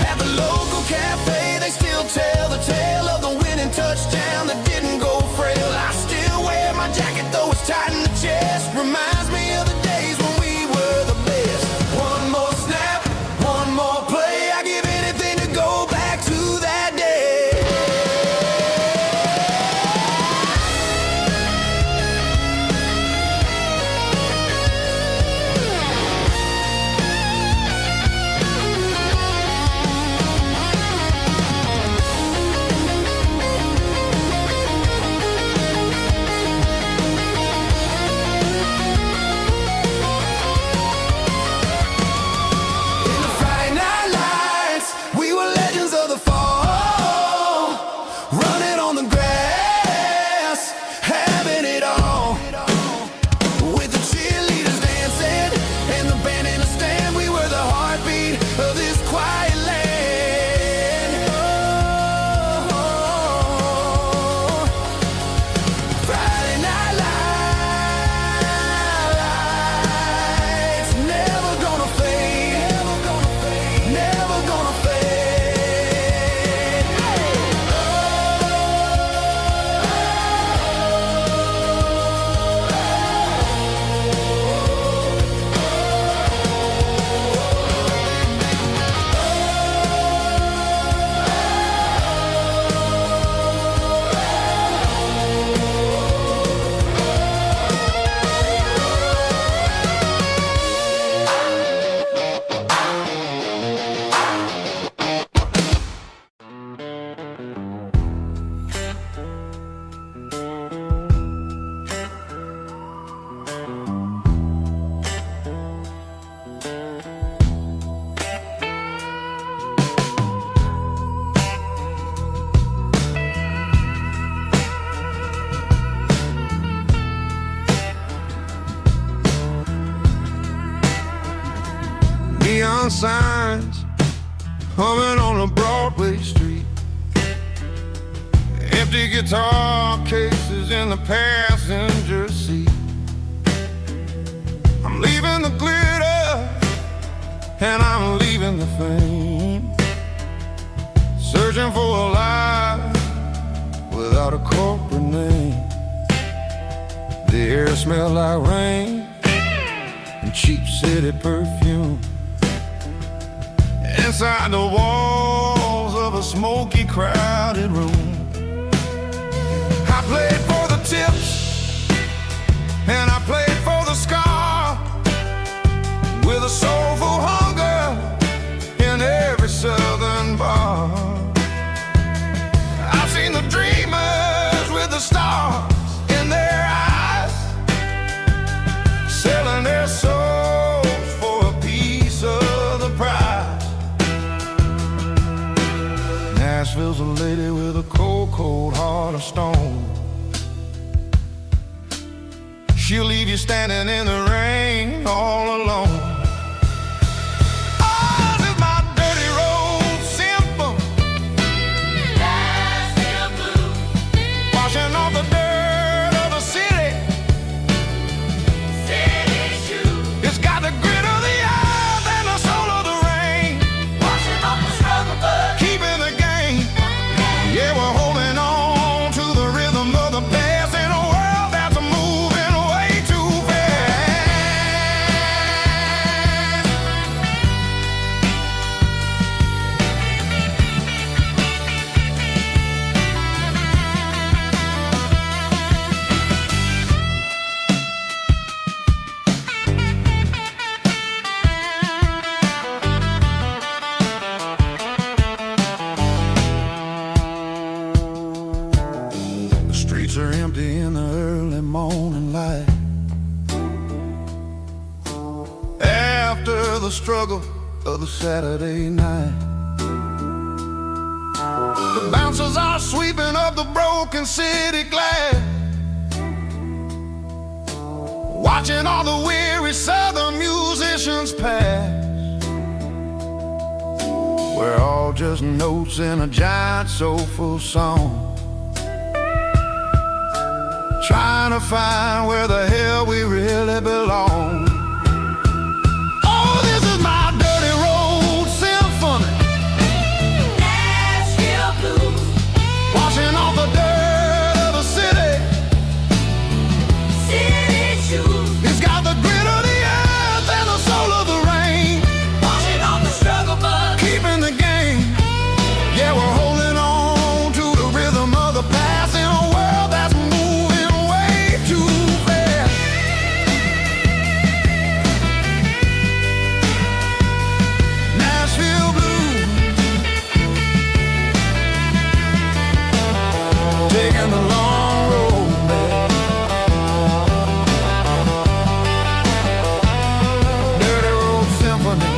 At the local cafe, they still tell the tale of the winning touchdown that didn't go frail. I still wear my jacket though it's tight in the chest. Reminds me of the days when we were the best. One more snap, one more play. I give anything to go back to that day. In the Friday night lights, we were legends of the fall, running on the grass, having it all. With the cheerleaders dancing and the band in the stand, we were the heartbeat of this quiet land. Oh, Friday night lights, never gonna fade, never gonna fade, never gonna fade. Neon signs humming on a Broadway street. Empty guitar cases in the passenger seat. I'm leaving the glitter and I'm leaving the fame, searching for a life without a corporate name. The air smelled like rain and cheap city perfume. Inside the walls of a smoky, crowded room, I played for the tips and I played for the scar, with a soulful hunger in every southern bar. I've seen the dreamers with the stars in their eyes, selling their souls for a piece of the prize. Nashville's a lady city with a cold, cold heart of stone. She'll leave you standing in the rain all alone. Oh, this is my dirty road symphony. Nashville blues. Washing off the dirt of the city. City shoes. It's got the grit of the earth and the soul of the rain. Washing off the struggle, but keeping the game. Yeah, we're holding on to the rhythm of the past in a world that's moving way too fast. The streets are empty in the early morning light. After the struggle of the Saturday night, the bouncers are sweeping up the broken city glass, watching all the weary southern musicians pass. We're all just notes in a giant soulful song, trying to find where the hell we really belong. Oh, this is my dirty road symphony. Nashville blues. Washing off the dirt of the city. City shoes. It's got the grit of the earth and the soul of the rain. Washing off the struggle, but keeping the game. Yeah, we're holding on to the rhythm of the past in a world that's moving way too fast. Nashville blues, taking the long road back. Dirty road symphony.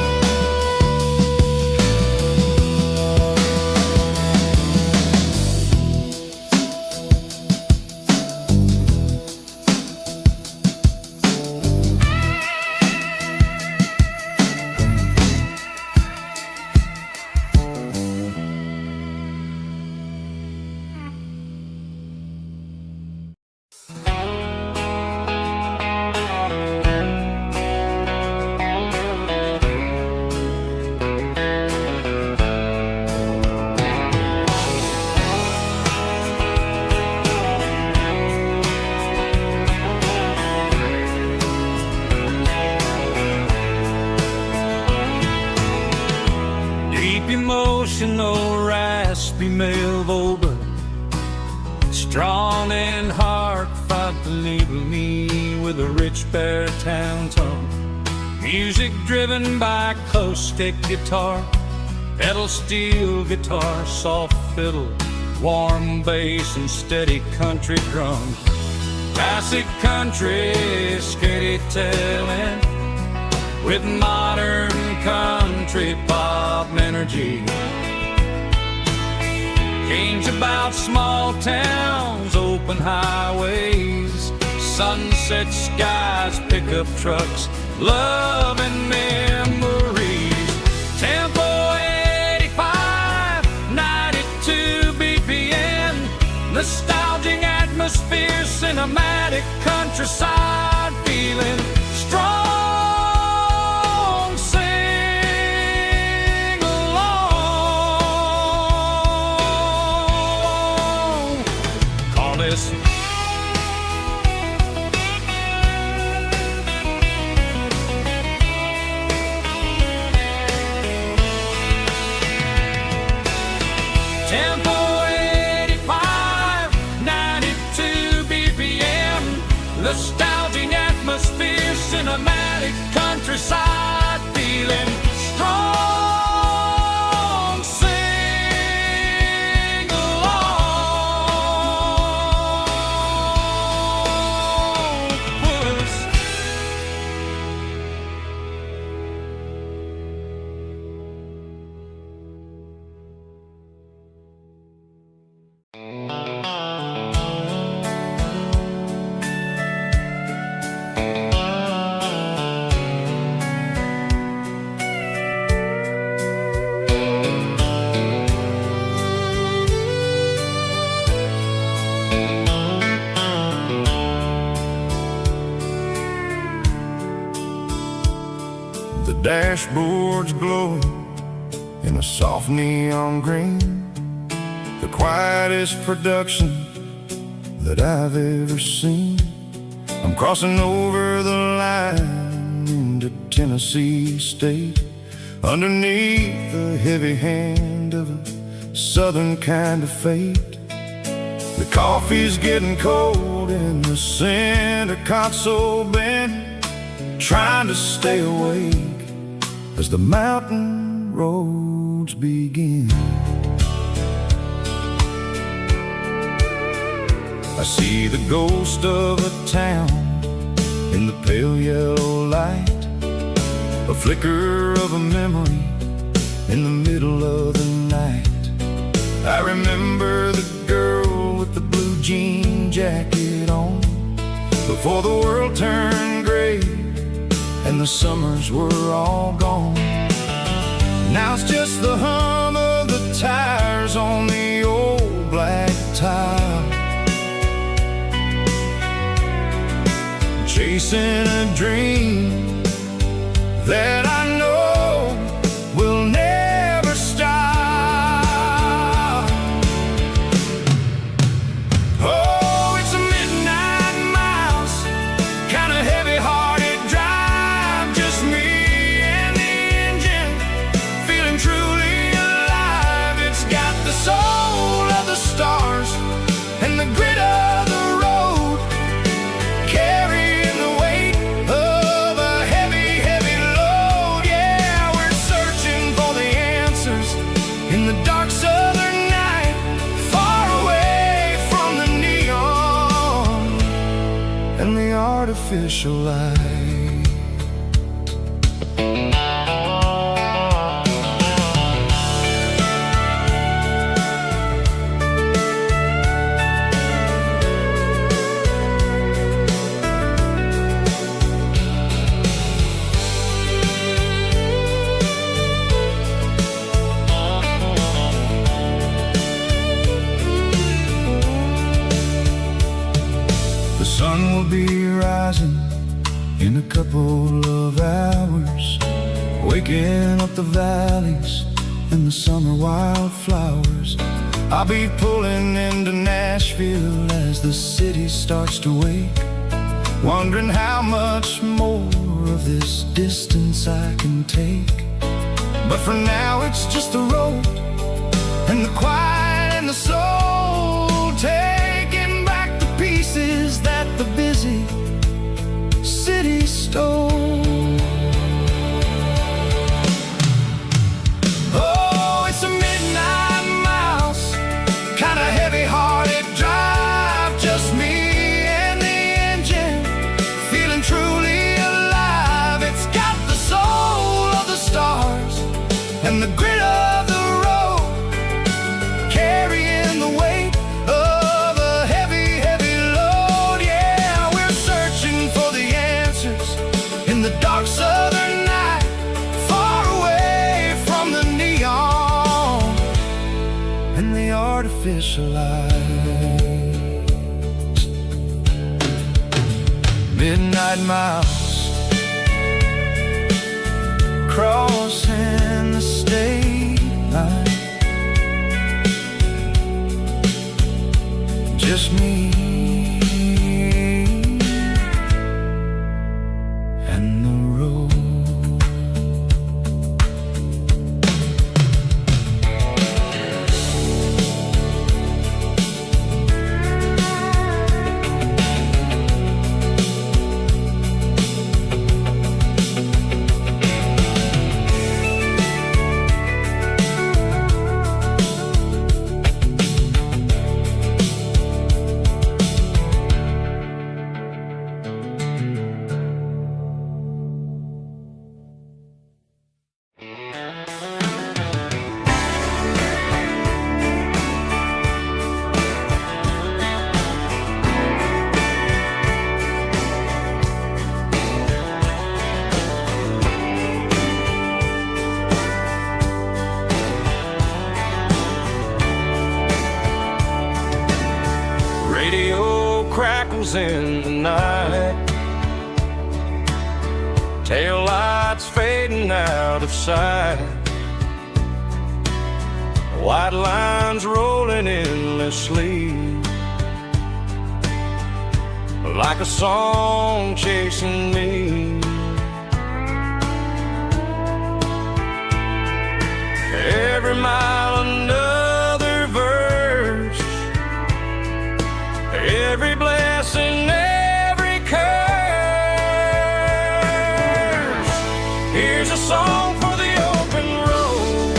Deep emotional, raspy male vulva, strong and hard, fight to label me with a rich baritone tone. Music driven by acoustic guitar, pedal steel guitar, soft fiddle, warm bass and steady country drums. Classic country storytelling with modern country pop energy. Games about small towns, open highways, sunset skies, pickup trucks, love and memories. Tempo 85, 92 BPM, nostalgic atmosphere, cinematic countryside feeling strong. Tempo 85, 92 BPM, nostalgic atmosphere, cinematic countryside feeling strong. Sing along. dashboard's glowing in a soft neon green, the quietest production that I've ever seen. I'm crossing over the line into Tennessee State, underneath the heavy hand of a southern kind of fate. The coffee's getting cold in the center console bin, trying to stay awake as the mountain roads begin. I see the ghost of a town in the pale yellow light, a flicker of a memory in the middle of the night. I remember the girl with the blue jean jacket on, before the world turned gray and the summers were all gone. Now it's just the hum of the tires on the old black tile, chasing a dream that I know will never stop. Oh, it's a midnight mouse, kind of heavy-hearted drive, just me and the engine, feeling truly alive. It's got the soul of the stars and the grit of the road, carrying the weight of a heavy, heavy load. Yeah, we're searching for the answers in the dark southern night, far away from the neon and the artificial light. The sun will be rising in a couple of hours, waking up the valleys and the summer wildflowers. I'll be pulling into Nashville as the city starts to wake, wondering how much more of this distance I can take. But for now it's just the road and the quiet and the soul, taking back the pieces that the busy city stole. Oh, it's a midnight mouse, kind of heavy-hearted drive, just me and the engine, feeling truly alive. It's got the soul of the stars and the grit of the road, carrying the weight of a heavy, heavy load. Yeah, we're searching for the answers in the dark southern night, far away from the neon and the artificial light. Midnight mouse, crossing the state line, just me and the road. crackles in the night. Tail lights fading out of sight. White lines rolling endlessly, like a song chasing me. Every mile another verse, every blessing, every curse. Here's a song for the open road,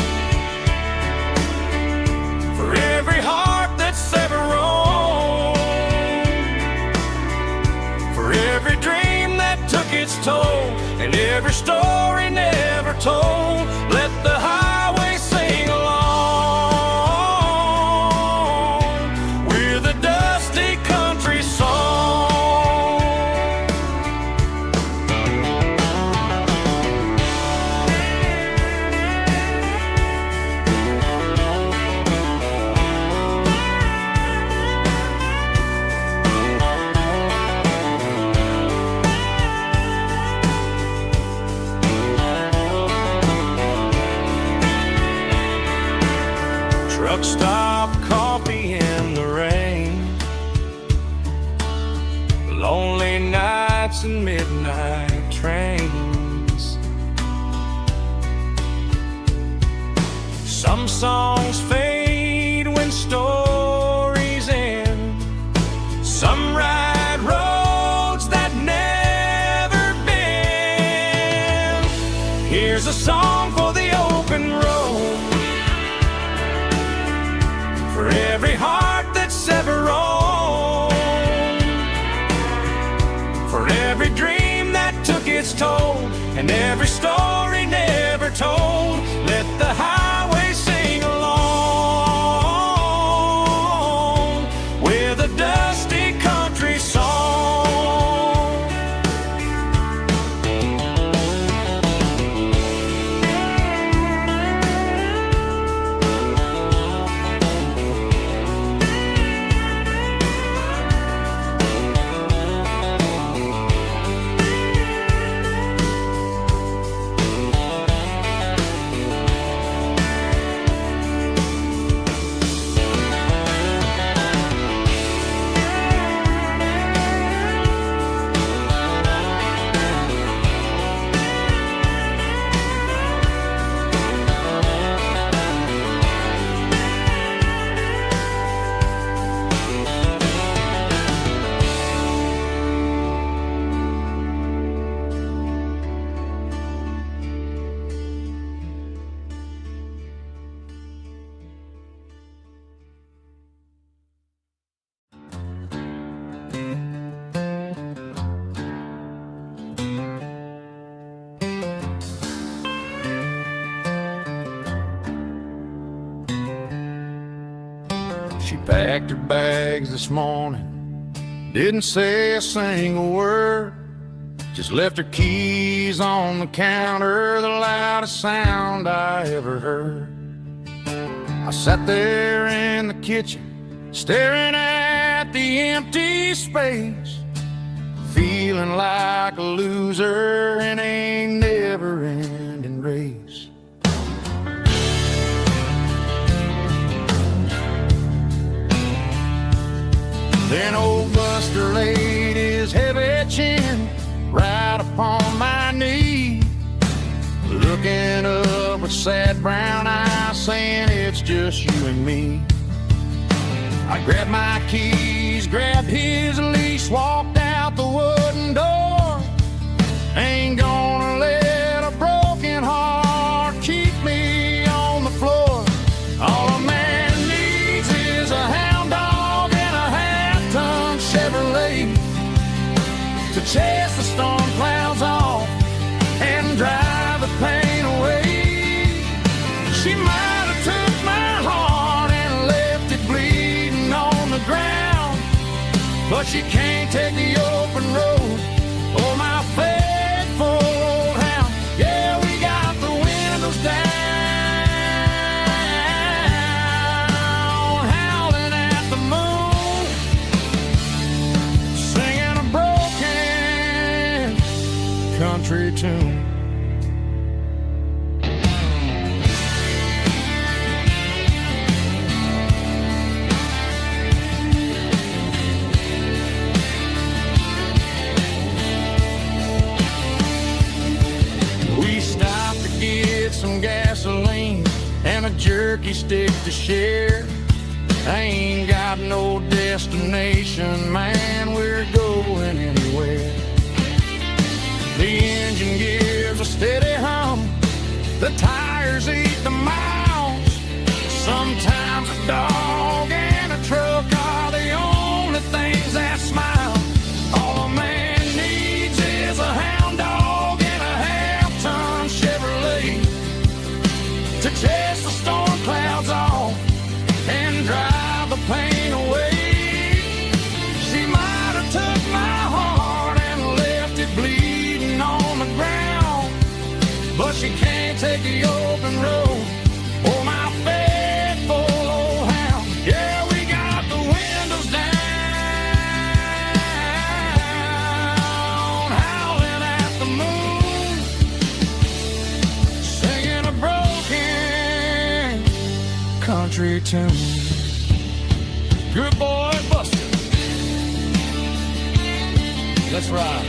for every heart that's ever roamed, for every dream that took its toll, and every story never told. Let the highway sing along with a dusty country song. Truck stop, coffee in the rain, lonely nights and midnight trains. Some songs fade when stories end, some ride roads that never bend. Here's a song for the open road, for every heart that's ever roamed, for every dream that took its toll, and every story never told. Let the highway sing along with a dusty country song. She packed her bags this morning, didn't say a single word, just left her keys on the counter, the loudest sound I ever heard. I sat there in the kitchen, staring at the empty space, feeling like a loser in a never-ending race. Then old Buster laid his heavy chin right upon my knee, looking up with sad brown eyes, saying it's just you and me. I grabbed my keys, grabbed his leash, walked out the wooden door. Ain't gonna let a broken heart keep me on the floor. All a man needs is a hound dog and a half-ton Chevrolet to chase the storm clouds off and drive the pain away. She might have took my heart and left it bleeding on the ground, but she can't take the open road or my faithful old hound. Yeah, we got the windows down, howling at the moon, singing a broken country tune. some gasoline and a jerky stick to share. I ain't got no destination, man, we're going anywhere. The engine gives a steady hum, the tires eat the miles. Sometimes a dog and a truck are the only things that smile. All a man needs is a hound dog and a half-ton Chevrolet to chase the storm clouds off and drive the pain away. She might have took my heart and left it bleeding on the ground, but she can't take the open road or my faithful old hound. Yeah, we got the windows down, howling at the moon, singing a broken country tune. Good boy, Buster. Let's ride.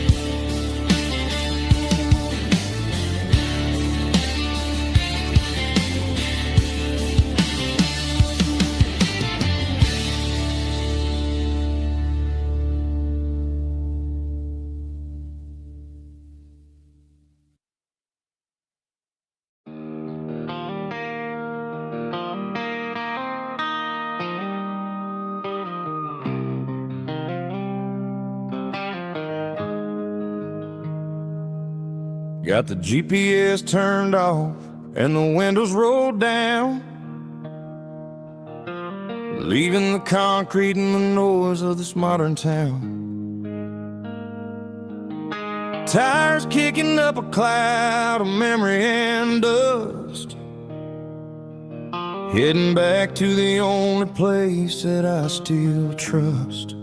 Got the GPS turned off and the windows rolled down, leaving the concrete and the noise of this modern town. Tires kicking up a cloud of memory and dust, heading back to the only place that I still trust.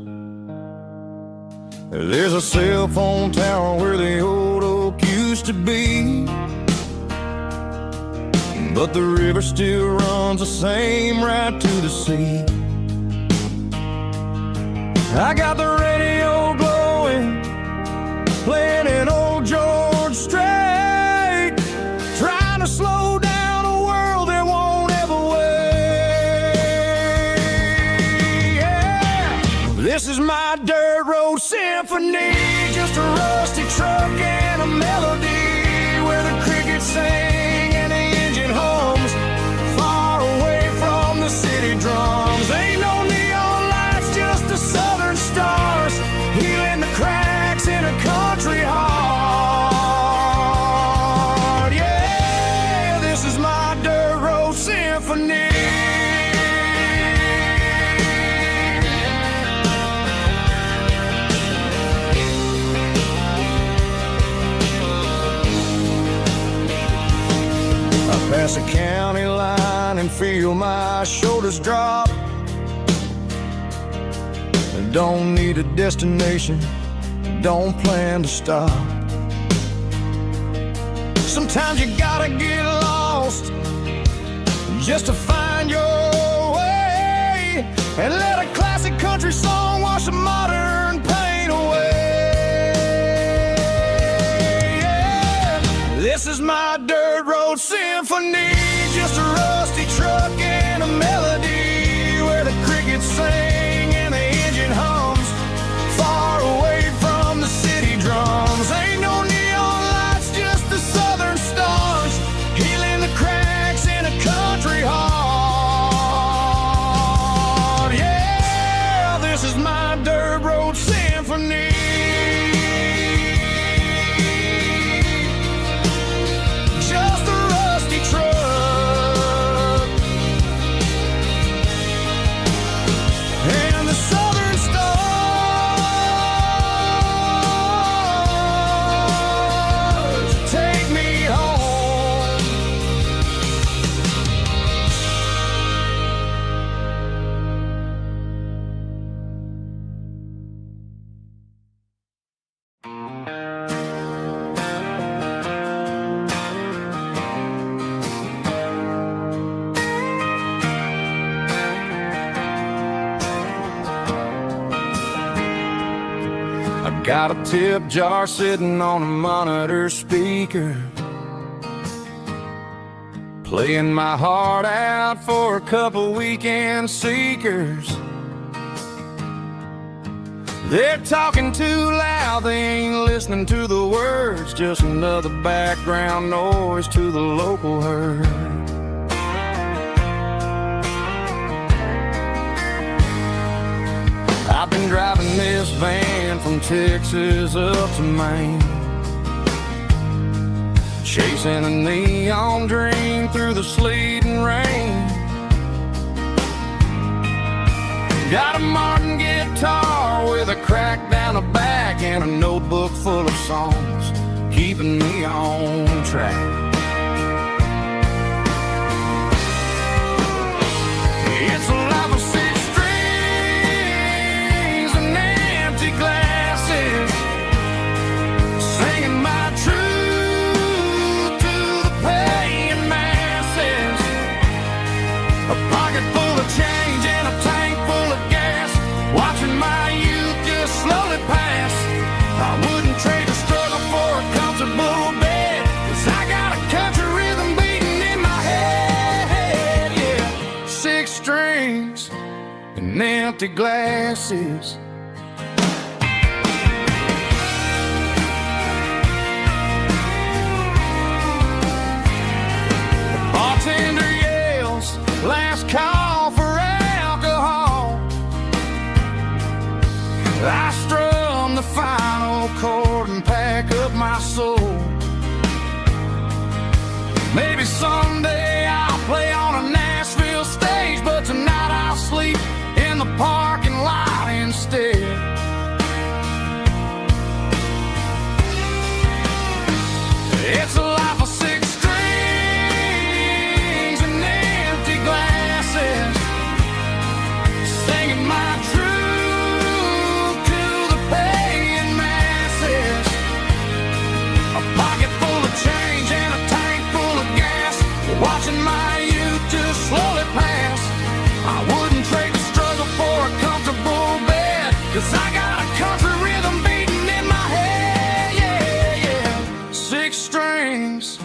There's a cell phone tower where the old oak used to be, but the river still runs the same right to the sea. I got the radio glowing, playing an old George Strait, trying to slow down a world that won't ever wait. Yeah. This is my dirt road symphony, just a rusty truck and a melody where the crickets sing and the engine hums, far away from the city drums. Ain't no neon lights, just the southern stars, healing the cracks in a country heart. Yeah, this is my dirt road symphony. Pass a county line and feel my shoulders drop. Don't need a destination, don't plan to stop. Sometimes you gotta get lost just to find your way, and let a classic country song wash the modern pain away. Yeah. This is my dirt road symphony, just a rusty truck and a melody where the crickets sing and the engine hums, far away from the city drums. Ain't no neon lights, just the southern stars, healing the cracks in a country heart. Yeah, this is my dirt road symphony. Got a tip jar sitting on a monitor speaker, playing my heart out for a couple weekend seekers. They're talking too loud, they ain't listening to the words, just another background noise to the local herd. I've been driving this van from Texas up to Maine, chasing a neon dream through the sleet and rain. Got a Martin guitar with a crack down the back and a notebook full of songs, keeping me on track. It's a life of six strings and empty glasses, singing my truth to the paying masses. A pocket full of change and a tank full of gas, watching my youth just slowly pass. I wouldn't trade the struggle for a comfortable bed, 'cause I got a country rhythm beating in my head, yeah. Six strings and empty glasses. The bartender yells, last call for alcohol. I strum the final chord and pack up my soul. Maybe someday I'll play on a Nashville stage, but tonight I'll sleep in the parking lot instead. It's a life of six strings and empty glasses, singing my truth to the paying masses. A pocket full of change and a tank full of gas, watching my youth just slowly pass. I wouldn't trade the struggle for a comfortable bed, 'cause I got a country rhythm beating in my head, yeah, yeah. Six strings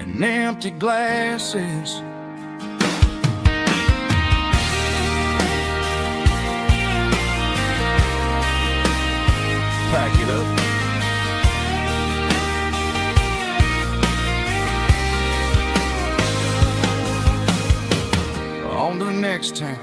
and empty glasses. Pack it up. On to the next town.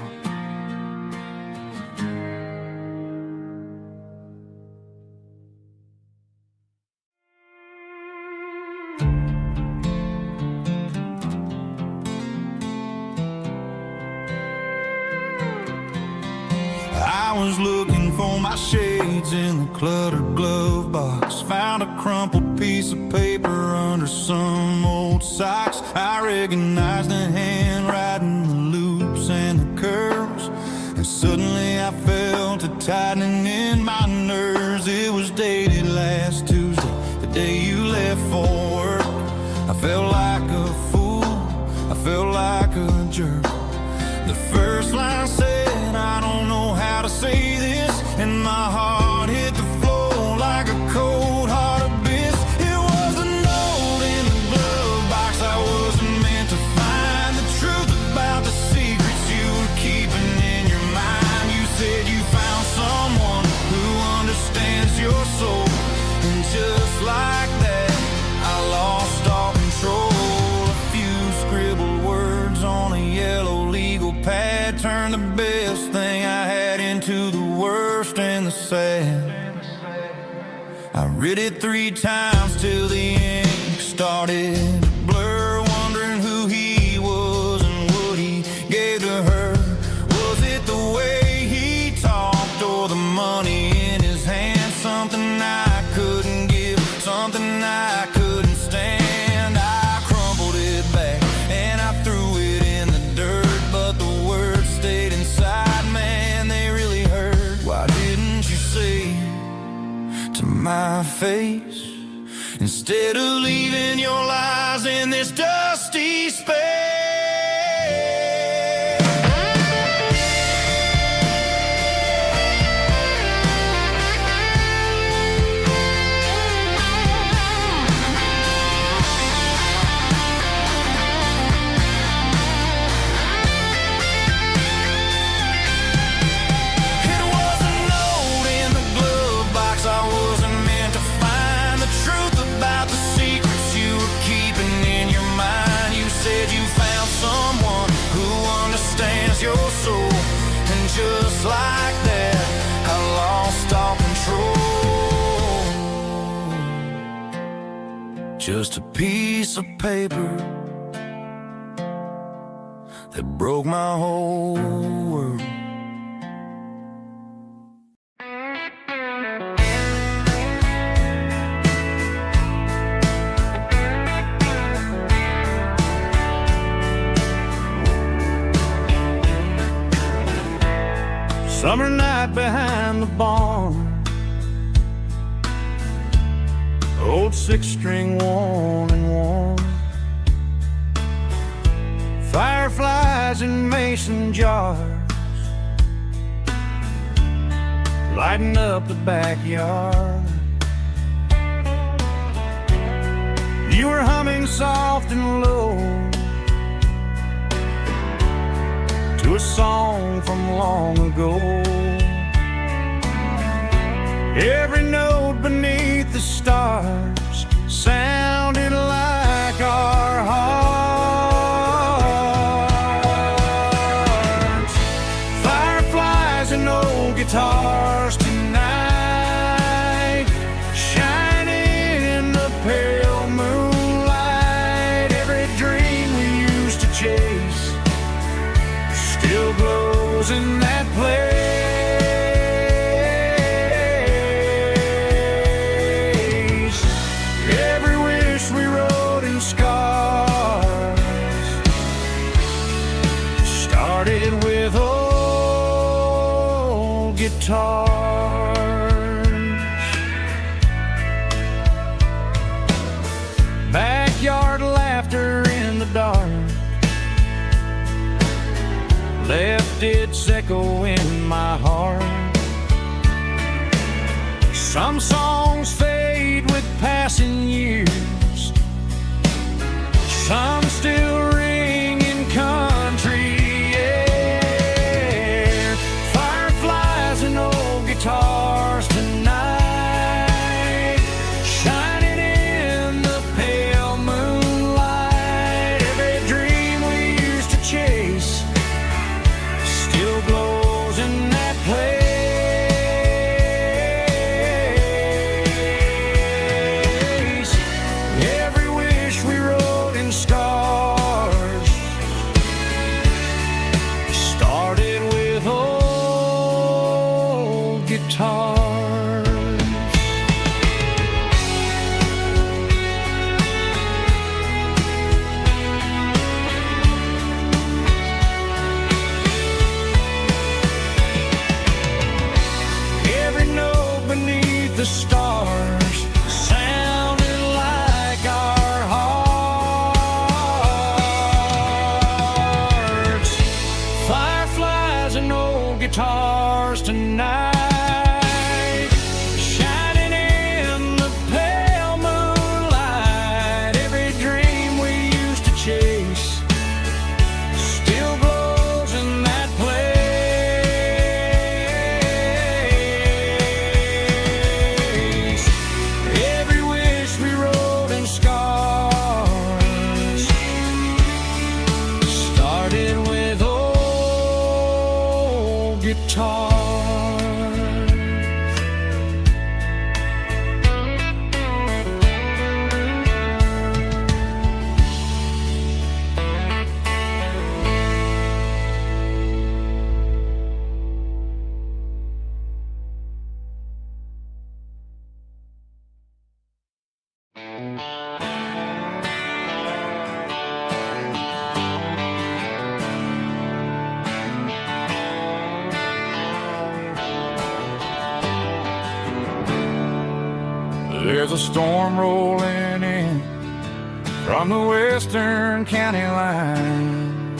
I was looking for my shades in the cluttered glove box, found a crumpled piece of paper under some old socks. I recognized the handwriting, the loops and the curves, and suddenly I felt a tightening in my nerves. It was dated last Tuesday, the day you left for work. I felt like a fool, I felt like a jerk. The first line said, I don't know how to say this, and my heart hit the floor like a cold heart abyss. It was a note in the glove box I wasn't meant to find, the truth about the secrets you were keeping in your mind. You said you found someone who understands your soul, and just like that I lost all control. A few scribbled words on a yellow legal pad turned the best thing I had into the worst and the sad. I read it 3 times till the ink started to blur, wondering who he was and what he gave to her. Was it the way he talked or the money in his hand? Something I couldn't give, something I couldn't stand. I crumpled it back and I threw it in the dirt, but the words stayed inside, man, they really hurt. Why didn't you say to my face, instead of leaving your lies in this dusty space? just a piece of paper that broke my whole world. Summer night behind the barn, old six-string worn and worn, fireflies in mason jars, lighting up the backyard. You were humming soft and low to a song from long ago. Every note beneath the stars sounded like our hearts. Fireflies and old guitars tonight, shining in the pale moonlight. Every dream we used to chase still glows in that place. Every wish we wrote in scars started with old guitars. Backyard laughter in the dark left its echo in my heart. Some songs fade with passing years, some still ring in country air. Fireflies and old guitars tonight, shining in the pale moonlight. Every dream we used to chase still glows in that place. Every wish we wrote in scars started with old guitars. Every note beneath the stars sounded like our hearts. Fireflies and old guitars tonight, shining in the pale moonlight. Every dream we used to chase still glows in that place. Every wish we wrote in scars started with old guitars. There's a storm rolling in from the western county line,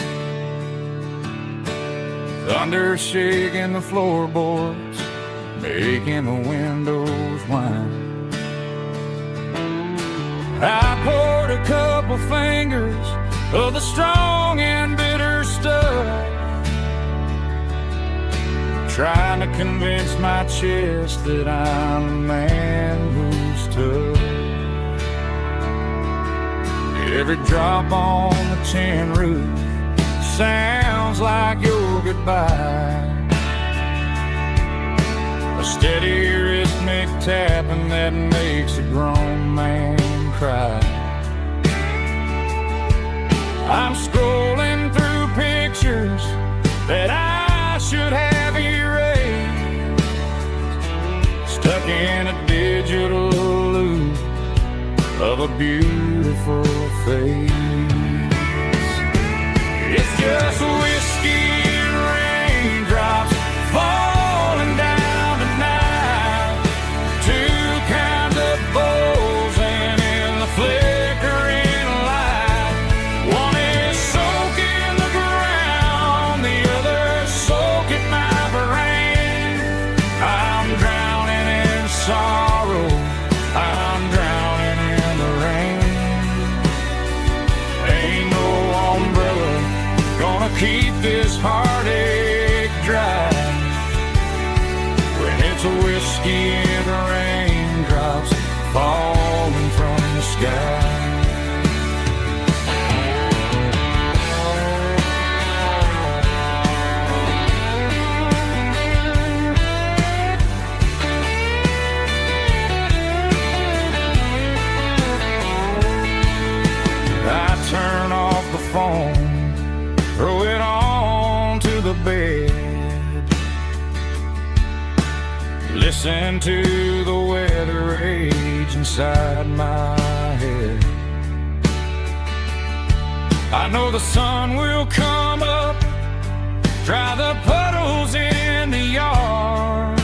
thunder shaking the floorboards, making the windows whine. I poured a couple fingers of the strong and bitter stuff, trying to convince my chest that I'm a man who's tough. Every drop on the tin roof sounds like your goodbye, a steady rhythmic tapping that makes a grown man cry. I'm scrolling through pictures that I should have erased, stuck in a digital loop of a beautiful face. It's just whiskey and raindrops falling down tonight. Two kinds of bowls and in the flickering light. One is soaking the ground, the other soaking my brain. I'm drowning in sorrow, I'm drowning in the rain. Ain't no umbrella gonna keep this heartache dry when it's a whiskey and raindrops falling from the sky. I turn off the phone, throw it on to the bed, listen to the weather rage inside my head. I know the sun will come up, dry the puddles in the yard,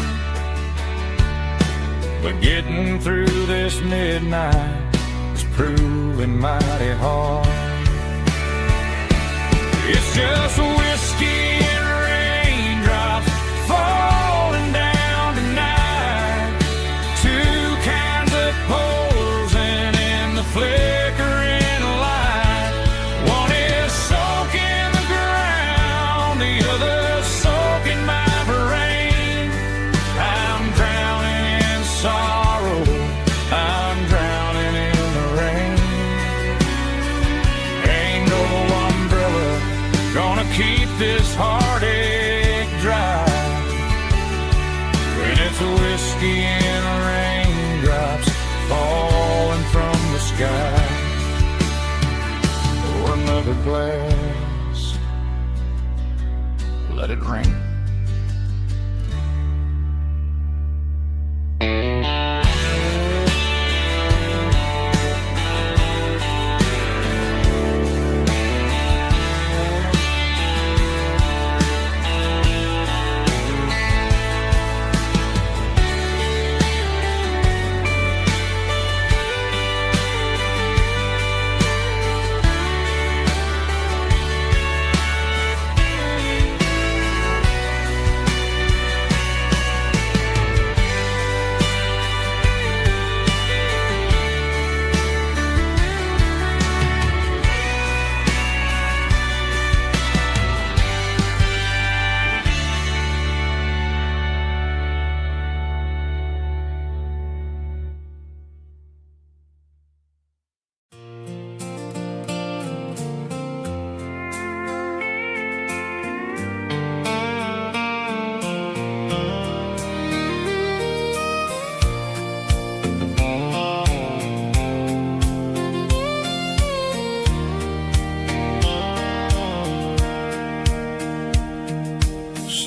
but getting through this midnight is proving mighty hard. It's just whiskey and raindrops falling down tonight. Two kinds of poles and in the flickering light. One is soaking the ground, the other soaking my brain. I'm drowning in sorrow, I'm drowning in the rain. Ain't no umbrella gonna keep this heartache dry when it's a whiskey and raindrops falling from the sky. Pour another glass, let it rain.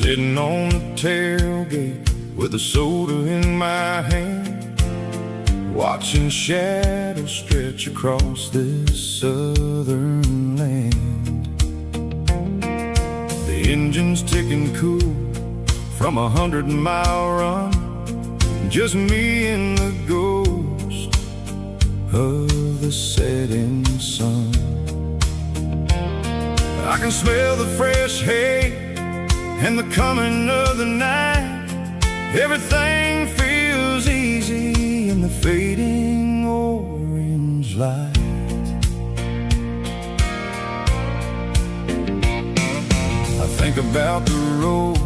Sitting on the tailgate with a soda in my hand, watching shadows stretch across this southern land. The engine's ticking cool from 100-mile run, just me and the ghost of the setting sun. I can smell the fresh hay and the coming of the night. Everything feels easy in the fading orange light. I think about the road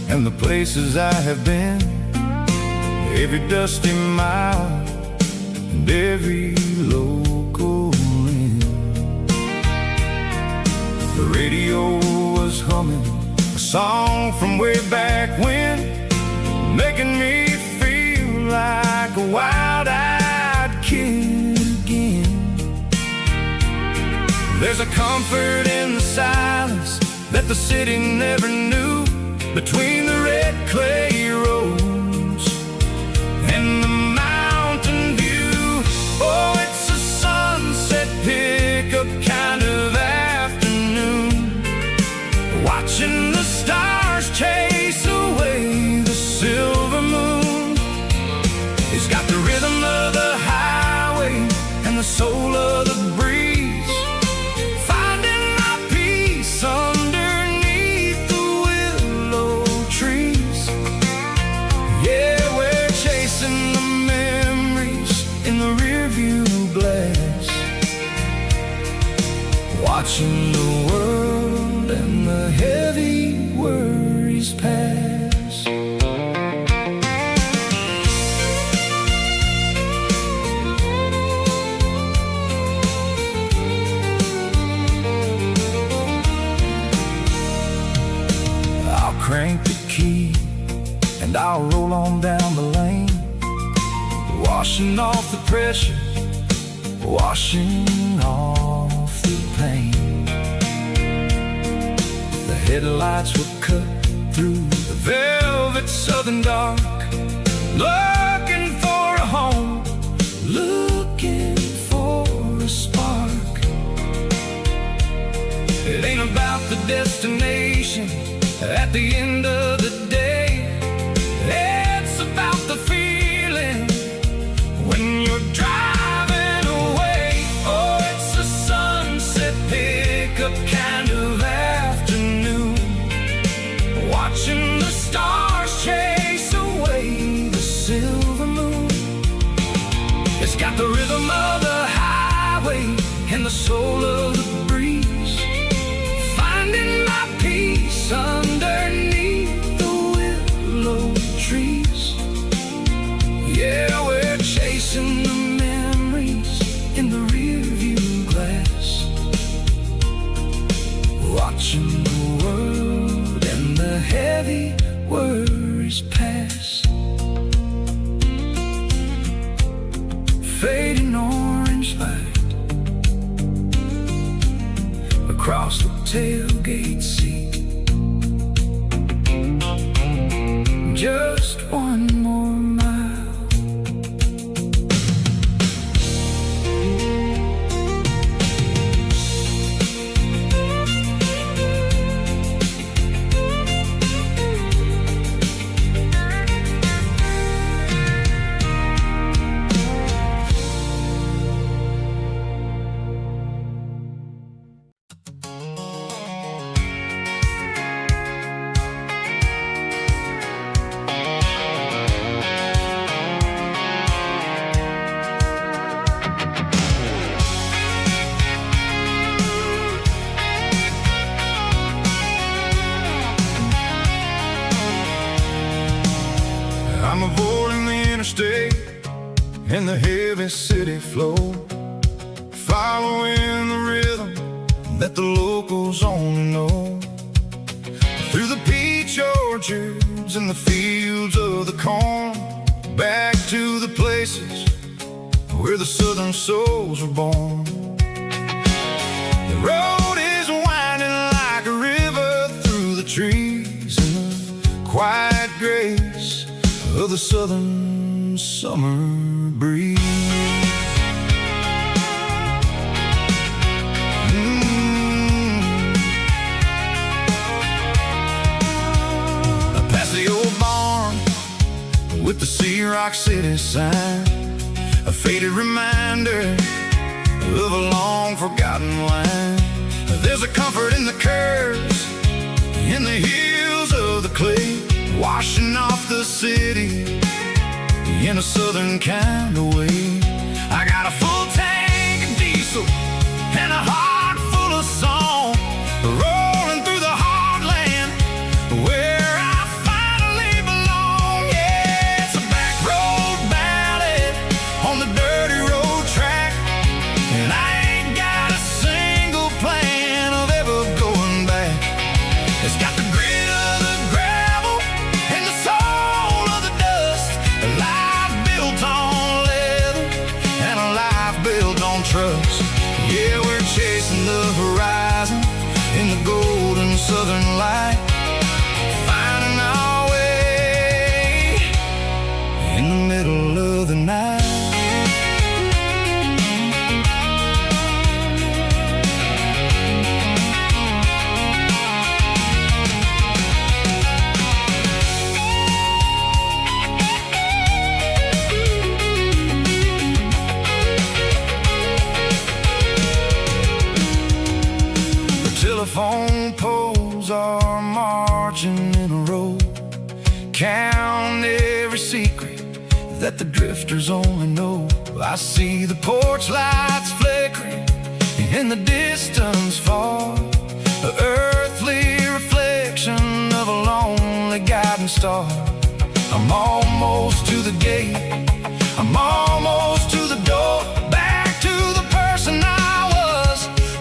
and the places I have been, every dusty mile and every local inn. The radio was humming a song from way back when, making me feel like a wild-eyed kid comfort in the silence that the city never knew, between the red clay roads and the mountain view. Oh, it's a sunset pickup kind of afternoon, watching the stars chase away the silver moon. It's got the rhythm of the highway and the soul of the breeze, finding my peace underneath the willow trees. Yeah, we're chasing the memories in the rearview glass, watching the world and the heavy worries pass. I'll crank the key and I'll roll on down the lane, washing off the pressure, washing off the pain. The headlights will cut through the velvet southern dark, looking for a home, looking for a spark. It ain't about the destination at the end of the day, it's about the feeling when you're driving away. Oh, it's a sunset pickup kind of afternoon, watching the stars chase away the silver moon. It's got the rhythm of the highway and the soul of the breeze, finding my peace underneath the willow trees. Yeah, we're chasing the memories in the rearview glass, watching the world and the heavy worries pass. Fading orange light across the tailgate seat, just one more mile. I'm avoiding the interstate and the heavy city flow, following the rhythm that the locals only know, through the peach orchards and the fields of the corn, back to the places where the southern souls were born. The road is winding like a river through the trees, and the quiet grace of the southern summer breeze. Past the old barn with the Sea Rock City sign, a faded reminder of a long forgotten line. There's a comfort in the curves, in the hills of the clay, washing off the city in a southern kind of way. I got a full tank of diesel and a heart full of song, rolling through the heartland where I finally belong. Yeah, it's a back road ballad on the dirty road track, and I ain't got a single plan of ever going back. It's got the grit of the gravel and the soul of the dust, a life built on leather, down every secret that the drifters only know. I see the porch lights flickering in the distance far, an earthly reflection of a lonely guiding star. I'm almost to the gate, I'm almost to the door, back to the person I was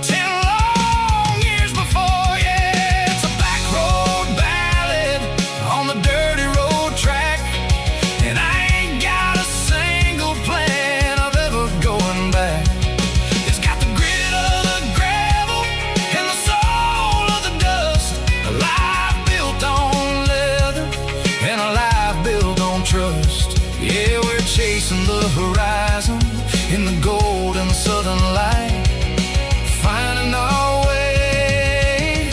10 long years before. Yeah, it's a back road ballad on the dirty road track, and I ain't got a single plan of ever going back. It's got the grit of the gravel and the soul of the dust, a life built on leather and a life built on trust. Yeah, we're chasing the horizon in the golden southern light, finding our way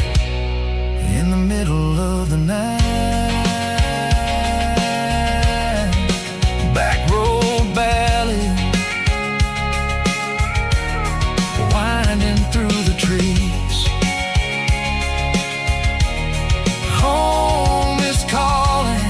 in the middle of the night. Back road ballad, winding through the trees. Home is calling.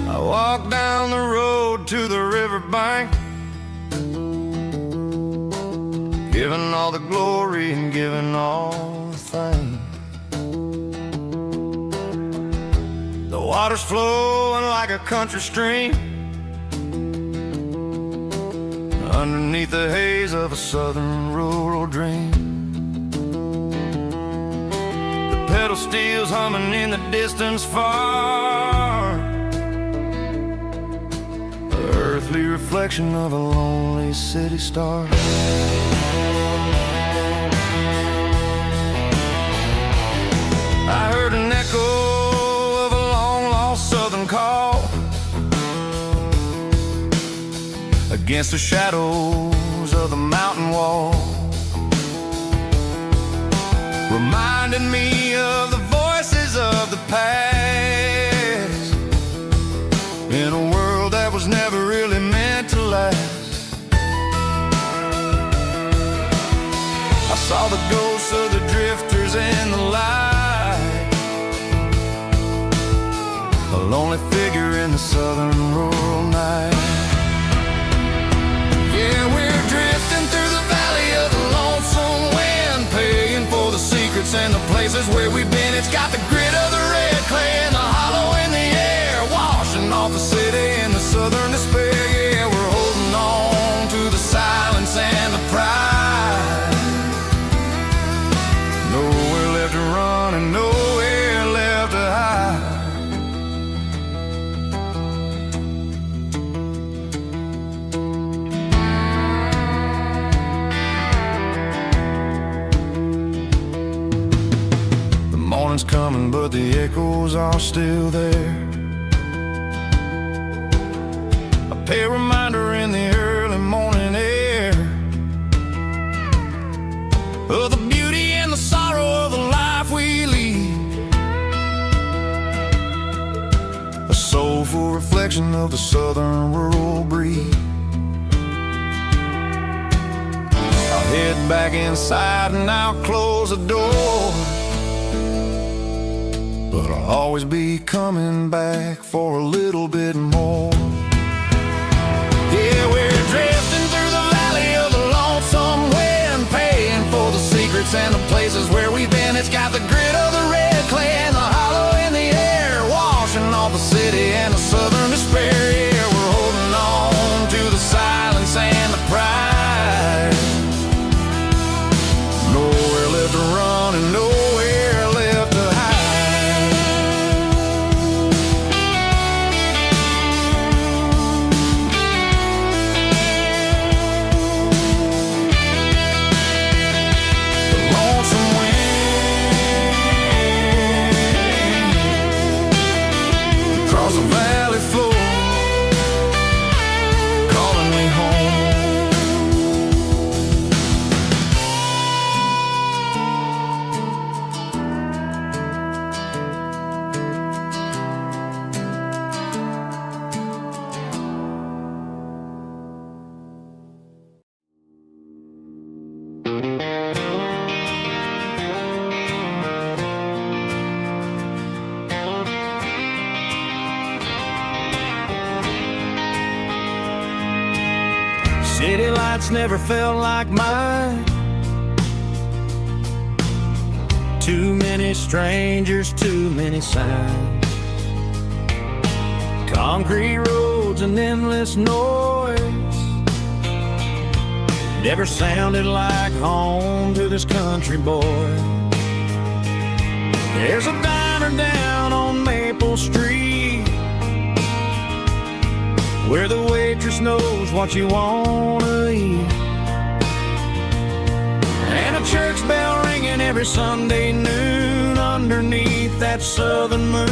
I walk down the road to the riverbank, giving all the glory and giving all the thanks. The water's flowing like a country stream underneath the haze of a southern rural dream. The pedal steel's humming in the distance far, earthly reflection of a lonely city star. I heard an echo of a long-lost southern call against the shadows of the mountain wall, reminding me of the voices of the past in a world that was never really meant to last. I saw the ghosts of the drifters in the light, a lonely figure in the southern rural night. Yeah, we're drifting through the valley of the lonesome wind, paying for the secrets and the places where we've been. It's got the grit of the red clay and the hollow in the air, washing off the city and the southern despair. Yeah, we're holding on to the silence and the pride. Nowhere left to run and nowhere left to hide. The morning's coming, but the echoes are still there. A pale reminder in the early morning air of the beauty and the sorrow of the life we lead, a soulful reflection of the southern rural breed. I'll head back inside and I'll close the door, but I'll always be coming back for a little bit more. Yeah, we're drifting through the valley of the lonesome wind, paying for the secrets and the places where we've been. It's got the grit of the red clay and the hollow in the air, washing off the city and the southern despair. Yeah, we're holding on to the silence and the pride. Nowhere left to run and nowhere left to hide. City lights never felt like mine. Too many strangers, too many signs. Concrete roads and endless noise never sounded like home to this country boy. There's a diner down on Maple Street where the waitress knows what you wanna eat, and a church bell ringing every Sunday noon underneath that southern moon.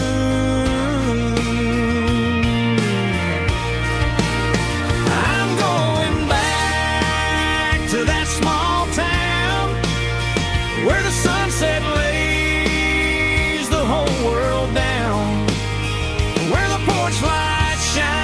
I'm going back to that small town where the sunset lays the whole world down, where the porch lights shine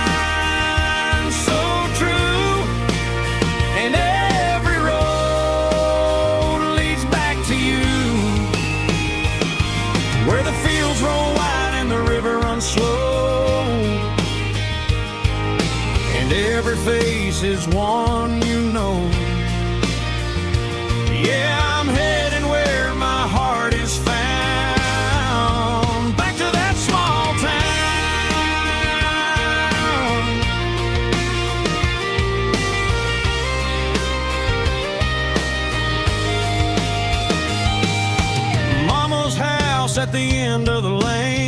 slow, and every face is one you know. Yeah, I'm heading where my heart is found, back to that small town. Mama's house at the end of the lane,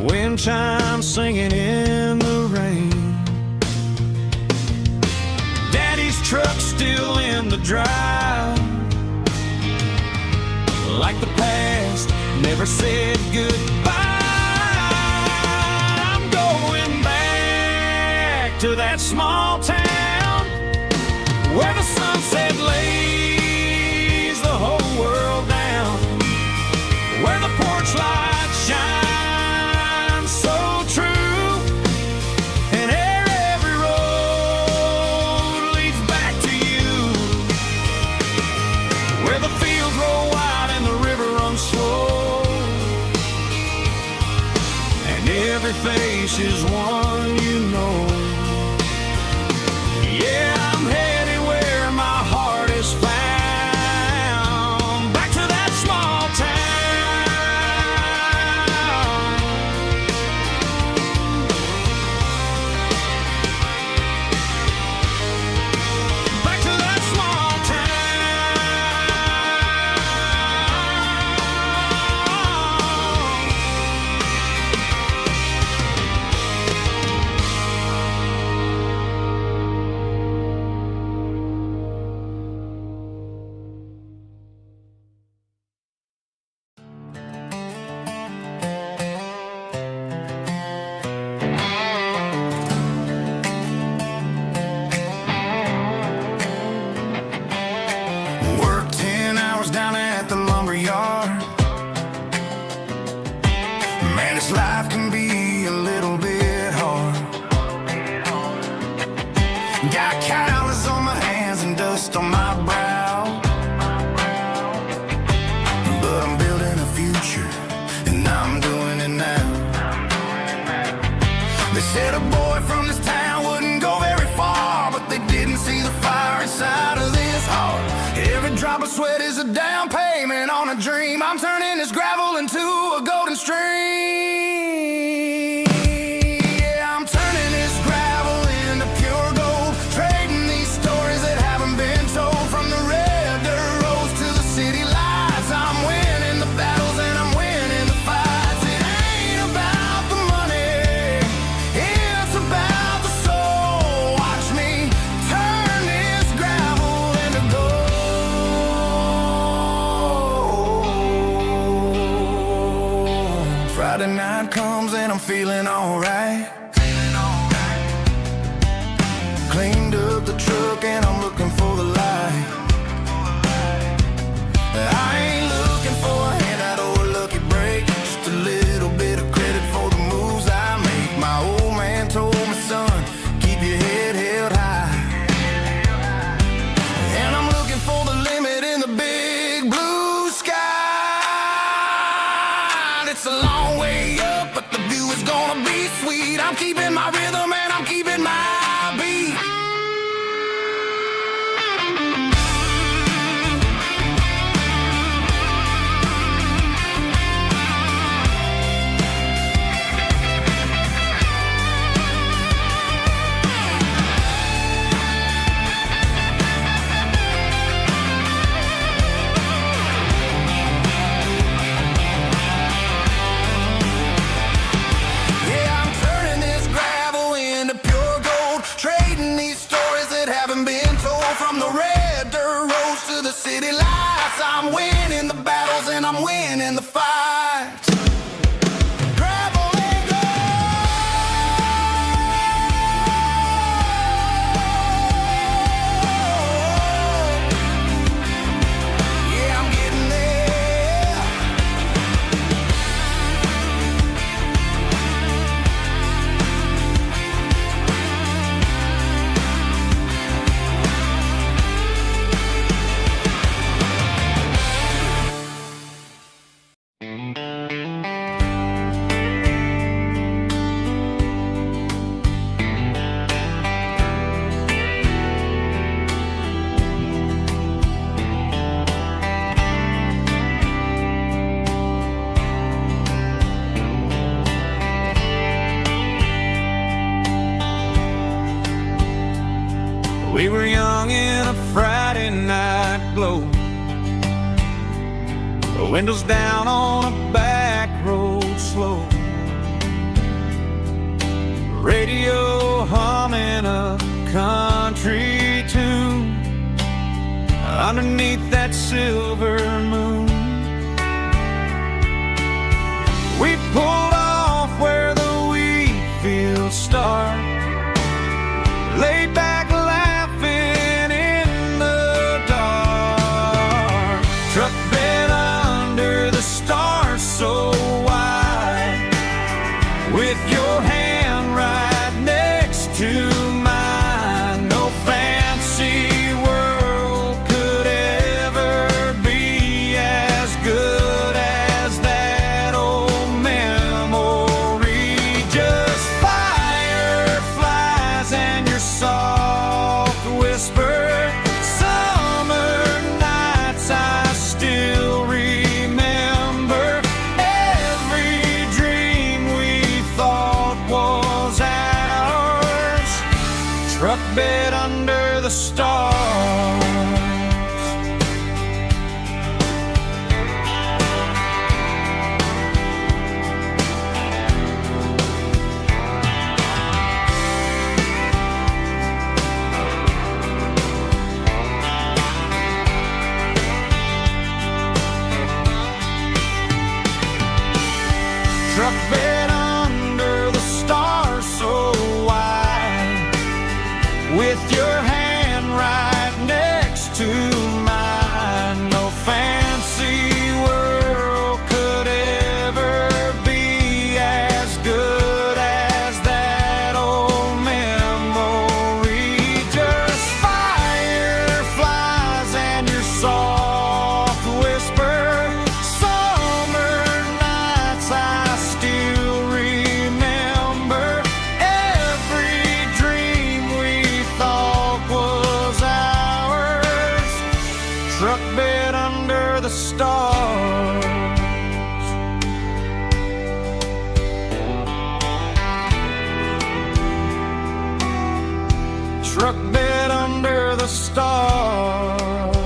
wind chimes singing in the rain. Daddy's truck still in the drive, like the past never said goodbye. I'm going back to that small town where the sunset lays the whole world down, where the porch lights shine every face is one you know. Yeah, I'm heading where my heart is found, back to that small town. Back to that small life can be a little bit hard. Got calluses on my hands and dust on my brow, but I'm building a future and I'm doing it now. They said a boy from this town wouldn't go very far, but they didn't see the fire inside of this heart. Every drop of sweat is a down payment on a dream. I'm turning this gravel into a golden stream. Friday night comes and I'm feeling alright. Cleaned up the truck and I'm looking for the light. I ain't looking for a handout or a lucky break, just a little bit of credit for the moves I make. My old man told me, son, keep your head held high. from the red dirt roads to the city lights. I'm winning the battles and I'm winning the fights. Gravel and gold. Yeah, I'm getting there. We were young in a Friday night glow, the windows down on a back road slow, radio humming a country tune underneath that silver moon. We pulled off where the wheat fields start, laid back laughing in the dark. Truck bed under the stars so wide, with your hand right next to mine. No fancy world could ever be as good as that old memory. Just fireflies and your soft whisper. Summer nights I still remember. Every dream we thought was ours. Truck bed under the stars. Truck bed under the stars so wide, with your hand right next to mine. No fancy world could ever be as good as that old memory. Just fireflies and your soft whisper. Summer nights I still remember. Every dream we thought was ours. Truck bed under the stars. Truck bed under the stars.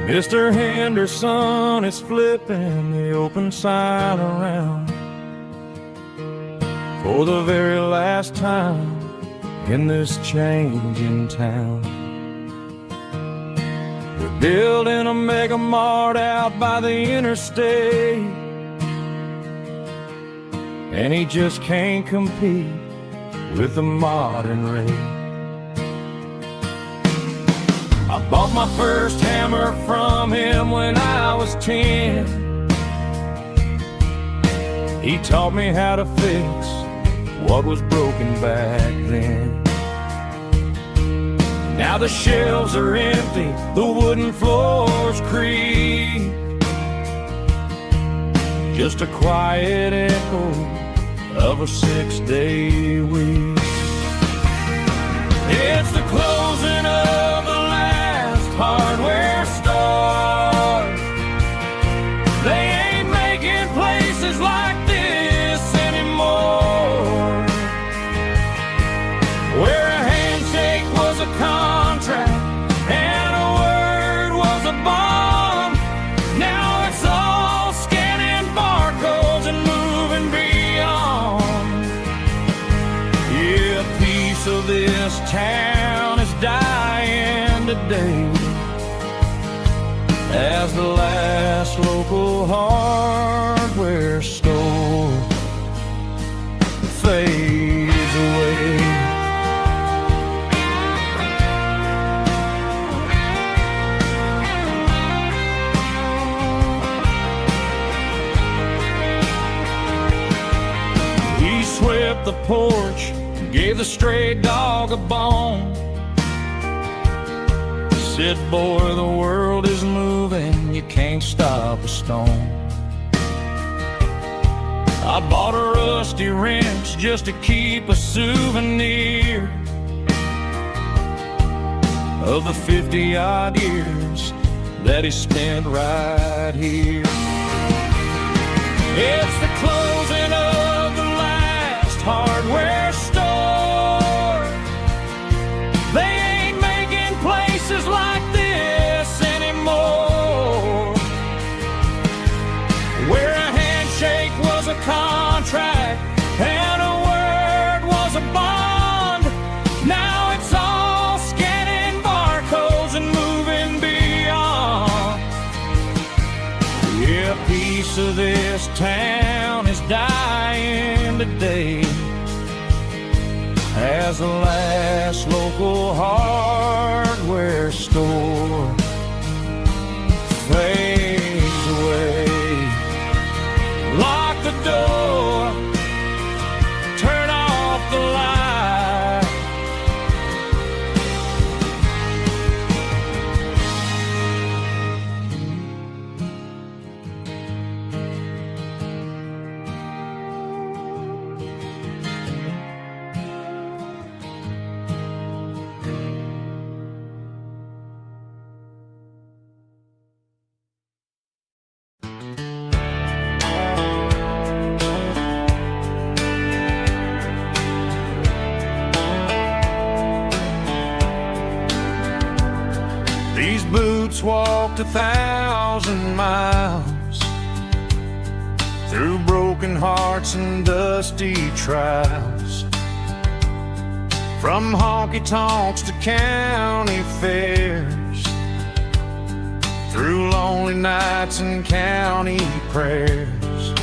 Mr. Henderson is flipping the open sign around for the very last time in this changing town. They're building a mega mart out by the interstate, and he just can't compete with the modern rate. I bought my first hammer from him when I was 10. He taught me how to fix what was broken back then. Now the shelves are empty, the wooden floors creak, just a quiet echo of a 6-day week. It's the closing of the last hardware store. as the last local hardware store fades away. He swept the porch, gave the stray dog a bone. Said, boy, the world is moving, you can't stop a stone. I bought a rusty wrench just to keep a souvenir of the 50-odd years that he spent right here. It's the closing of the last hardware store. They ain't making places like this anymore, where a handshake was a contract and a word was a bond. Now it's all scanning barcodes and moving beyond. Yeah, a piece of this town is dying today as the last local hardware store fades away. Lock the door, turn off the light. These boots walked 1,000 miles through broken hearts and dusty trials, from honky-tonks to county fairs, through lonely nights and county prayers.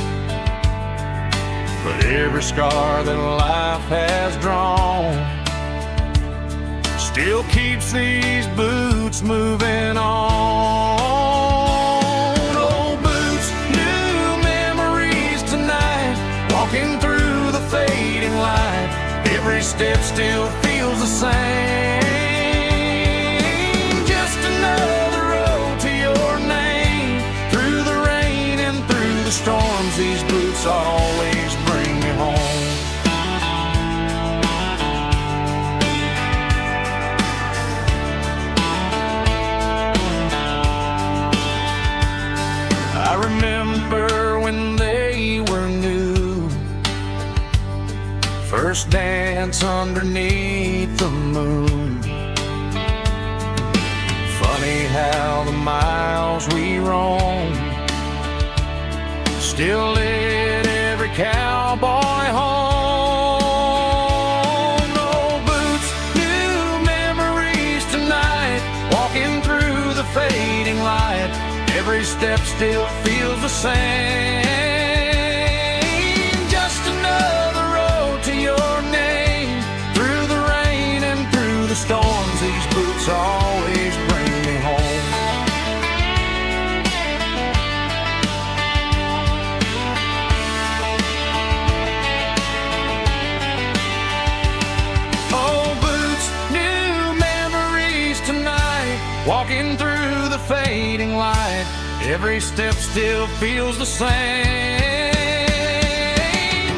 But every scar that life has drawn still keeps these boots moving on. Old boots, new memories tonight, walking through the fading light. Every step still feels the same. Just another road to your name. Through the rain and through the storms, these boots always bring me home. I remember when they were new, first dance underneath the moon. Funny how the miles we roam still lit every cowboy home. Old boots, new memories tonight, walking through the fading light. Every step still feels the same. Just another road to your name. Through the rain and through the storms, these boots always bring me home. Old boots, new memories tonight, walking through the fading light. Every step still feels the same.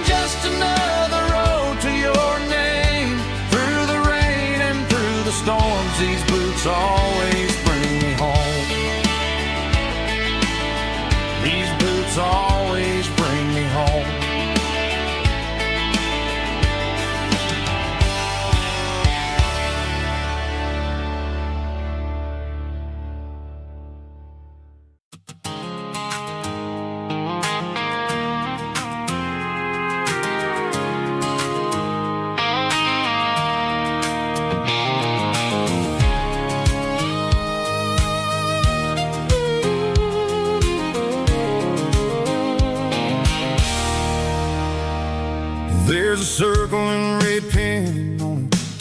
Just another road to your name. Through the rain and through the storms, these boots always bring me home. These boots always bring me home.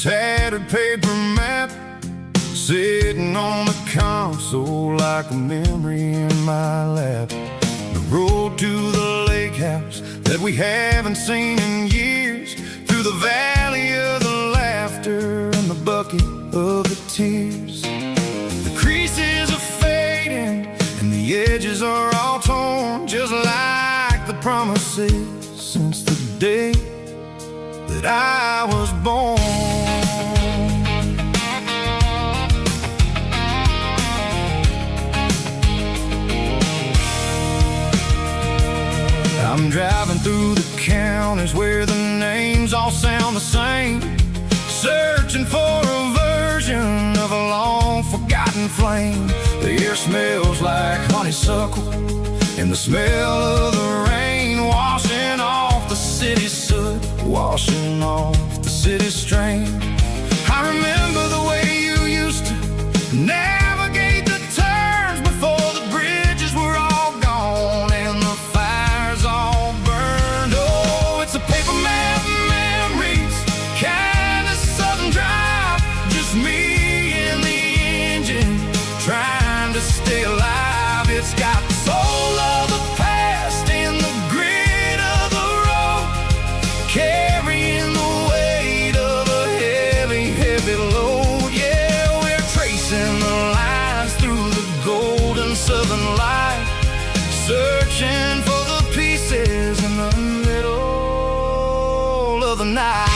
tattered paper map sitting on the console like a memory in my lap. The road to the lake house that we haven't seen in years, through the valley of the laughter and the bucket of the tears. The creases are fading and the edges are all torn, just like the promises since the day that I was born. I'm driving through the counties where the names all sound the same, searching for a version of a long-forgotten flame. The air smells like honeysuckle, and the smell of the rain washing off the city's soot, washing off the city's strain. I remember the way you used to navigate the turns before the bridges were all gone and the fires all burned. Oh, it's a paper map memories, kind of southern drive, just me and the engine trying to stay alive. It's got the soul of the past and the grit of the road, carrying the weight of a heavy, heavy load. Yeah, we're tracing the lines through the golden southern light, searching for the pieces in the middle of the night.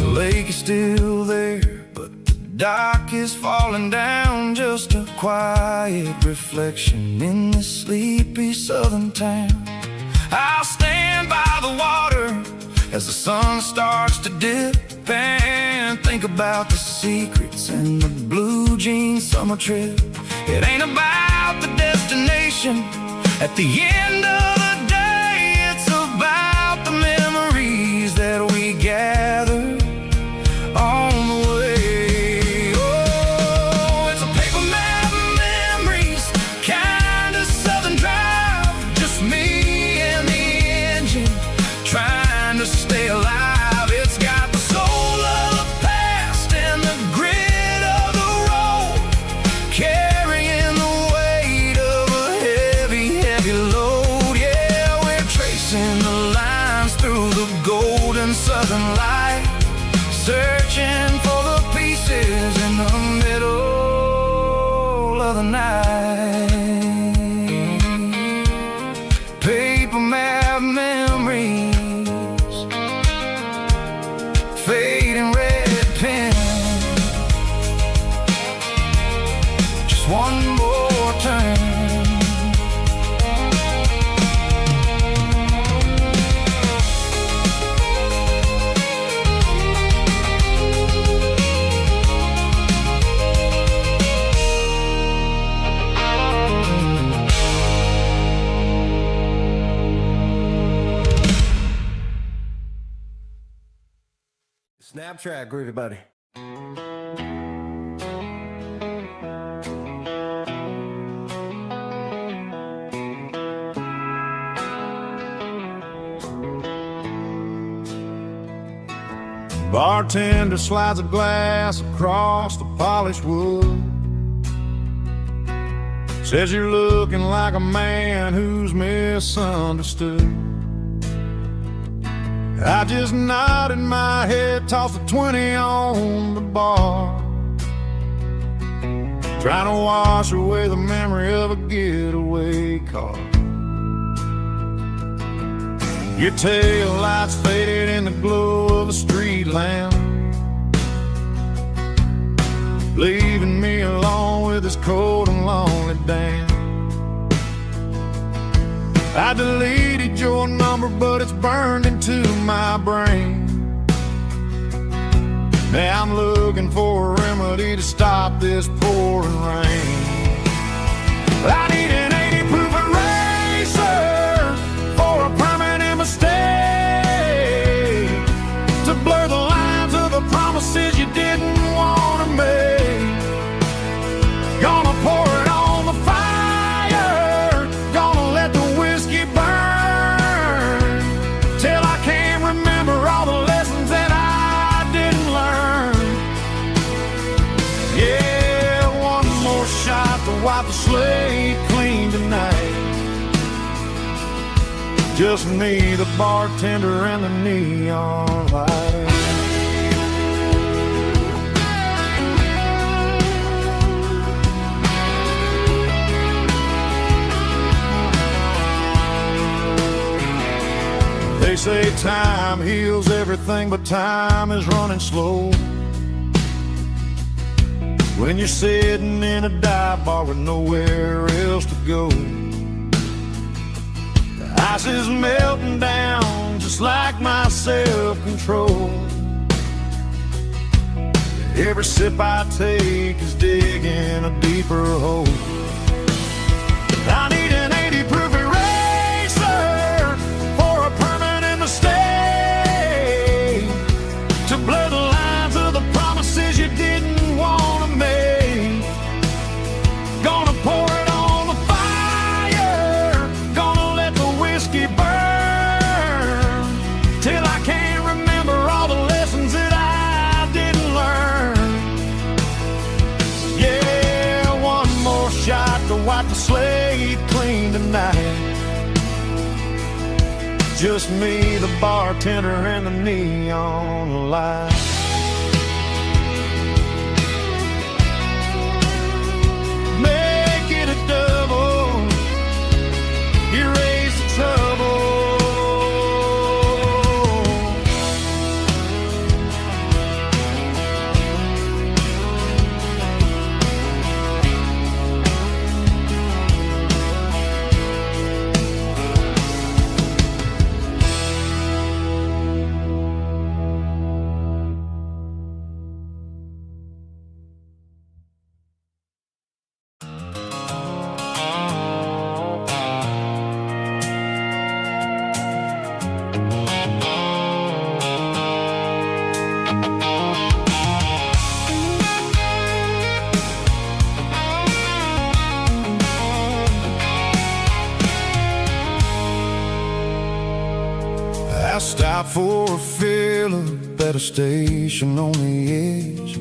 The lake is still there, but the dock is falling down, just a quiet reflection in this sleepy southern town. I'll stand by the water as the sun starts to dip and think about the secrets and the blue jean summer trip. It ain't about the destination at the end of the day, it's about the memories that we gather on the way. Oh, it's a paper map memories, kind of southern drive, just me and the engine trying to stay alive. It's got the soul of the past and the grit of the road, carrying the weight of a heavy, heavy load. Yeah, we're tracing the lines through the golden southern light, searching for the pieces in the middle of the night. Paper map memories, fading red pen, just one more turn. Snap track, groovy buddy. Bartender slides a glass across the polished wood, says you're looking like a man who's misunderstood. I just nodded my head, tossed a 20 on the bar, trying to wash away the memory of a getaway car. Your tail lights faded in the glow of a street lamp, leaving me alone with this cold and lonely damn. I deleted your number, but it's burned into my brain. Now I'm looking for a remedy to stop this pouring rain. I need an 80 proof eraser for a permanent mistake. wipe the slate clean tonight. Just me, the bartender, and the neon light. They say time heals everything, but time is running slow. When you're sitting in a dive bar with nowhere else to go, the ice is melting down just like my self-control. Every sip I take is digging a deeper hole. I need an 80 proof eraser for a permanent mistake, to blur the lines of the promises you didn't want to make. Gonna pour it on the fire, gonna let the whiskey burn, till I can't remember all the lessons that I didn't learn. Yeah, one more shot to wipe the slate clean tonight. Just me, the bartender, and the neon light. Make it a double, erase the trouble. I stopped for a fill-up at a station on the edge.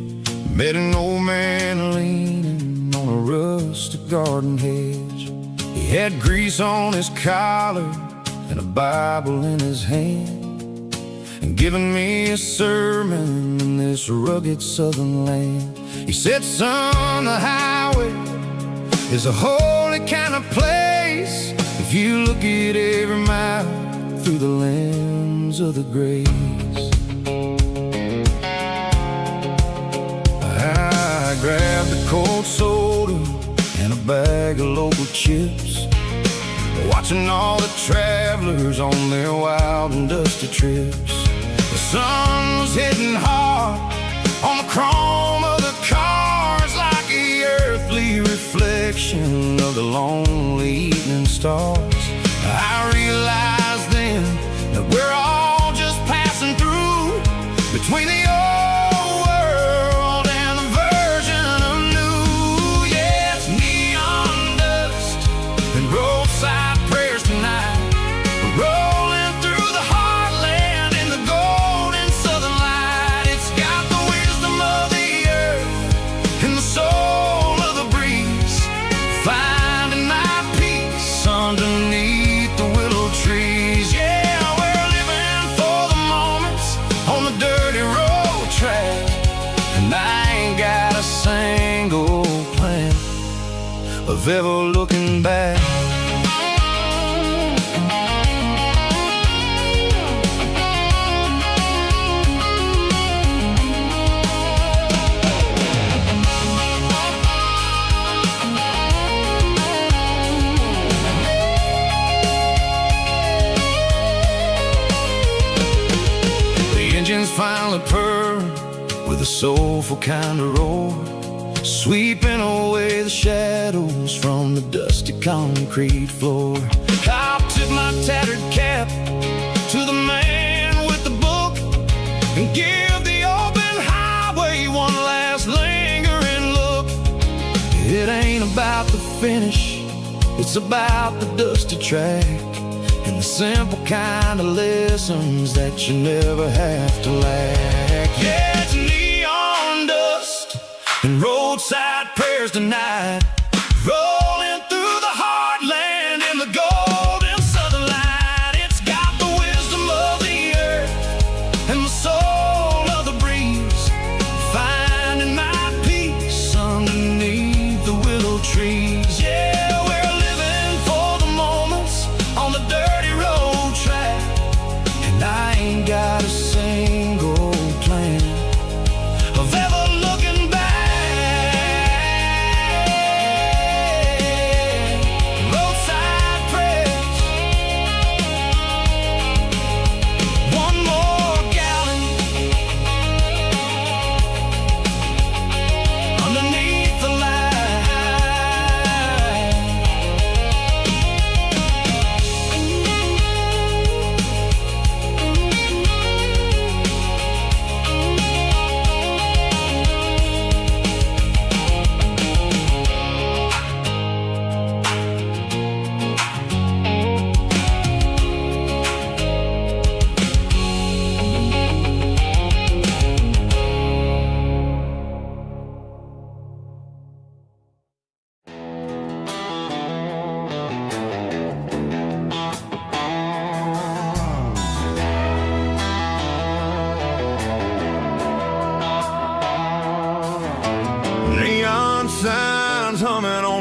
Met an old man leaning on a rustic garden hedge. He had grease on his collar and a Bible in his hand, and giving me a sermon in this rugged southern land. He said, son, the highway is a holy kind of place if you look at every mile through the lens of the grace. I grabbed a cold soda and a bag of local chips, watching all the travelers on their wild and dusty trips. The sun was hitting hard on the chrome of the cars, like the earthly reflection of the lonely evening stars. I realized then that we're all just passing through between the old world and the version of new. Yeah, it's neon dust and roadside prayers tonight. We're rolling through the heartland in the golden southern light. It's got the wisdom of the earth and the soul of the breeze, finding my peace underneath the willow trees. Yeah, we're living for the moments on the dirty road track, and I ain't got a single plan of ever looking back. Engines finally purr with a soulful kind of roar, sweeping away the shadows from the dusty concrete floor. I'll tip my tattered cap to the man with the book and give the open highway one last lingering look. It ain't about the finish, it's about the dusty track, and the simple kind of lessons that you never have to lack. Yeah, it's neon dust and roadside prayers tonight.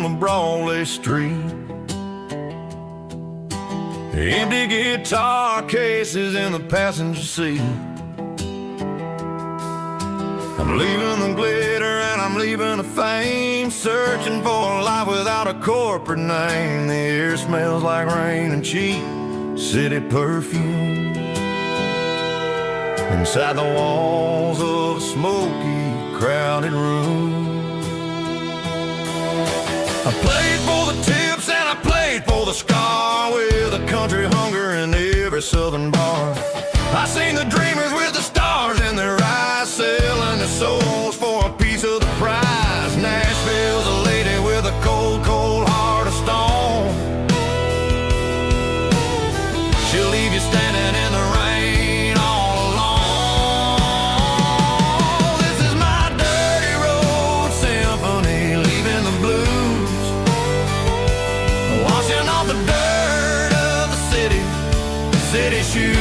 on the Broadway street. Empty guitar cases in the passenger seat. I'm leaving the glitter and I'm leaving the fame, searching for a life without a corporate name. The air smells like rain and cheap city perfume. Inside the walls of a smoky, crowded room. I played for the tips and I played for the scar, with a country hunger in every southern bar. I seen the dreamers with the stars in their eyes, selling their souls for a piece of the prize. Nashville's a lady with a cold, cold heart of stone. She'll leave you standing in the rain all alone. This is my dirty road symphony, leaving the blues, washing off the dirt of the city shoes.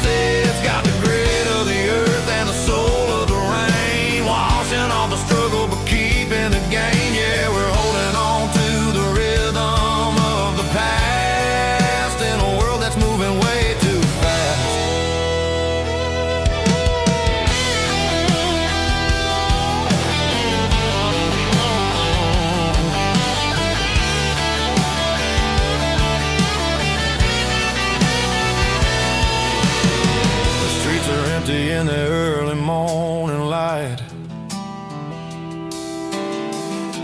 It's got the grit of the earth and the soul of the rain, washing off the struggle but keeping the gain. Yeah, we're holding on to the rhythm of the past in a world that's moving way too fast. The streets are empty in the early morning light,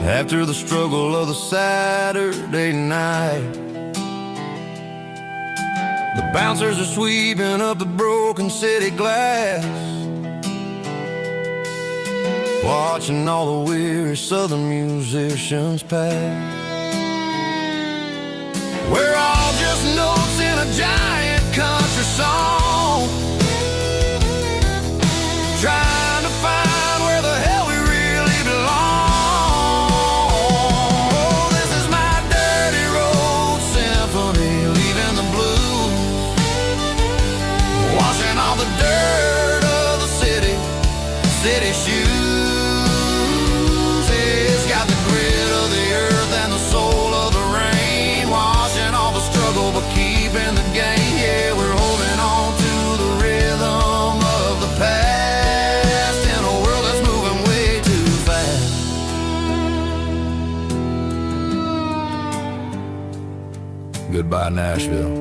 after the struggle of the Saturday night. The bouncers are sweeping up the broken city glass, watching all the weary southern musicians pass. We're all just notes in a giant country song, trying to find where the hell we really belong. Oh, this is my dirty road symphony, leaving the blues, washing all the dirt of the city shoes. It's got the grit of the earth and the soul of the rain, washing all the struggle but keeping the gain. Yeah, we're holding on to the rhythm of the past in a world that's moving way too fast. Goodbye, Nashville.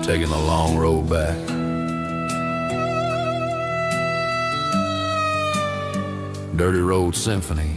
Taking the long road back. Dirty Road Symphony.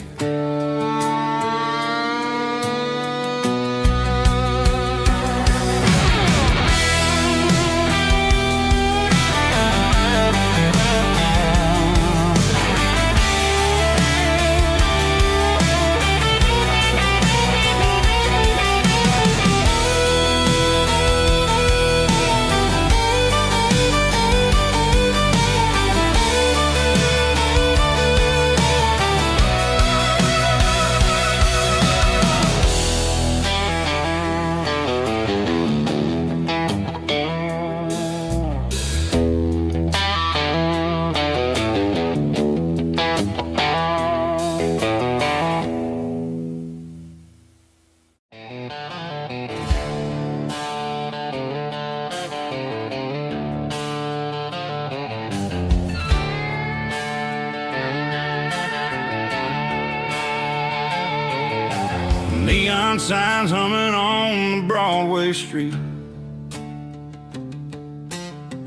Neon signs humming on the Broadway street,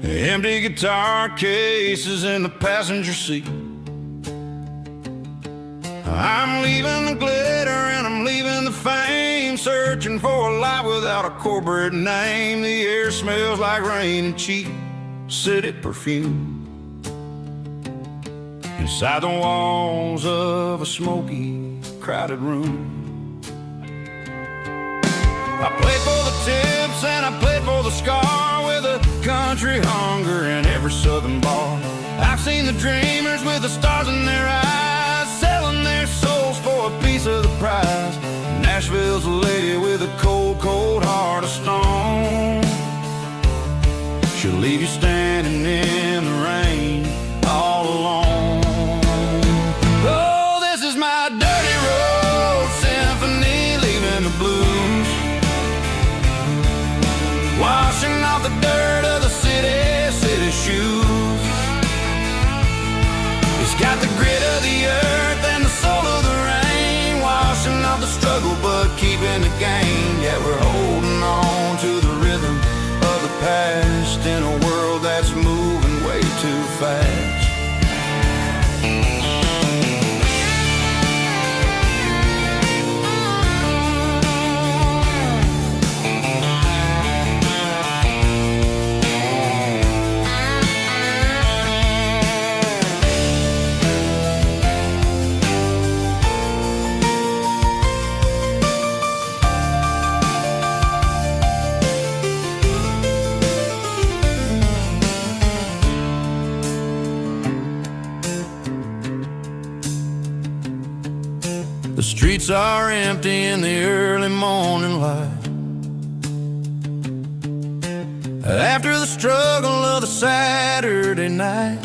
empty guitar cases in the passenger seat. I'm leaving the glitter and I'm leaving the fame, searching for a life without a corporate name. The air smells like rain and cheap city perfume. Inside the walls of a smoky, crowded room. I played for the tips and I played for the scar, with a country hunger in every southern bar. I've seen the dreamers with the stars in their eyes, selling their souls for a piece of the prize. Nashville's a lady with a cold, cold heart of stone. She'll leave you standing in the rain all alone. that's moving way too fast. The streets are empty in the early morning light. After the struggle of the Saturday night,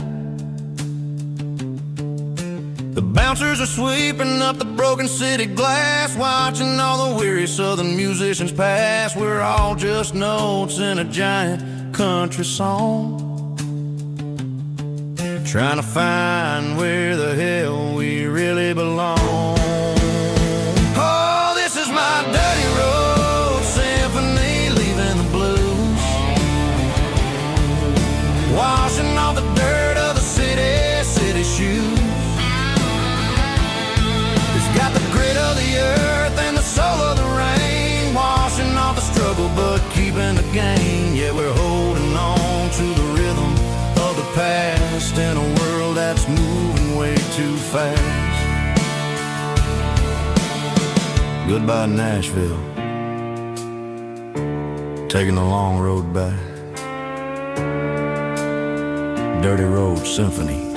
the bouncers are sweeping up the broken city glass, watching all the weary southern musicians pass. We're all just notes in a giant country song, trying to find where the hell we really belong. My dirty road symphony, leaving the blues, washing off the dirt of the city shoes. It's got the grit of the earth and the soul of the rain, washing off the struggle but keeping the gain. Yeah, we're holding on to the rhythm of the past in a world that's moving way too fast. Goodbye, Nashville. Taking the long road back. Dirty Road Symphony.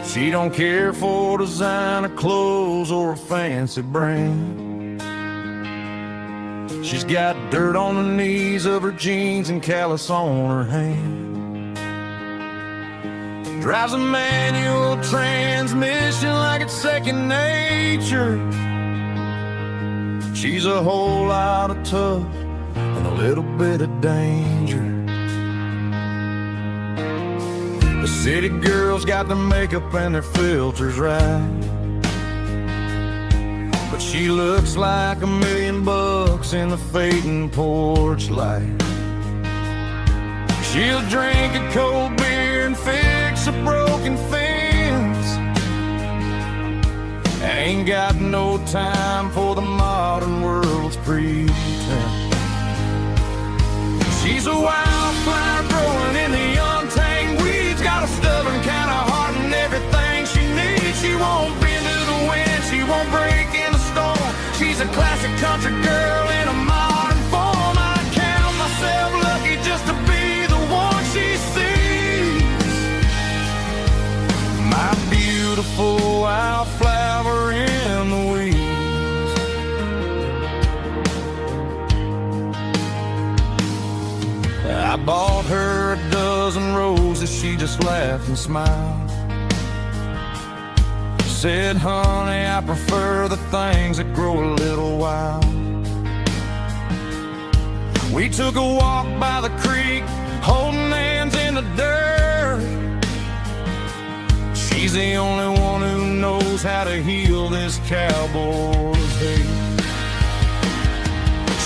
She don't care for designer clothes or a fancy brand. She's got dirt on the knees of her jeans and callus on her hand. Drives a manual transmission like it's second nature. She's a whole lot of tough and a little bit of danger. The city girls got their makeup and their filters right, but she looks like $1 million in the fading porch light. She'll drink a cold beer and fix a broken fence. Ain't got no time for the modern world's pretense. She's a wildflower growing in the untamed weeds, got a stubborn kind of heart and everything she needs. She won't bend to the wind, she won't break in the storm. She's a classic country girl in a modern form. I count myself lucky just to be the one she sees. My beautiful wildflower in the weeds. I bought her a dozen roses, she just laughed and smiled. Said, honey, I prefer the things that grow a little wild. We took a walk by the creek, holding hands in the dirt. She's the only one who knows how to heal this cowboy's hate.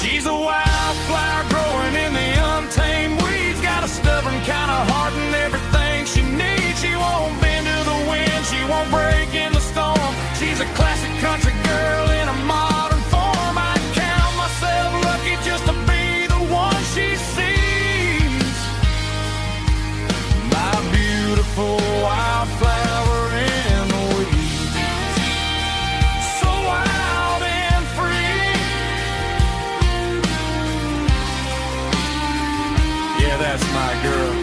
She's a wildflower growing in the untamed weeds, got a stubborn kind of heart and everything she needs. She won't bend to the wind, she won't break in the storm. She's a classic country girl in a modern form. I count myself lucky just to be the one she sees. My beautiful wildflower in the weeds, so wild and free. Yeah, that's my girl.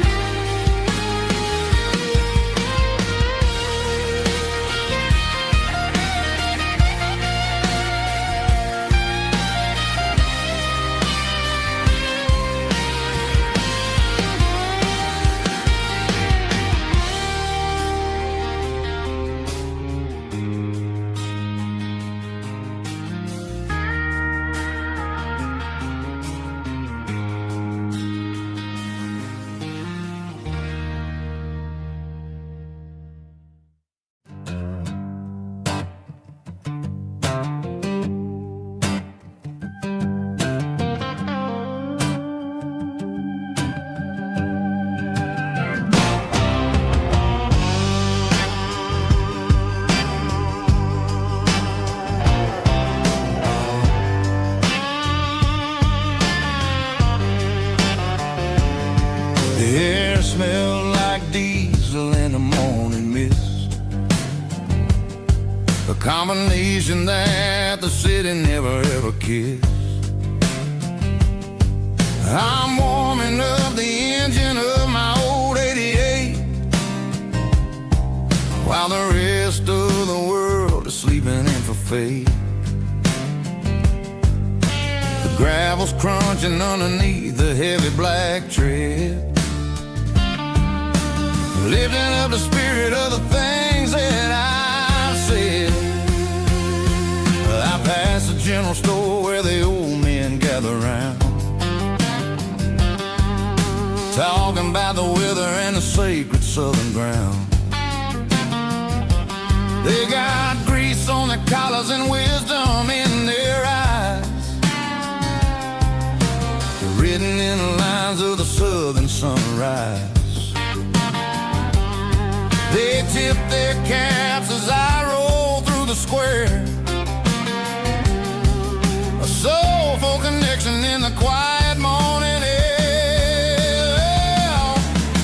morning mist, a combination that the city never ever kissed. I'm warming up the engine of my old 88, while the rest of the world is sleeping in for fate. The gravel's crunching underneath the heavy black tread, lifting up the spirit of the things that I've said. I pass the general store where the old men gather round, talking about the weather and the sacred southern ground. They got grease on their collars and wisdom in their eyes, written in the lines of the southern sunrise. They tip their caps as I roll through the square, a soulful connection in the quiet morning air.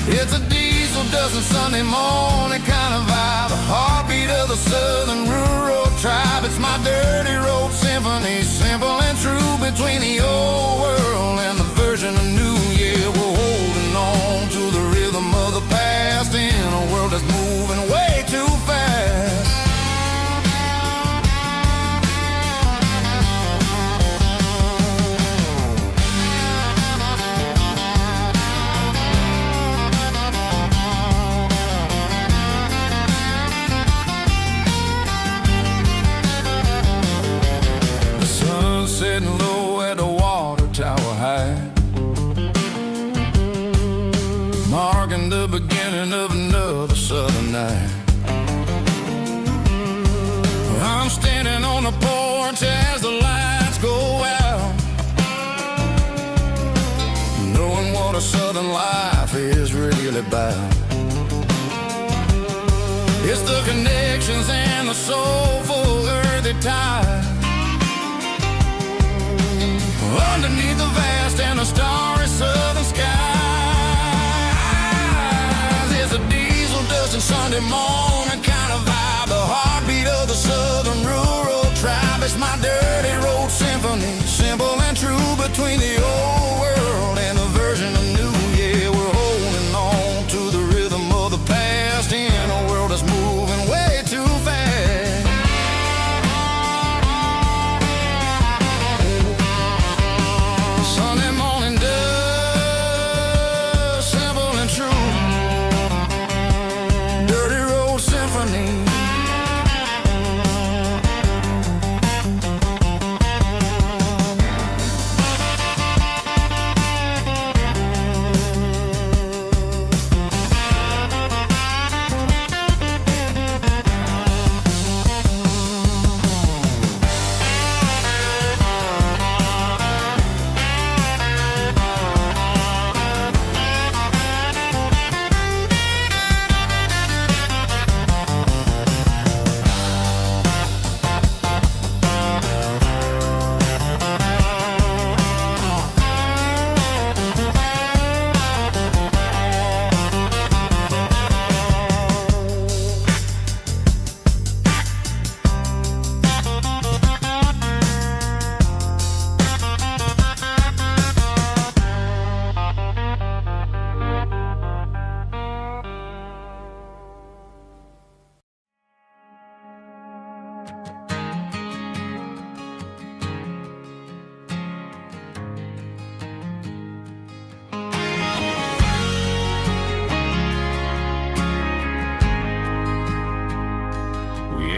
It's a diesel dozen Sunday morning kind of vibe, a heartbeat of the southern rural tribe. It's my dirty road symphony, simple and true, between the old world and the version of new. Yeah, we're holding on to the rhythm of the past in a world that's moving way too fast. The sun's setting low at the water tower high, marking the beginning of another southern night. I'm standing on the porch as the lights go out, knowing what a southern life is really about. It's the connections and the soulful earthy tide, underneath the vast and the starry southern skies. It's a diesel dusting Sunday morning kind of vibe, the heartbeat of the southern rural tribe. It's my dirty road symphony, simple and true, between the old world and the version of new. Yeah, we're holding on to the rhythm of the past in a world that's moving way too fast. Sunday morning dust, simple and true, dirty road symphony.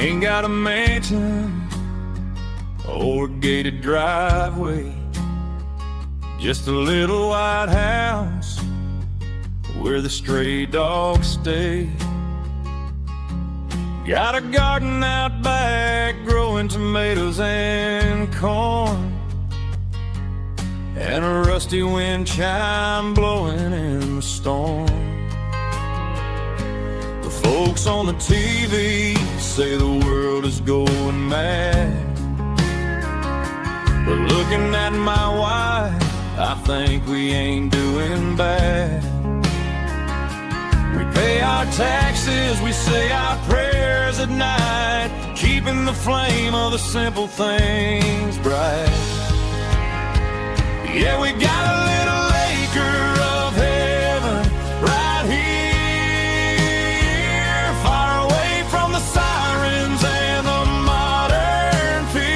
Ain't got a mansion or a gated driveway, just a little white house where the stray dogs stay. Got a garden out back growing tomatoes and corn, and a rusty wind chime blowing in the storm. The folks on the TV say the world is going mad, but looking at my wife, I think we ain't doing bad. We pay our taxes, we say our prayers at night, keeping the flame of the simple things bright. Yeah, we got a little acre of heaven right here, far away from the sirens and the modern fear,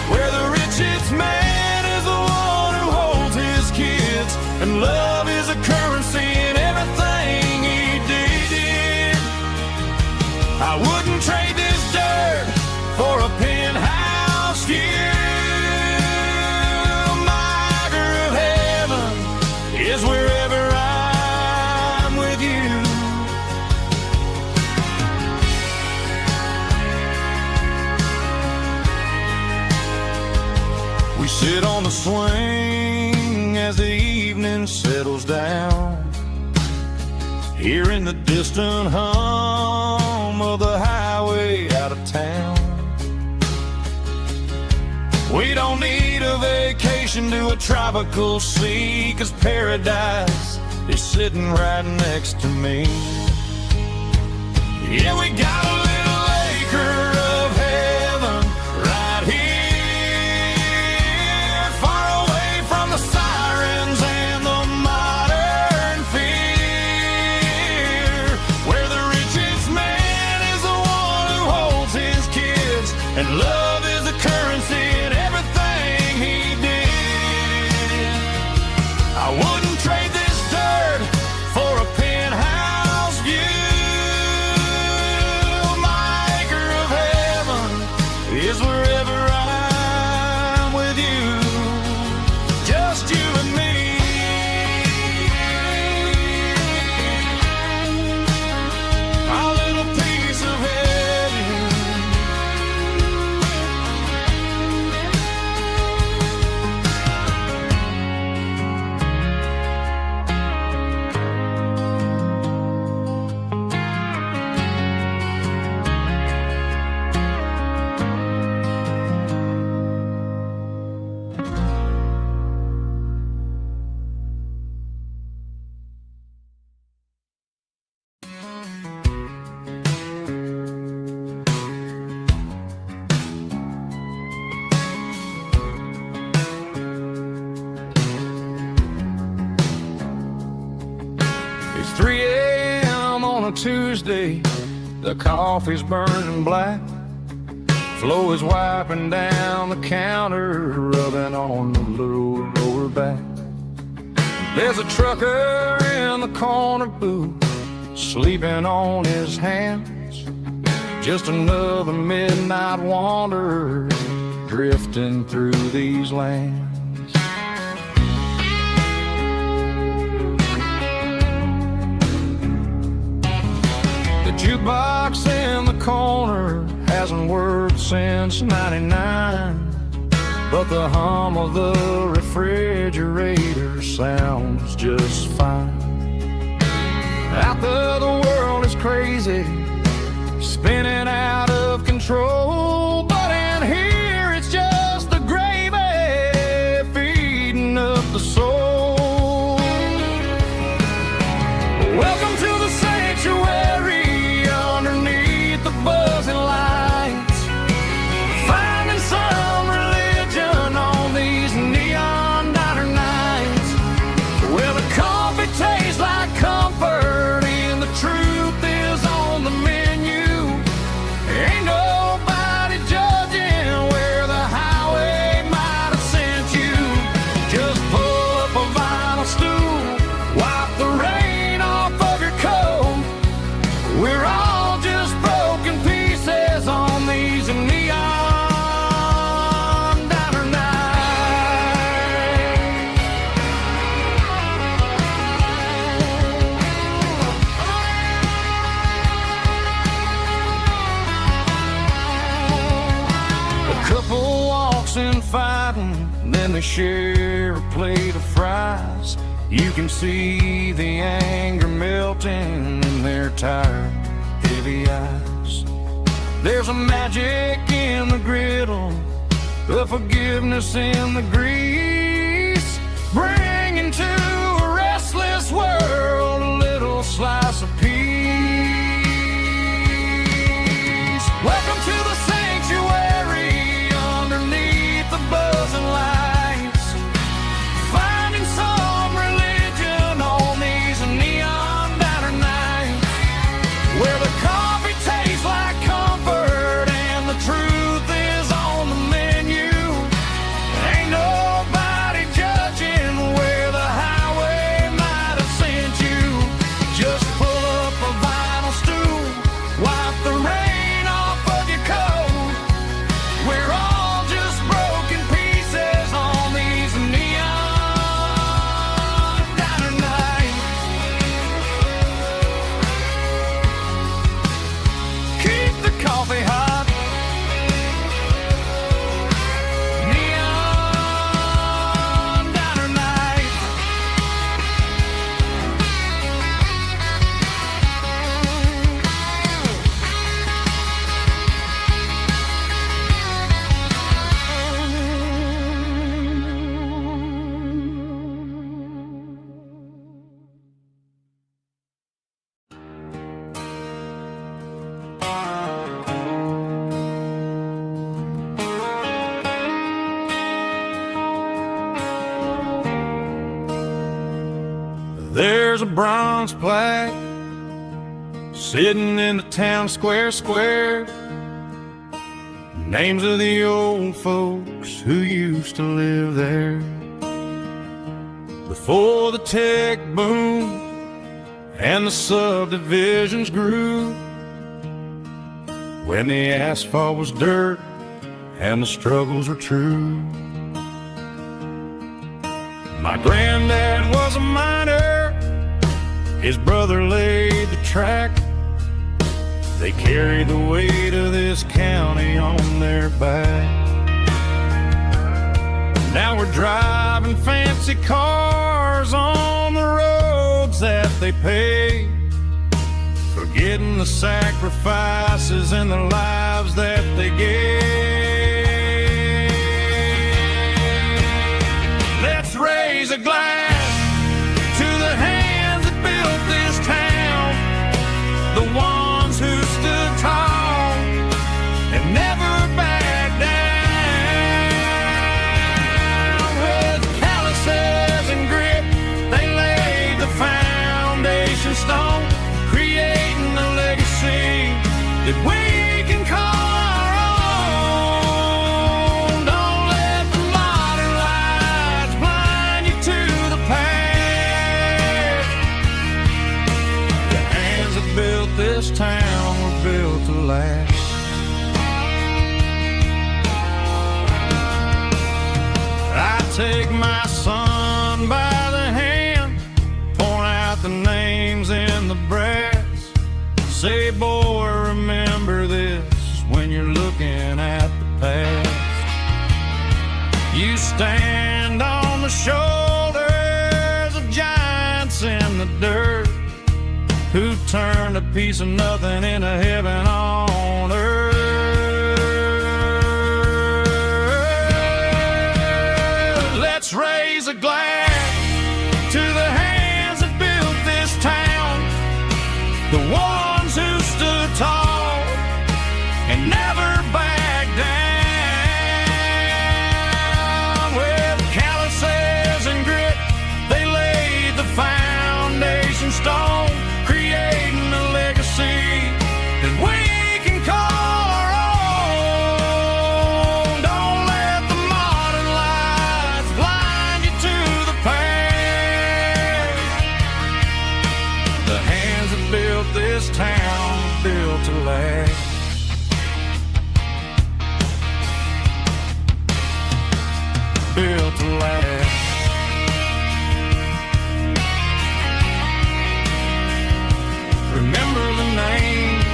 where the richest man is the one who holds his kids, and love is a currency in everything he did. I wouldn't trade this dirt for a penthouse view. Is wherever I'm with you. We sit on the swing as the evening settles down, hearing the distant hum of the highway out of town. We don't need a vacation to a tropical sea, 'cause paradise is sitting right next to me. Yeah, we got a little acre of heaven right here, far away from the sirens and the modern fear, where the richest man is the one who holds his kids, and love is the currency in everything he did. I wouldn't trade this dirt for a penthouse view. My acre of heaven is wherever I'm with you, just you and me. Our little piece of heaven. It's 3 a.m. on a Tuesday, the coffee's burning black, Flo is wiping down the counter, rubbing on the little lower back. There's a trucker in the corner booth, sleeping on his hands, just another midnight wanderer drifting through these lands. The jukebox in the corner hasn't worked since '99, but the hum of the refrigerator sounds just fine. Out there the world is crazy, spinning out of control, but in here it's just the gravy feeding up the soul. Welcome to the sanctuary underneath the buzzing lights, finding some religion on these neon diner nights, where the coffee tastes like comfort and the truth is on the menu. Ain't nobody judging where the highway might have sent you. Just pull up a vinyl stool, wipe the rain off of your coat. We're all just broken pieces on these neon diner nights. A couple walks in fighting, then they share a plate of fries. You can see the anger melting in their tired, heavy eyes. There's a magic in the griddle, a forgiveness in the grease, bringing to a restless world a little little slice of peace. Welcome to the sanctuary underneath the buzzing lights, finding some religion on these neon diner nights, where the coffee tastes like comfort and the truth is on the menu. Ain't nobody judging where the highway might have sent you. Just pull up a vinyl stool, wipe the rain off of your coat. We're all just broken pieces on these neon diner nights. Keep the coffee hot. Neon diner nights. There's a bronze plaque sitting in the town square. Names of the old folks who used to live there before the tech boom and the subdivisions grew, when the asphalt was dirt and the struggles were true. My granddad was a miner, his brother laid the track. They carried the weight of this county on their back. Now we're driving fancy cars on the roads that they paved, forgetting the sacrifices and the lives that they gave. Let's raise a glass to the hands that built this town, the ones who stood tall and never backed down. With calluses and grit, they laid the foundation stone, creating a legacy that we can call our own. Don't let the modern lights blind you to the past. The hands that built this town were built to last. I take my son by the hand, point out the names in the brass, say, boy, remember this when you're looking at the past. You stand on the shoulders of giants in the dirt, who turned a piece of nothing into heaven on earth. Let's raise a glass to the hands that built this town, the ones who stood tall and never backed down. With calluses and grit, they laid the foundation stone, creating a legacy that we can call our own. Don't let the modern lights blind you to the past. The hands that built this town were built to last. Built to last. Remember the names.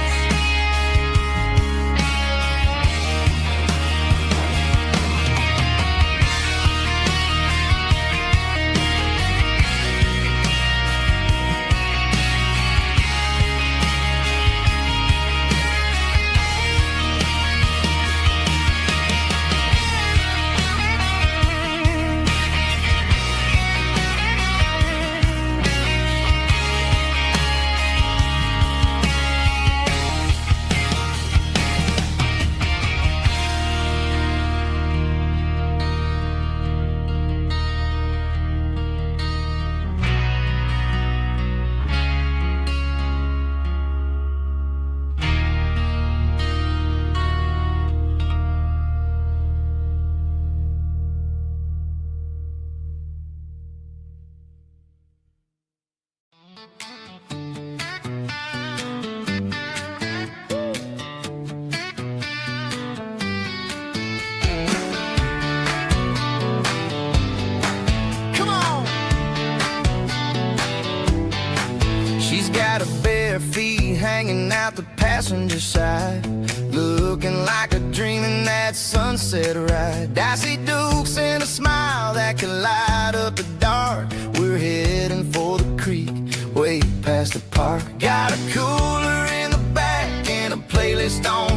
feet hanging out the passenger side, looking like a dream in that sunset ride. I see Dukes and a smile that can light up the dark. We're heading for the creek, way past the park. Got a cooler in the back and a playlist on